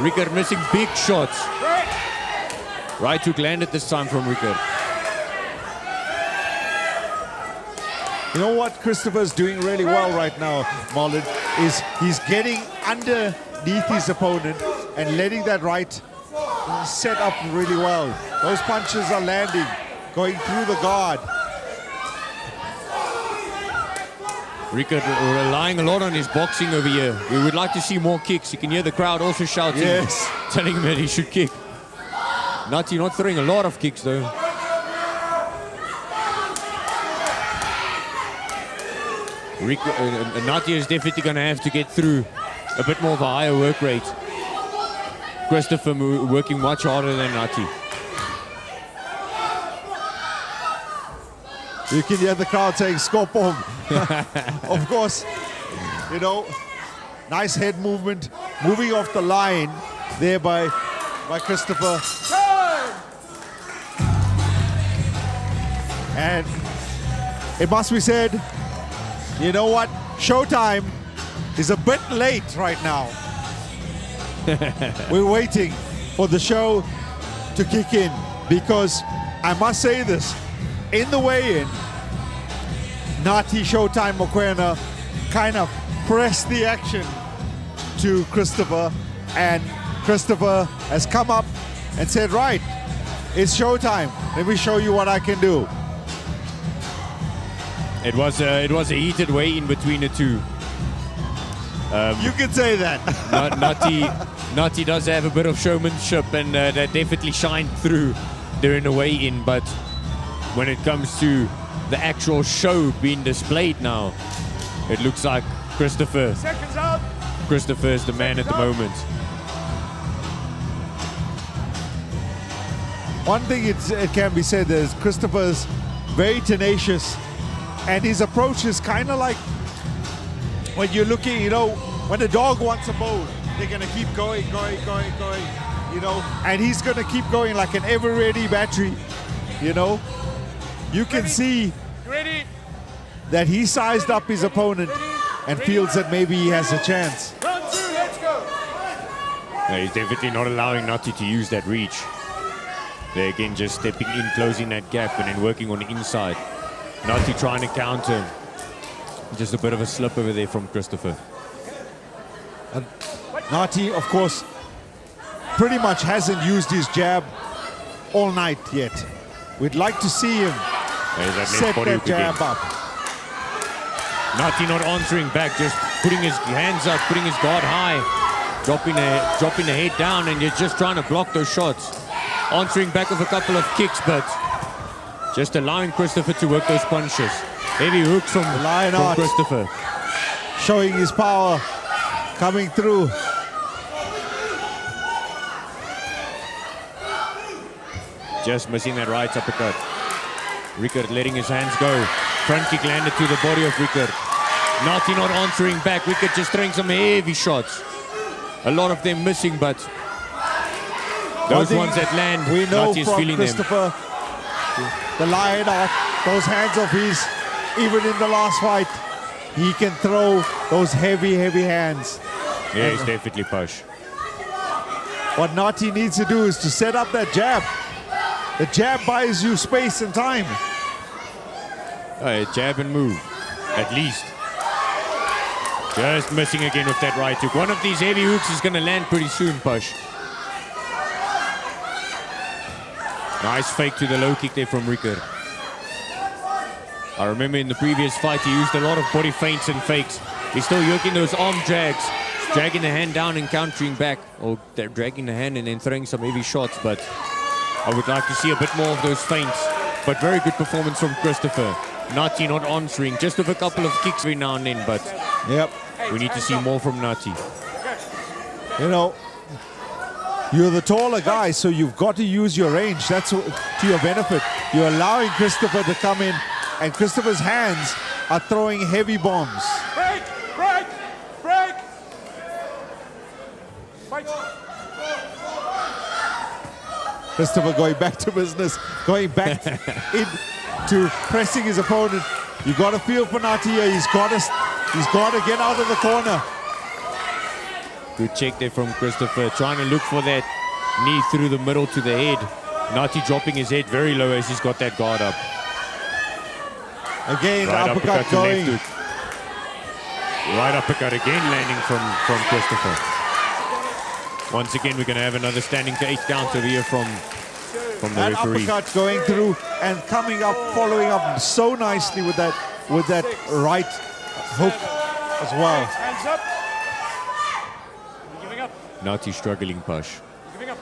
Rickard missing big shots. Right hook landed this time from Rickard. You know what Christopher's doing really well right now, Marlon, is he's getting underneath his opponent and letting that right set up really well. Those punches are landing, going through the guard. Rickard relying a lot on his boxing over here. We would like to see more kicks. You can hear the crowd also shouting, Yes. telling him that he should kick. Nati not throwing a lot of kicks though. Nati is definitely going to have to get through a bit more of a higher work rate. Christopher working much harder than Nati. You can hear the crowd saying, "Score home." Of course, you know, nice head movement, moving off the line there by Christopher. And it must be said, you know what? Showtime is a bit late right now. We're waiting for the show to kick in, because I must say this, in the weigh-in, Nati Showtime Mokoena kind of pressed the action to Christopher, and Christopher has come up and said, right, it's showtime. Let me show you what I can do. It was a heated weigh-in between the two. You can say that. Nati does have a bit of showmanship, and that definitely shined through during the weigh-in. But when it comes to the actual show being displayed now, it looks like Christopher. Seconds out. Christopher is the man at the moment. One thing it can be said is Christopher's very tenacious, and his approach is kind of like when you're looking, you know, when a dog wants a bone, they're going to keep going, you know, and he's going to keep going like an ever-ready battery, you know. You can see that he sized up his opponent and feels that maybe he has a chance. Round 2, let's go. No, he's definitely not allowing Nati to use that reach. They're again just stepping in, closing that gap, and then working on the inside. Nati trying to counter. Just a bit of a slip over there from Christopher. And Nati, of course, pretty much hasn't used his jab all night yet. We'd like to see him set that jab up. Nati not answering back, just putting his hands up, putting his guard high, dropping the head down, and you're just trying to block those shots. Answering back with a couple of kicks, but just allowing Christopher to work those punches. Heavy hooks from Christopher. Showing his power, coming through. Just missing that right uppercut. Rickard letting his hands go. Front kick landed to the body of Rickard. Nati not answering back. Rickard just throwing some heavy shots. A lot of them missing, but those ones that land, we know Nati is from feeling Christopher, the lion art, those hands of his, even in the last fight, he can throw those heavy hands. Yeah, he's definitely push. What Nati needs to do is to set up that jab. The jab buys you space and time. Jab and move, at least. Just missing again with that right hook. One of these heavy hooks is going to land pretty soon, Push. Nice fake to the low kick there from Rickard. I remember in the previous fight he used a lot of body feints and fakes. He's still working those arm drags, dragging the hand down and countering back, or they're dragging the hand and then throwing some heavy shots, but I would like to see a bit more of those feints. But very good performance from Christopher. Nati not answering, just with a couple of kicks every now and then, but we need to see more from Nati. You know, you're the taller guy, so you've got to use your range. That's to your benefit. You're allowing Christopher to come in, and Christopher's hands are throwing heavy bombs. Break! Break! Break! Fight! Christopher going back to business, going back into pressing his opponent. You got to feel for Nati here. He's got to get out of the corner. Good check there from Christopher, trying to look for that knee through the middle to the head. Nati dropping his head very low as he's got that guard up. Again, right uppercut going. Left hook. Right uppercut again landing from Christopher. Once again, we're going to have another standing to 8 counter here from the that referee. Uppercut going through and coming up, following up so nicely with that right hook as well. Hands up. You're giving up. Nati struggling, Push. You're giving up.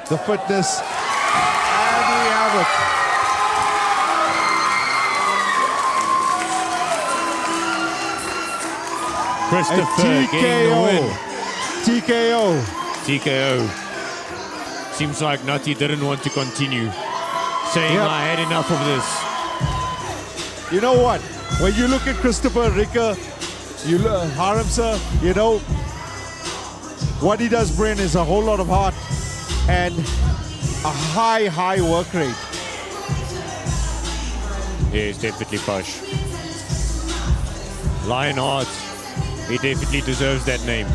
The fitness, and we have it. Christopher getting the win. TKO. TKO. Seems like Nati didn't want to continue, saying I had enough of this. You know what? When you look at Christopher Ricker, Haramsa, you know, what he does bring is a whole lot of heart and a high work rate. Yeah, he's definitely Push. Lionheart, he definitely deserves that name.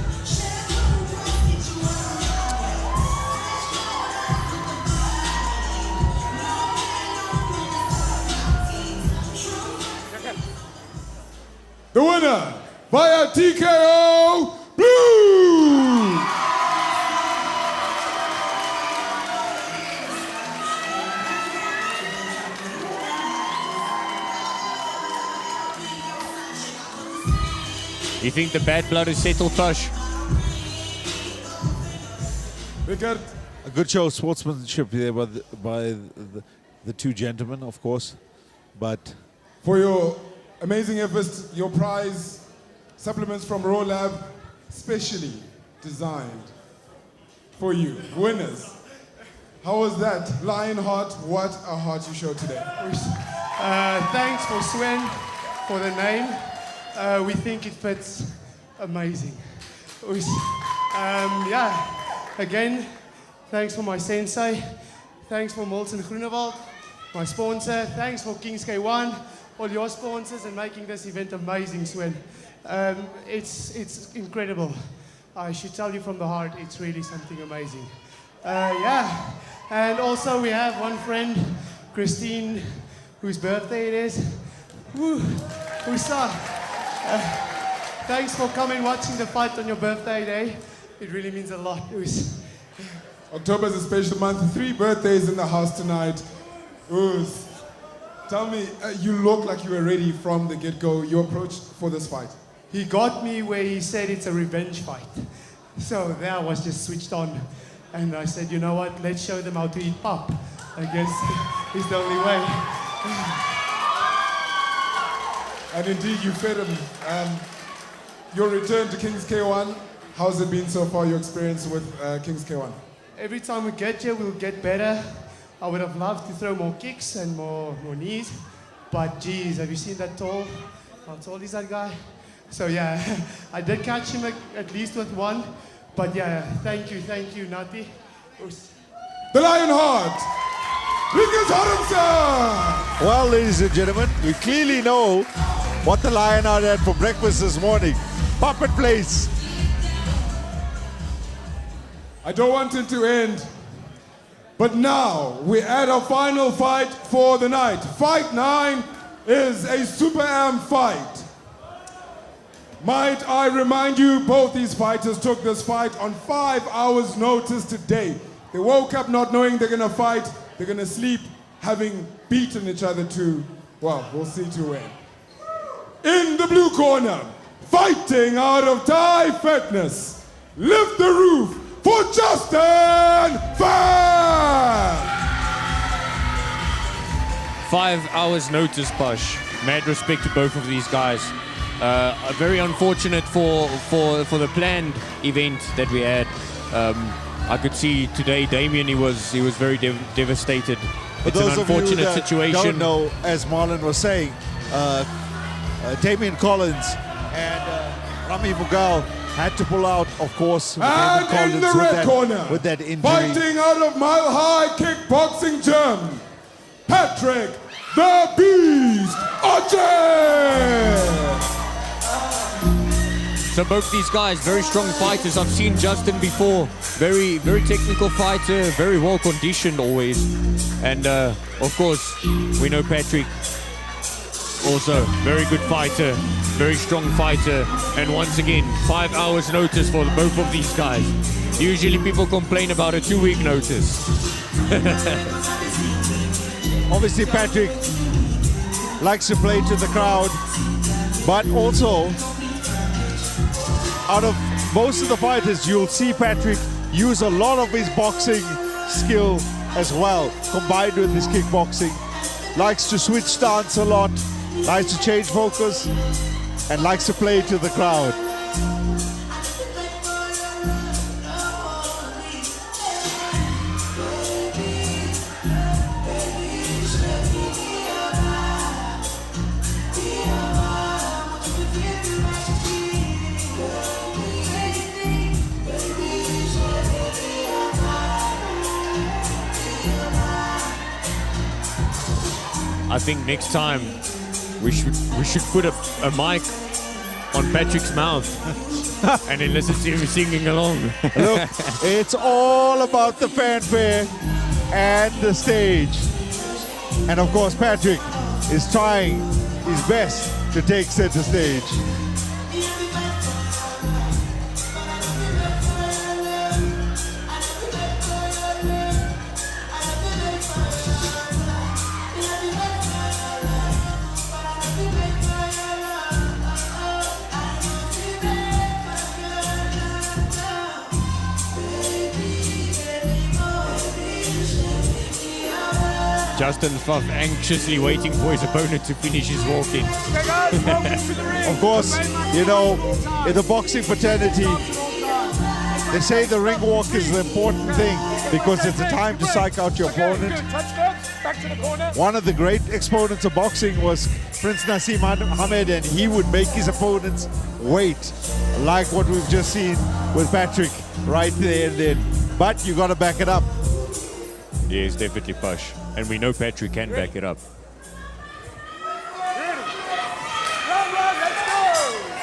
The winner via TKO, Blue! You think the bad blood is settled, Push? Rickard? A good show of sportsmanship there by the two gentlemen, of course. But for your Amazing efforts. Your prize, supplements from Raw Lab, specially designed for you. Winners. How was that? Lionheart, what a heart you showed today. Thanks for Sven for the name. We think it fits amazing. Again, thanks for my sensei. Thanks for Molson Groenewald, my sponsor. Thanks for Kings K1, all your sponsors, and making this event amazing, Sven. It's incredible. I should tell you from the heart, it's really something amazing. And also we have one friend, Christine, whose birthday it is. Thanks for coming watching the fight on your birthday day. It really means a lot. October is a special month. 3 birthdays in the house tonight. Oos. Tell me, you look like you were ready from the get-go. You approached for this fight. He got me where he said it's a revenge fight. So there I was just switched on. And I said, you know what, let's show them how to eat pop. I guess it's the only way. And indeed, you fed him. Your return to Kings K1, how's it been so far, your experience with Kings K1? Every time we get here, we'll get better. I would have loved to throw more kicks and more knees. But geez, have you seen that tall? How tall is that guy? So yeah, I did catch him at least with one. But yeah, thank you, Nati. The Lionheart, Rikus Harmsa. Well, ladies and gentlemen, we clearly know what the Lionheart had for breakfast this morning. Puppet Place. I don't want it to end, but now we're at our final fight for the night. Fight 9 is a Super Am fight. Might I remind you, both these fighters took this fight on 5 hours notice today. They woke up not knowing they're gonna fight, they're gonna sleep having beaten each other to, well, we'll see to win. In the blue corner, fighting out of Thai Fitness, lift the roof for Justin Fan! 5 hours notice, Bush. Mad respect to both of these guys. Very unfortunate for the planned event that we had. I could see today Damien, he was very devastated. It's an unfortunate situation. Don't know, as Marlon was saying, Damien Collins and Rami Mughal had to pull out, of course. And Damien in the Collins red corner, with that injury. fighting out of Mile High Kickboxing Gym, Patrick the Beast Archer! So both these guys, very strong fighters. I've seen Justin before. Very technical fighter, very well conditioned always. And of course, we know Patrick, also very good fighter, very strong fighter. And once again, 5 hours notice for both of these guys. Usually people complain about a 2-week notice. Obviously Patrick likes to play to the crowd, but also out of most of the fighters, you'll see Patrick use a lot of his boxing skill as well, combined with his kickboxing. Likes to switch stance a lot, likes to change focus, and likes to play to the crowd. I think next time we should put a mic on Patrick's mouth and then listen to him singing along. Look, it's all about the fanfare and the stage. And of course, Patrick is trying his best to take center stage. Justin Fuff anxiously waiting for his opponent to finish his walk-in. Of course, you know, in the boxing fraternity, they say the ring walk is the important thing because it's the time to psych out your opponent. One of the great exponents of boxing was Prince Naseem Ahmed, and he would make his opponents wait, like what we've just seen with Patrick right there and then. But you got to back it up. Yes, definitely, Push. And we know Patrick can back it up.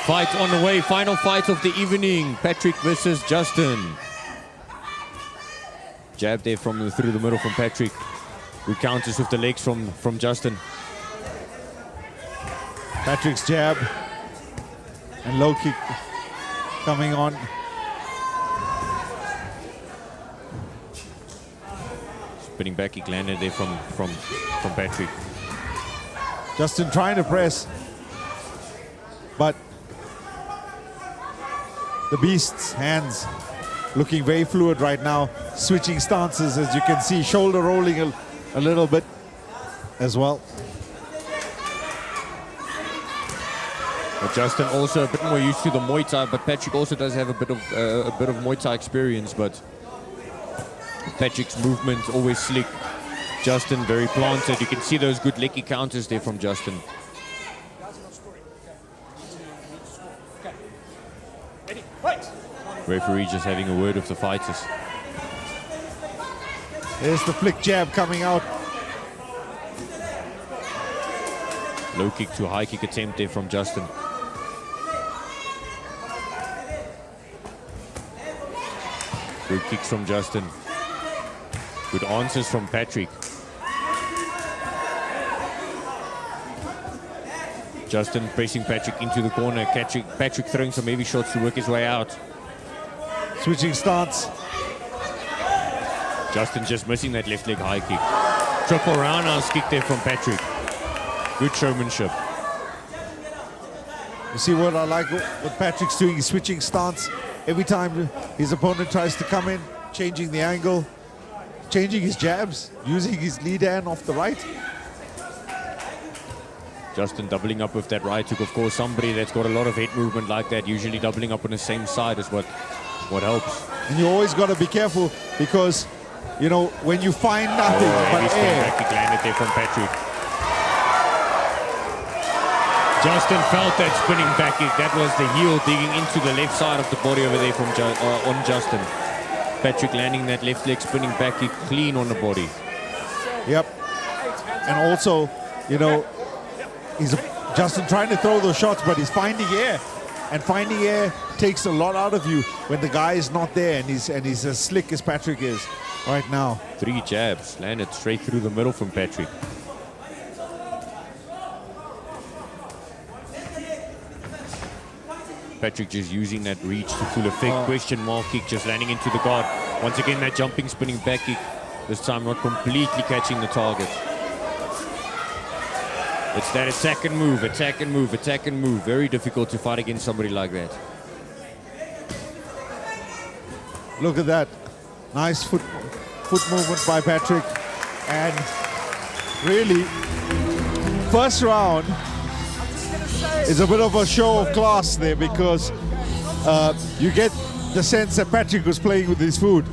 Fight on the way, final fight of the evening. Patrick versus Justin. Jab there through the middle from Patrick. Who counters with the legs from Justin. Patrick's jab and low kick coming on. Spinning back kick landed there from Patrick. Justin trying to press, but the Beast's hands looking very fluid right now, switching stances, as you can see, shoulder rolling a little bit as well. But Justin also a bit more used to the Muay Thai, but Patrick also does have a bit of Muay Thai experience, but Patrick's movement always slick. Justin very planted. You can see those good leg kick counters there from Justin. Referee just having a word with the fighters. There's the flick jab coming out. Low kick to high kick attempt there from Justin. Good kicks from Justin. Good answers from Patrick. Justin pressing Patrick into the corner. Patrick throwing some heavy shots to work his way out. Switching stance. Justin just missing that left leg high kick. Triple roundhouse kick there from Patrick. Good showmanship. You see what I like what Patrick's doing? He's switching stance every time his opponent tries to come in, changing the angle, changing his jabs, using his lead hand off the right. Justin doubling up with that right hook. Of course, somebody that's got a lot of head movement like that, usually doubling up on the same side is what helps. And you always got to be careful because, you know, when you find nothing but air. Back kick landed there from Patrick. Justin felt that spinning back kick. That was the heel digging into the left side of the body over there from on Justin. Patrick landing that left leg spinning back kick clean on the body. Yep. And also, you know, Justin trying to throw those shots, but he's finding air. And finding air takes a lot out of you when the guy is not there and he's as slick as Patrick is right now. 3 jabs landed straight through the middle from Patrick. Patrick just using that reach to full effect. Question mark kick just landing into the guard. Once again, that jumping, spinning back kick. This time not completely catching the target. It's that attack and move, attack and move, attack and move. Very difficult to fight against somebody like that. Look at that. Nice foot movement by Patrick. And really, first round is a bit of a show of class there because you get the sense that Patrick was playing with his food.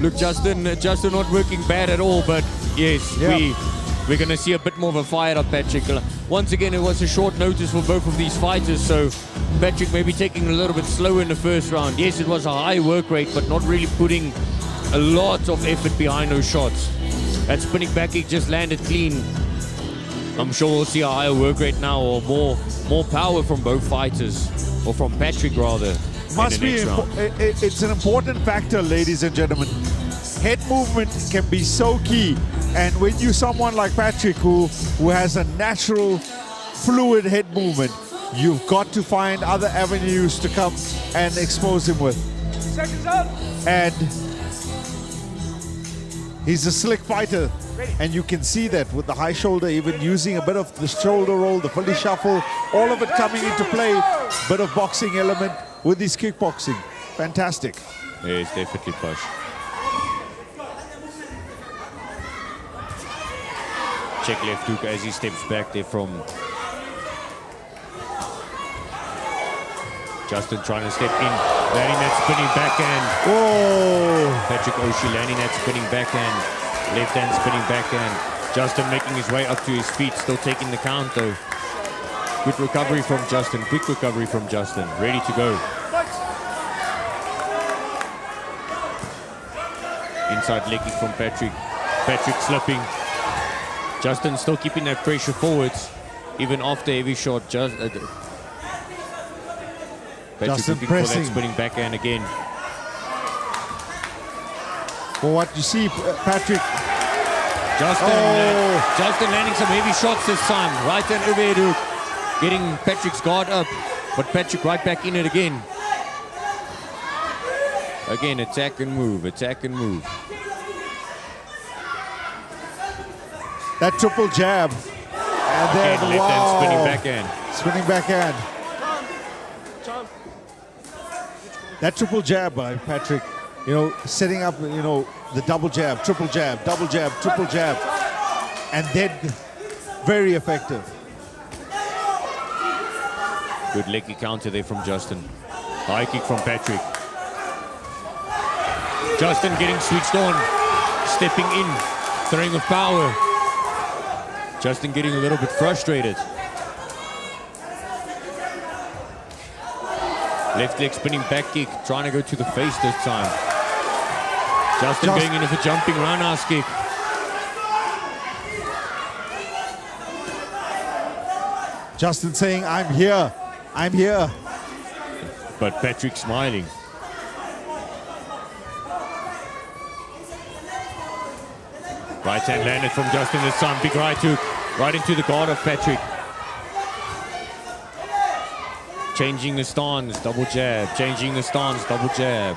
Look, Justin not working bad at all, but yes, we're going to see a bit more of a fired up Patrick. Once again, it was a short notice for both of these fighters, so Patrick maybe taking a little bit slow in the first round. Yes, it was a high work rate, but not really putting a lot of effort behind those shots. That spinning back kick just landed clean. I'm sure we'll see a higher work rate now, or more power from both fighters, or from Patrick rather. Must be. It's an important factor, ladies and gentlemen. Head movement can be so key, and when you someone like Patrick who has a natural, fluid head movement, you've got to find other avenues to come and expose him with. Seconds up. And he's a slick fighter. And you can see that with the high shoulder, even using a bit of the shoulder roll, the fully shuffle, all of it coming into play. Bit of boxing element with his kickboxing. Fantastic. Yeah, it's definitely push. check left hook as he steps back there from Justin trying to step in, landing that spinning backhand. Whoa! Patrick Oshie landing that spinning backhand, left hand spinning backhand. Justin making his way up to his feet, still taking the count though. Good recovery from Justin, quick recovery from Justin, ready to go. Inside leg kick from Patrick. Patrick slipping. Justin still keeping that pressure forwards, even after every shot. Patrick Justin looking pressing. for that spinning backhand again. For what you see, Patrick. Justin landing some heavy shots this time. Right hand overhead hook. Getting Patrick's guard up, but Patrick right back in it again. Again, attack and move, attack and move. That triple jab. And then, again, left hand spinning backhand. Spinning backhand. That triple jab by Patrick, setting up, the double jab, triple jab, double jab, triple jab. And then very effective. Good leg kick counter there from Justin. High kick from Patrick. Justin getting switched on, stepping in, throwing with power. Justin getting a little bit frustrated. Left leg spinning back kick, trying to go to the face this time. Justin going in with a jumping roundhouse kick. Justin saying, I'm here, I'm here. But Patrick smiling. Right hand landed from Justin this time. Big right hook. Right into the guard of Patrick. Changing the stance. Double jab. Changing the stance. Double jab.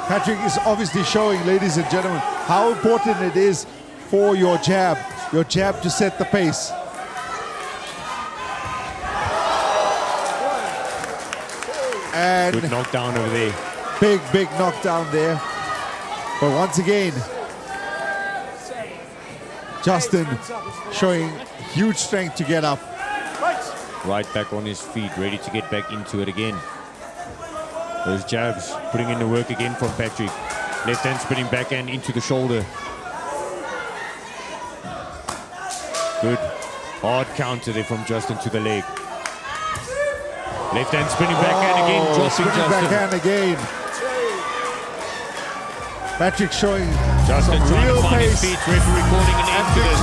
Patrick is obviously showing, ladies and gentlemen, how important it is for your jab to set the pace. And good knockdown over there. Big knockdown there. But once again, Justin showing huge strength to get up. Right back on his feet, ready to get back into it again. Those jabs, putting in the work again from Patrick. Left hand spinning backhand into the shoulder. Good hard counter there from Justin to the leg. Left hand spinning backhand again, dropping spinning Justin. Backhand again. Patrick showing Justin some trying real to find pace his feet, referee recording an end to this.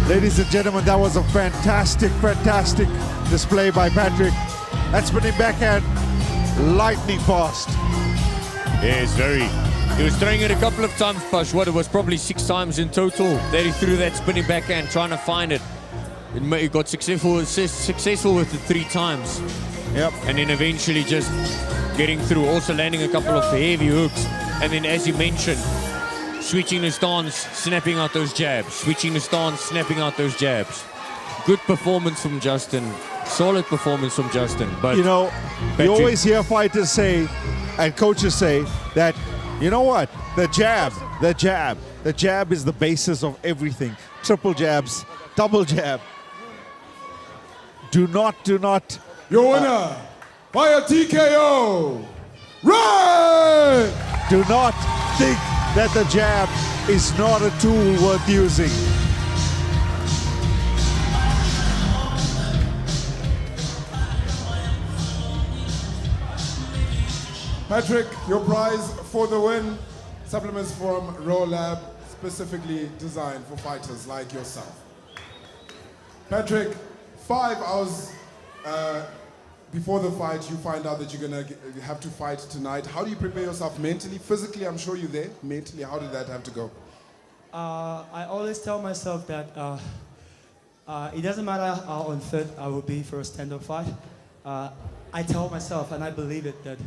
Ladies and gentlemen, that was a fantastic display by Patrick. That spinning backhand, lightning fast. Yes, very. He was throwing it a couple of times, Pash. What, it was probably 6 times in total that he threw that spinning backhand, trying to find it. He got successful with it 3 times. Yep. And then eventually just getting through, also landing a couple of heavy hooks. And then, as you mentioned, switching the stance, snapping out those jabs. Switching the stance, snapping out those jabs. Good performance from Justin. Solid performance from Justin. But you Patrick, always hear fighters say, and coaches say, that, you know what, the jab is the basis of everything. Triple jabs, double jab. Do not. Your winner, by a TKO, right! Do not think that the jab is not a tool worth using. Patrick, your prize for the win, supplements from Raw Lab, specifically designed for fighters like yourself. Patrick, 5 hours before the fight, you find out that you're gonna have to fight tonight. How do you prepare yourself mentally, physically? I'm sure you're there. Mentally, how did that have to go? I always tell myself that it doesn't matter how unfit I will be for a stand-up fight. I tell myself, and I believe it, that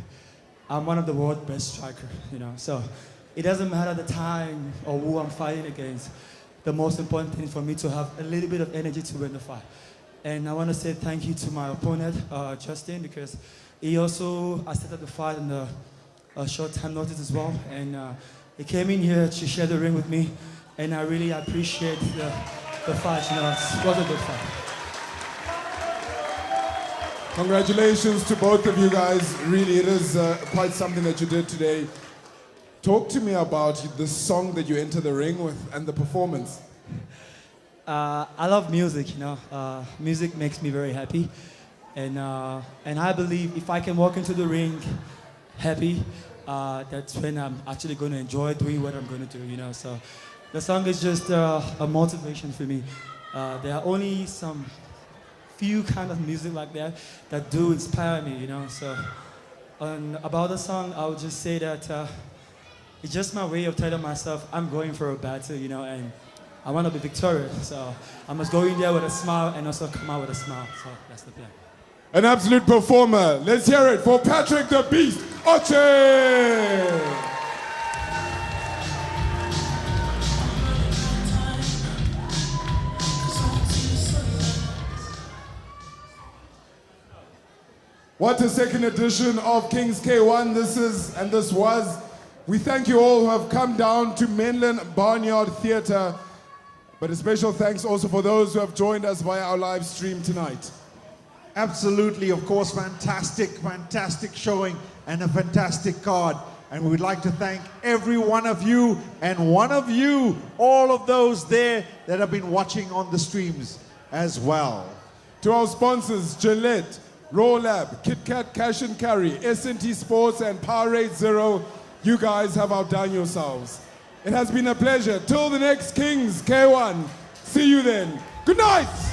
I'm one of the world's best strikers, So it doesn't matter the time or who I'm fighting against. The most important thing for me to have a little bit of energy to win the fight. And I want to say thank you to my opponent, Justin, because he also accepted the fight in a short time notice as well. And he came in here to share the ring with me. And I really appreciate the fight. You know, it was a good fight. Congratulations to both of you guys. Really, it is quite something that you did today. Talk to me about the song that you enter the ring with and the performance. I love music, you know. Music makes me very happy. And I believe if I can walk into the ring happy, that's when I'm actually going to enjoy doing what I'm going to do, you know. So the song is just a motivation for me. There are only some few kind of music like that do inspire me, you know. So about the song, I would just say that it's just my way of telling myself I'm going for a battle, you know, and I want to be victorious. So I must go in there with a smile and also come out with a smile. So that's the plan. An absolute performer. Let's hear it for Patrick the Beast Oche! What a second edition of Kings K1 this is and this was. We thank you all who have come down to Menlyn Barnyard Theatre. But a special thanks also for those who have joined us via our live stream tonight. Absolutely, of course, fantastic showing and a fantastic card. And we would like to thank every one of you and one of you, all of those there that have been watching on the streams as well. To our sponsors, Gillette, Raw Lab, Kit Kat Cash and Carry, S&T Sports and Powerade Zero, you guys have outdone yourselves. It has been a pleasure. Till the next Kings K1. See you then. Good night!